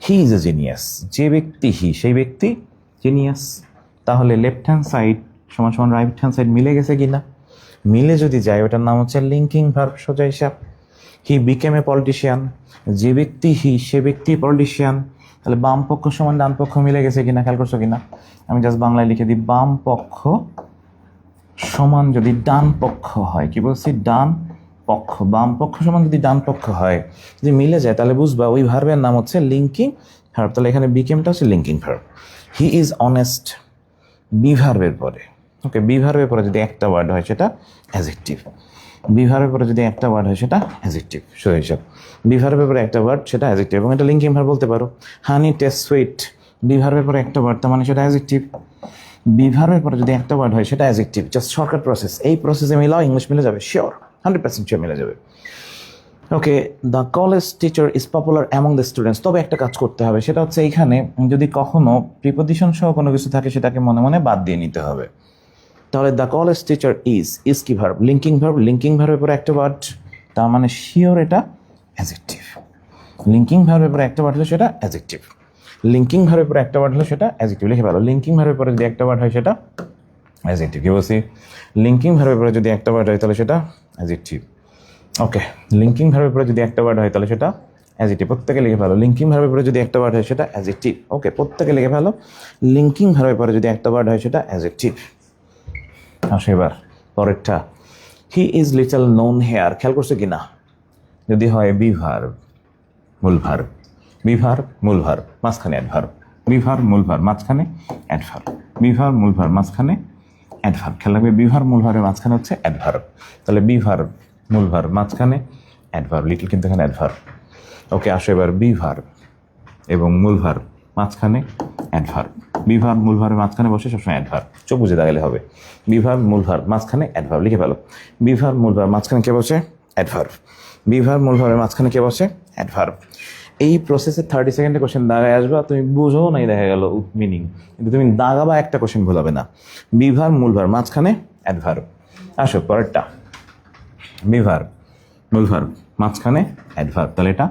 হি ইজ এ জিনিয়াস, যে ব্যক্তি হি, সেই ব্যক্তি জিনিয়াস। তাহলে লেফট হ্যান্ড সাইড সমান সমান রাইট হ্যান্ড সাইড মিলে গেছে কিনা? মিলে যদি যায় ওটার নাম হচ্ছে লিঙ্কিং ভার্ব, সোজা হিসাব। হি বিকেম এ পলিটিশিয়ান, যে ব্যক্তি হি, সে ব্যক্তি পলিটিশিয়ান। তাহলে বাম পক্ষ সমান ডান পক্ষ মিলে গেছে কিনা, খেয়াল করছো কিনা? আমি জাস্ট বাংলায় লিখে দিই, বাম পক্ষ সমান যদি ডান পক্ষ হয়, কি বলছি? ডান পক্ষ, বাম পক্ষ সমান যদি ডান পক্ষ হয়, যদি মিলে যায় তাহলে বুঝবা ওই ভার্বের নাম হচ্ছে লিঙ্কিং ভার্ব। তাহলে এখানে বিকেমটা হচ্ছে linking verb. He is honest be ভার্বের পরে, ওকে, বি ভার্বের পরে যদি একটা ওয়ার্ড হয় সেটা অ্যাজেক্টিভ। বি ভার্বের পরে যদি একটা ওয়ার্ড হয় সেটা অ্যাজেক্টিভ। সো হিসাব বি ভার্বের পরে একটা ওয়ার্ড সেটা অ্যাজেক্টিভ, এবং এটা লিঙ্কিং ভার্ব বলতে পারো। হানি টেস্ট সুইট, বি ভার্বের পরে একটা ওয়ার্ড, তার মানে সেটা অ্যাজেক্টিভ। বি ভার্বের পরে যদি একটা ওয়ার্ড হয় সেটা অ্যাজেক্টিভ। জাস্ট শর্টকাট প্রসেস, এই প্রসেসে মিলাও, ইংলিশ মিলে যাবে শিওর, 100% শিওর মিলে যাবে। Okay, the college teacher is popular among the students. তবে একটা কাজ করতে হবে, সেটা হচ্ছে এইখানে যদি কখনো প্রিপোজিশন সহ কোনো কিছু থাকে সেটাকে মনে মনে বাদ দিয়ে নিতে হবে। তাহলে দ্য কলেজ টিচার ইজ কি ভার্ব? Linking verb. লিঙ্কিং ভার্বের পরে একটা ওয়ার্ড, তার মানে শিওর এটা অ্যাজেক্টিভ। লিঙ্কিং ভার্বের পরে একটা ওয়ার্ড হলে সেটা অ্যাজেক্টিভ। লিঙ্কিং ভার্বের পরে একটা ওয়ার্ড হলে সেটা অ্যাজেক্টিভ। লিখে ভালো, লিঙ্কিং ভার্বের পরে যদি একটা ওয়ার্ড হয় সেটা অ্যাজেক্টিভ। কি বলছি? লিঙ্কিং ভার্বের পরে যদি একটা ওয়ার্ড হয় তাহলে সেটা অ্যাজেক্টিভ। ওকে, লিঙ্কিং ভার্বের পরে যদি একটা ওয়ার্ড হয় তাহলে সেটা অ্যাজেক্টিভ। প্রত্যেকে লিখে ভালো, লিঙ্কিং ভার্বের পরে যদি একটা ওয়ার্ড হয় সেটা অ্যাজেক্টিভ। ওকে, প্রত্যেকে লিখে ভালো, লিঙ্কিং ভার্বের পরে যদি একটা ওয়ার্ড হয় সেটা অ্যাজেক্টিভ। আসো এবার পরেরটা, he is little known here. খেয়াল করছে কি না? যদি হয় বি ভার্ব মূল ভার্ব, বি ভার্ব মূল ভার্ব মাঝখানে অ্যাডভার্ব, বি ভার্ব মূল ভার্ব মাঝখানে অ্যাডভার্ব, বি ভার্ব মূল ভার্ব মাঝখানে অ্যাডভার্ব। খেয়াল রাখবে, বি ভার্ব মূল ভার্বের মাঝখানে হচ্ছে অ্যাডভার্ব। তাহলে বি ভার্ব মূল ভার্ব মাঝখানে অ্যাডভার্ব, লিটল কিন্তু এখানে অ্যাডভার্ব। ওকে, আসো এবার বি ভার্ব এবং মূল ভার্ব মাঝখানে অ্যাডভার্ব। বি ভার্ব মূল ভার্বের মাঝখানে বসে সবসময় অ্যাডভার্ব, চোখ বুঝে দাঁড়ালে হবে। বি ভার্ব মূল ভার্ব মাঝখানে অ্যাডভার্ব, লিখে ফেলো। বি ভার্ব মূল ভার্ব মাঝখানে কে বসে? অ্যাডভার্ব। বি ভার্ব মূল ভার্বের মাঝখানে কে বসে? অ্যাডভার্ব। এই প্রসেসে 30 সেকেন্ডে কোশ্চেন দাগায় আসবা, তুমি বুঝো নাই দেখা গেল মিনিং, কিন্তু তুমি দাগাবা একটা কোশ্চেন ভুলাবে না। বি ভার্ব মূল ভার্ব মাঝখানে অ্যাডভার্ব। আসো পরেরটা, বি ভার্ব মূল ভার্ব মাঝখানে অ্যাডভার্ব, তাহলে এটা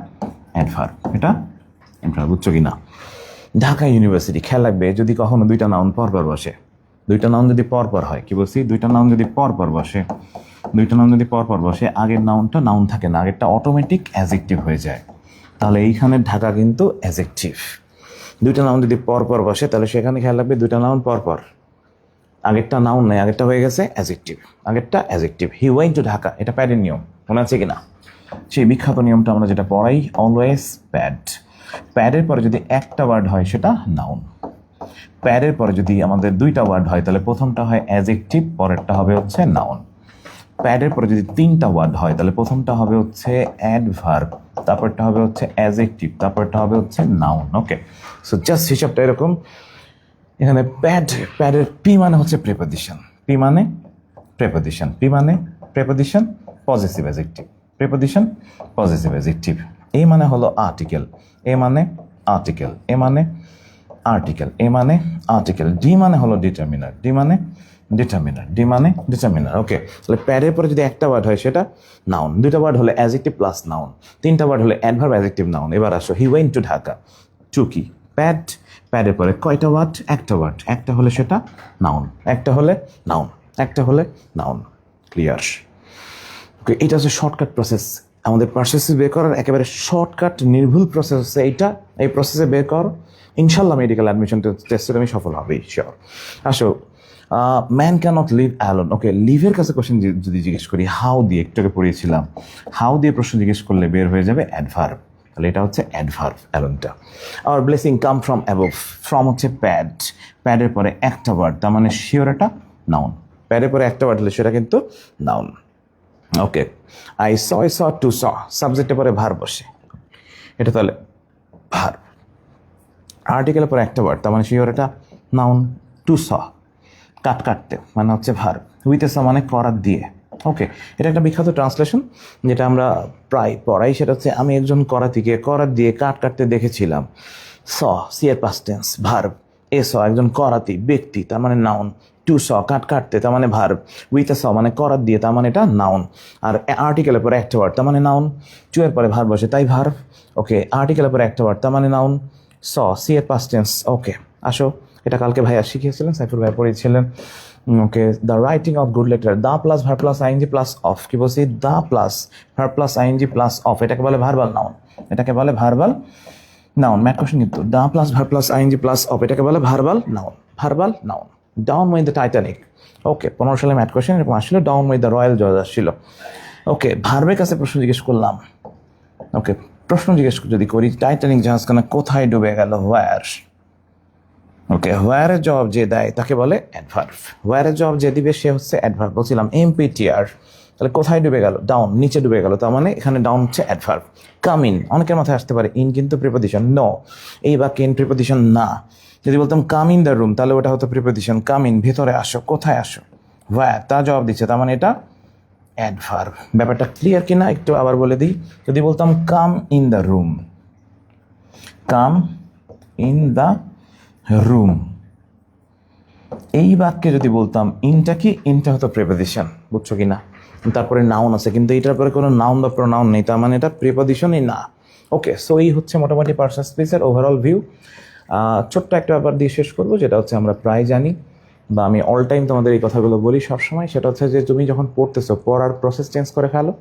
অ্যাডভার্ব, এটা অ্যাডভার্ব। বুঝছো কি না? ঢাকা ইউনিভার্সিটি, খেয়াল রাখবে যদি কখনো দুইটা নাউন পরপর বসে, দুইটা নাউন যদি পরপর হয়, কি বলছি? দুইটা নাউন যদি পরপর বসে, দুইটা নাউন যদি পরপর বসে, আগের নাউনটা নাউন থাকে না, আগেরটা অটোমেটিক অ্যাজেক্টিভ হয়ে যায়। তাহলে এইখানে ঢাকা কিন্তু অ্যাজেক্টিভ। দুইটা নাউন যদি পরপর বসে তাহলে সেখানে খেয়াল রাখবে দুইটা নাউন পরপর, আগেরটা নাউন নেই, আগেরটা হয়ে গেছে অ্যাজেক্টিভ, আগেরটা adjective. He went to Dhaka, এটা প্যাডের নিয়ম, মনে আছে কিনা? সেই বিখ্যাত নিয়মটা আমরা যেটা পড়াই, অলওয়েজ প্যাড। প্যাডের পরে যদি একটা ওয়ার্ড হয় সেটা নাউন। প্যাডের পরে যদি আমাদের দুইটা ওয়ার্ড হয় তাহলে প্রথমটা হয় অ্যাজেক্টিভ, পরেরটা হবে হচ্ছে নাউন। প্যাডের পরে যদি তিনটা ওয়ার্ড হয় তাহলে প্রথমটা হবে হচ্ছে অ্যাডভার্ব, তারপরটা হবে হচ্ছে অ্যাজেক্টিভ, তারপরটা হবে হচ্ছে নাউন। ওকে, সো জাস্ট হিসাবটা এরকম। এখানে প্যাডের পি মানে হচ্ছে প্রিপোজিশন, পি মানে প্রিপোজিশন, পি মানে preposition positive adjective, preposition positive adjective. A মানে হলো আর্টিকেল, এ মানে আর্টিকেল, এ মানে আর্টিকেল, এ মানে আর্টিকেল। ডি মানে হলো ডিটারমিনার, ডি মানে ডিটারমিনার, ডি মানে ডিটারমিনার। ওকে, তাহলে প্যাডের পরে যদি একটা ওয়ার্ড হয় সেটা নাউন, দুইটা ওয়ার্ড হলে অ্যাডজেক্টিভ প্লাস নাউন, তিনটা ওয়ার্ড হলে অ্যাডভার্ব অ্যাডজেক্টিভ নাউন। এবার আসো, he went to Dhaka, to কি? প্যাড। প্যাডের পরে কয়টা ওয়ার্ড? একটা ওয়ার্ড, একটা হলে সেটা নাউন, একটা হলে নাউন, একটা হলে নাউন। ক্লিয়ার? ওকে, এটা হচ্ছে শর্টকাট প্রসেস। আমাদের প্রসেস বের করার একেবারে শর্টকাট নির্ভুল প্রসেস হচ্ছে এইটা। এই প্রসেসে বের কর, ইনশাল্লাহ মেডিকেল অ্যাডমিশন টেস্টে তুমি সফল হবেই শিওর। আসো, ম্যান ক্যানট লিভ অ্যালোন। ওকে, লিভের কাছে কোশ্চেন যদি জিজ্ঞেস করি, হাউ দিয়ে একটু আগে পড়িয়েছিলাম, হাউ দিয়ে প্রশ্ন জিজ্ঞেস করলে বের হয়ে যাবে অ্যাডভার্ব, তাহলে এটা হচ্ছে অ্যাডভার্ব অ্যালোনটা। আর blessing come from above, from হচ্ছে প্যাড, প্যাডের পরে একটা ওয়ার্ড, তার মানে শিওর এটা নাউন। প্যাডের পরে একটা ওয়ার্ড হলে সেটা কিন্তু noun. Okay, I saw two saw, সাবজেক্টের পরে ভার্ব বসে, এটা তাহলে ভার্ব। আর্টিকেলের পরে একটা ওয়ার্ড, তার মানে শিওর এটা নাউন। টু স কাটতে মানে হচ্ছে ভার্ব, উইথ এ স মানে করার দিয়ে। ওকে, এটা একটা বিখ্যাত ট্রান্সলেশন যেটা আমরা প্রায় পড়াই, সেটা হচ্ছে আমি একজন করাতিকে করাত দিয়ে কাটতে দেখেছিলাম। স, সি এর পাস্ট টেন্স ভার্ব। এ স একজন করাতি ব্যক্তি, তার মানে নাউন। টু স কাটতে তার মানে ভার্ব, উইথ এ স মানে করাত দিয়ে, তার মানে এটা নাউন। আর আর্টিকেলের পরে একটা ওয়ার্ড, তার মানে নাউন। টু এর পরে ভার্ব বসে, তাই ভার্ব। ওকে, আর্টিকেলের পরে একটা ওয়ার্ড, তার মানে নাউন। স, সি এর পাস্ট টেন্স। ওকে, আসো, এটা কালকে ভাইয়া শিখিয়েছিলেন, সাইফুল ভাইয়া পড়িয়েছিলেন। Okay, the writing of good letter, the plus verb plus ING plus of. কি বলছি? The plus verb plus ING plus of, এটাকে বলে ভার্বাল নাউন, এটাকে বলে ভার্বাল নাউন। ম্যাথ কোশ্চেন কিন্তু, the plus verb plus ING plus of, এটাকে বলে verbal noun, verbal noun. Down with the Titanic. Okay, 15 সালে ম্যাথ কোশ্চেন এরকম আসছিল, down with the Royal George আসছিল। ওকে, ভার্বের কাছে প্রশ্ন জিজ্ঞেস করলাম। ওকে, প্রশ্ন জিজ্ঞেস যদি করি, টাইটানিক জাহাজখানা কোথায় ডুবে গেল? হোয়ার। ওকে, হোয়ারের জবাব যে দেয় তাকে বলে অ্যাডভার্ব। হোয়ারের জবাব যে দিবে সে হচ্ছে অ্যাডভার্ব। বলছিলাম এমপিটিআর, তাহলে কোথায় ডুবে গেল? ডাউন, নিচে ডুবে গেল, তার মানে এখানে ডাউন হচ্ছে অ্যাডভার্ব। কাম ইন, অনেকের মাথায় আসতে পারে ইন কিন্তু প্রিপোজিশন, নো, এই বাক্যে ইন প্রিপোজিশন না। যদি বলতাম কাম ইন দ্য রুম, তাহলে ওটা হতো প্রিপোজিশন, কাম ইন, ভেতরে আসো, কোথায় আসো। হোয়ার তা জবাব দিচ্ছে, তার মানে এটা অ্যাডভার্ব। ব্যাপারটা ক্লিয়ার কিনা একটু আবার বলে দিই। যদি বলতাম come in the room, come in the room, এই বাক্যে যদি বলতাম ইনটা কি, ইনটা হতো প্রিপোজিশন, বুঝছো কি না? তারপরে নাউন আছে, কিন্তু এটার পরে কোনো নাউন বা প্রোনাউন নেই, তার মানে এটা প্রিপোজিশনই না। ওকে, সো এই হচ্ছে মোটামুটি পার্সন স্পেসের ওভারঅল ভিউ। ছোট্ট একটা ব্যাপার দিয়ে শেষ করবো, যেটা হচ্ছে আমরা প্রায় জানি বা আমি অল টাইম তোমাদের এই কথাগুলো বলি সবসময়, সেটা হচ্ছে যে তুমি যখন পড়তেছো, পড়ার প্রসেস চেঞ্জ করে ফেলো,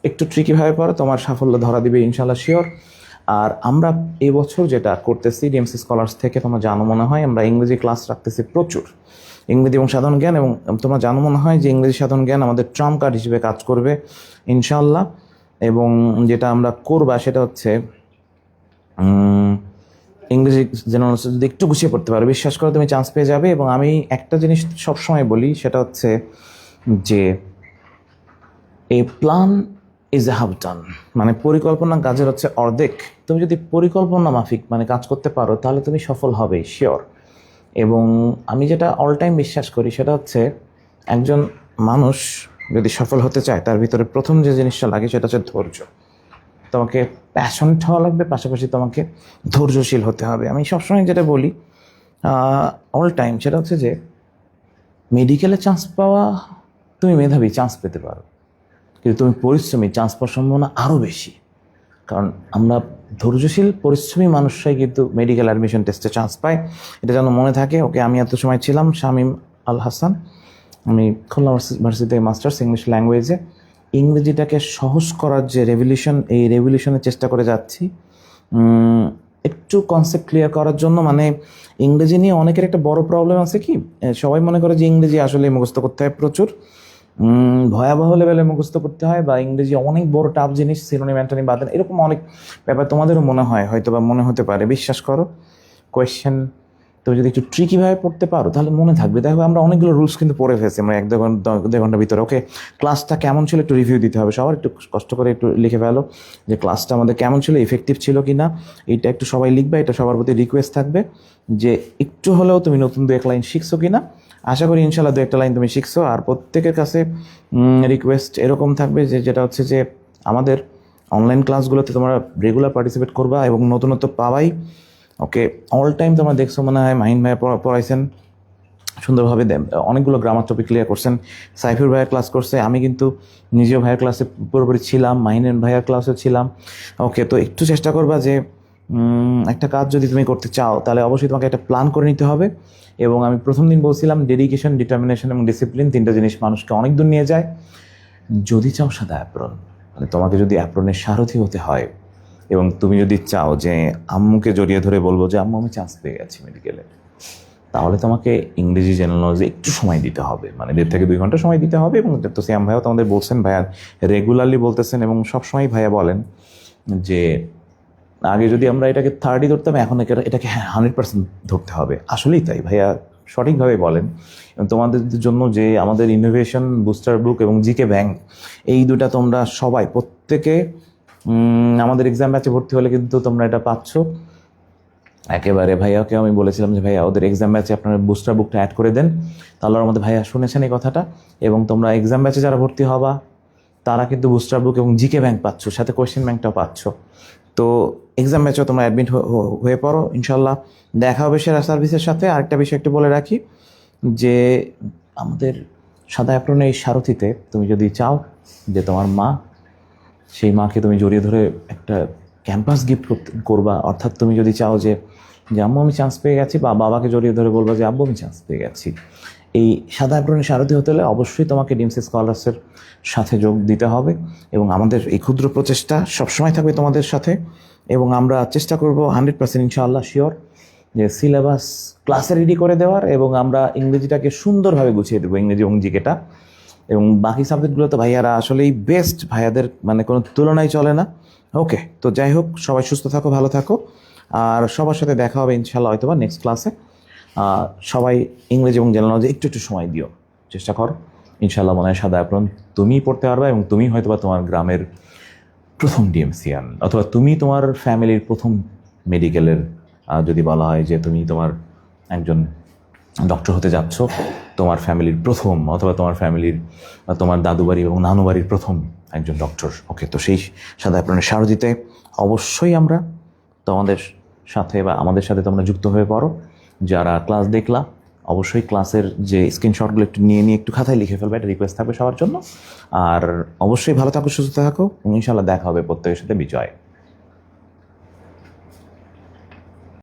একটু ট্রিকিভাবে পড়ো, তোমার সাফল্য ধরা দিবে ইনশাল্লাহ, শিওর। আর আমরা এবছর যেটা করতেছি ডিএমসি স্কলার্স থেকে, তোমরা জানো মনে হয় আমরা ইংরেজি ক্লাস রাখতেছি প্রচুর, ইংরেজি এবং সাধারণ জ্ঞান, এবং তোমরা জানো মনে হয় যে ইংরেজি সাধারণ জ্ঞান আমাদের ট্রাম্প কার্ড হিসেবে কাজ করবে ইনশাল্লাহ। এবং যেটা আমরা করবা সেটা হচ্ছে ইংরেজি যেন যদি একটু গুছিয়ে পড়তে পারো, বিশ্বাস করো তুমি চান্স পেয়ে যাবে। এবং আমি একটা জিনিস সবসময় বলি, সেটা হচ্ছে যে a plan is a half done, মানে পরিকল্পনা কাজের হচ্ছে অর্ধেক। তুমি যদি পরিকল্পনা মাফিক মানে কাজ করতে পারো, তাহলে তুমি সফল হবেই, শিওর। এবং আমি যেটা অল টাইম বিশ্বাস করি সেটা হচ্ছে একজন মানুষ যদি সফল হতে চায়, তার ভিতরে প্রথম যে জিনিসটা লাগে সেটা হচ্ছে ধৈর্য। তোমাকে প্যাশনেট হওয়া লাগবে, পাশাপাশি তোমাকে ধৈর্যশীল হতে হবে। আমি সবসময় যেটা বলি অল টাইম, সেটা হচ্ছে যে মেডিকেলে চান্স পাওয়া, তুমি মেধাবী চান্স পেতে পারো, কিন্তু তুমি পরিশ্রমী, চান্স পাওয়ার সম্ভাবনা আরও বেশি। কারণ আমরা ধৈর্যশীল পরিশ্রমী মানুষরাই কিন্তু মেডিকেল অ্যাডমিশন টেস্টে চান্স পায়, এটা যেন মনে থাকে। ওকে, আমি এত সময় ছিলাম শামীম আল হাসান, আমি খুলনা ভার্সিটি থেকে মাস্টার্স ইংলিশ ল্যাঙ্গুয়েজে। ইংরেজিটাকে সহজ করার যে রেভলিউশন, এই রেভলিউশনের চেষ্টা করে যাচ্ছি একটু কনসেপ্ট ক্লিয়ার করার জন্য। মানে ইংরেজি নিয়ে অনেকের একটা বড় প্রবলেম আছে কি, সবাই মনে করে যে ইংরেজি আসলে মুখস্থ করতে হয় প্রচুর, ভয়াবহ লেভেলে মুখস্থ করতে হয়, বা ইংরেজি অনেক বড় টাফ জিনিস, সিনোনিম অ্যান্টোনিম বাদ দেন, এরকম অনেক ব্যাপার তোমাদেরও মনে হয়, হয়তো বা মনে হতে পারে। বিশ্বাস করো, কোয়েশ্চেন তুমি যদি একটু ট্রিকিভাবে পড়তে পারো তাহলে মনে থাকবে। দেখো আমরা অনেকগুলো রুলস কিন্তু পড়ে ফেলছি আমরা 1-2 ঘন্টার ভিতরে। ওকে, ক্লাসটা কেমন ছিল একটু রিভিউ দিতে হবে সবার, একটু কষ্ট করে একটু লিখে ফেলো যে ক্লাসটা আমাদের কেমন ছিল, ইফেক্টিভ ছিল কি না, এইটা একটু সবাই লিখবে। এটা সবার প্রতি রিকোয়েস্ট থাকবে যে একটু হলেও তুমি নতুন 2-1 লাইন শিখছো কি না। আশা করি ইনশাল্লাহ 2-1 লাইন তুমি শিখছো। আর প্রত্যেকের কাছে রিকোয়েস্ট এরকম থাকবে যে, যেটা হচ্ছে যে আমাদের অনলাইন ক্লাসগুলোতে তোমরা রেগুলার পার্টিসিপেট করবা এবং নতুনত্ব পাবাই। ওকে, অল টাইম তোমরা দেখছো মনে হয় মাহিন ভাইয়া পড়াইছেন সুন্দরভাবে, অনেকগুলো গ্রামার টপিক ক্লিয়ার করছেন। সাইফুর ভাইয়ের ক্লাস করছে, আমি কিন্তু নিজেও ভাইয়ের ক্লাসে পুরোপুরি ছিলাম, মাহিনের ভাইয়ার ক্লাসে ছিলাম। ওকে, তো একটু চেষ্টা করবা যে একটা কাজ যদি তুমি করতে চাও তাহলে অবশ্যই তোমাকে একটা প্ল্যান করে নিতে হবে। এবং আমি প্রথম দিন বলছিলাম ডেডিকেশন, ডিটারমিনেশন এবং ডিসিপ্লিন, 3টা জিনিস মানুষকে অনেক দূর নিয়ে যায়। যদি চাও সাদা অ্যাপ্রন, মানে তোমাকে যদি অ্যাপ্রনের সারথি হতে হয়, এবং তুমি যদি চাও যে আম্মুকে জড়িয়ে ধরে বলবো যে আম্মু আমি চান্স পেয়ে গেছি মেডিকেলে, তাহলে তোমাকে ইংরেজি জেনারেল নলেজে একটু সময় দিতে হবে, মানে 1.5-2 ঘন্টা সময় দিতে হবে। এবং তো শ্যাম ভাইয়াও তোমাদের বলছেন, ভাইয়া রেগুলারলি বলতেছেন এবং সবসময় ভাইয়া বলেন যে আগে যদি আমরা এটাকে 30 ধরতাম, এখন এটাকে 100% ধরতে হবে। আসলেই তাই, ভাইয়া সঠিকভাবে বলেন। এবং তোমাদের জন্য যে আমাদের ইনোভেশন বুস্টার বুক এবং জিকে ব্যাংক, এই দুটা তোমরা সবাই প্রত্যেকে আমাদের এক্সাম ব্যাচে ভর্তি হলে কিন্তু তোমরা এটা পাচ্ছ একেবারে। ভাইয়াকে আমি বলেছিলাম যে ভাইয়া ওদের এক্সাম ব্যাচে আপনারা বুস্টার বুকটা অ্যাড করে দেন, তাহলে আমাদের ভাইয়া শুনেছেন এই কথাটা। এবং তোমরা এক্সাম ব্যাচে যারা ভর্তি হবা তারা কিন্তু বুস্টার বুক এবং জিকে ব্যাংক পাচ্ছ, সাথে কোয়েশ্চেন ব্যাংকটাও পাচ্ছ। তো এক্সাম ব্যাচেও তোমরা অ্যাডমিট হয়ে পড়ো, ইনশাল্লাহ দেখা হবে সেরা সার্ভিসের সাথে। আরেকটা বিষয় একটু বলে রাখি যে আমাদের সাদা অ্যাপ্রনের এই সারথিতে তুমি যদি চাও যে তোমার মা, সেই মাকে তুমি জড়িয়ে ধরে একটা ক্যাম্পাস গিফট করবা, অর্থাৎ তুমি যদি চাও যে আম্মু আমি চান্স পেয়ে গেছি, বা বাবাকে জড়িয়ে ধরে বলবা যে আব্বু আমি চান্স পেয়ে গেছি, এই সাদা অ্যাপ্রনের সারথি হতে হলে অবশ্যই তোমাকে ডিএমসি স্কলার্সের সাথে যোগ দিতে হবে। এবং আমাদের এই ক্ষুদ্র প্রচেষ্টা সবসময় থাকবে তোমাদের সাথে। এবং আমরা চেষ্টা করব 100% ইনশাআল্লাহ শিওর যে সিলেবাস ক্লাসে রেডি করে দেওয়ার, এবং আমরা ইংরেজিটাকে সুন্দরভাবে গুছিয়ে দেবো, ইংরেজি এবং জিকেটা। এবং বাকি সাবজেক্টগুলো তো ভাইয়ারা আসলেই বেস্ট, ভাইয়াদের মানে কোনো তুলনাই চলে না। ওকে, তো যাই হোক, সবাই সুস্থ থাকো, ভালো থাকো, আর সবার সাথে দেখা হবে ইনশাল্লাহ হয়তো বা নেক্সট ক্লাসে। সবাই ইংরেজি এবং জেনারেল নলেজে একটু একটু সময় দিও, চেষ্টা করো। ইনশাল্লাহ মনে হয় সাদা অ্যাপ্রন তুমি পড়তে পারবে, এবং তুমি হয়তো বা তোমার গ্রামের প্রথম ডিএমসিয়ান, অথবা তুমি তোমার ফ্যামিলির প্রথম মেডিকেলের, যদি বলা হয় যে তুমি তোমার একজন ডক্টর হতে যাচ্ছ, তোমার ফ্যামিলির প্রথম, অথবা তোমার ফ্যামিলির তোমার দাদু বাড়ি এবং নানু বাড়ির প্রথম একজন ডক্টর। ওকে, তো সেই সাদা অ্যাপ্রনের সার দিতে অবশ্যই আমরা তোমাদের সাথে বা আমাদের সাথে তোমরা যুক্ত হয়ে পড়ো। যারা ক্লাস দেখলা অবশ্যই ক্লাসের যে স্ক্রিনশটগুলো একটু নিয়ে একটু খাতায় লিখে ফেলবে, একটা রিকোয়েস্ট থাকবে সবার জন্য। আর অবশ্যই ভালো থাকো, সুস্থ থাকো, এবং ইনশাল্লাহ দেখা হবে প্রত্যেকের সাথে। বিজয়।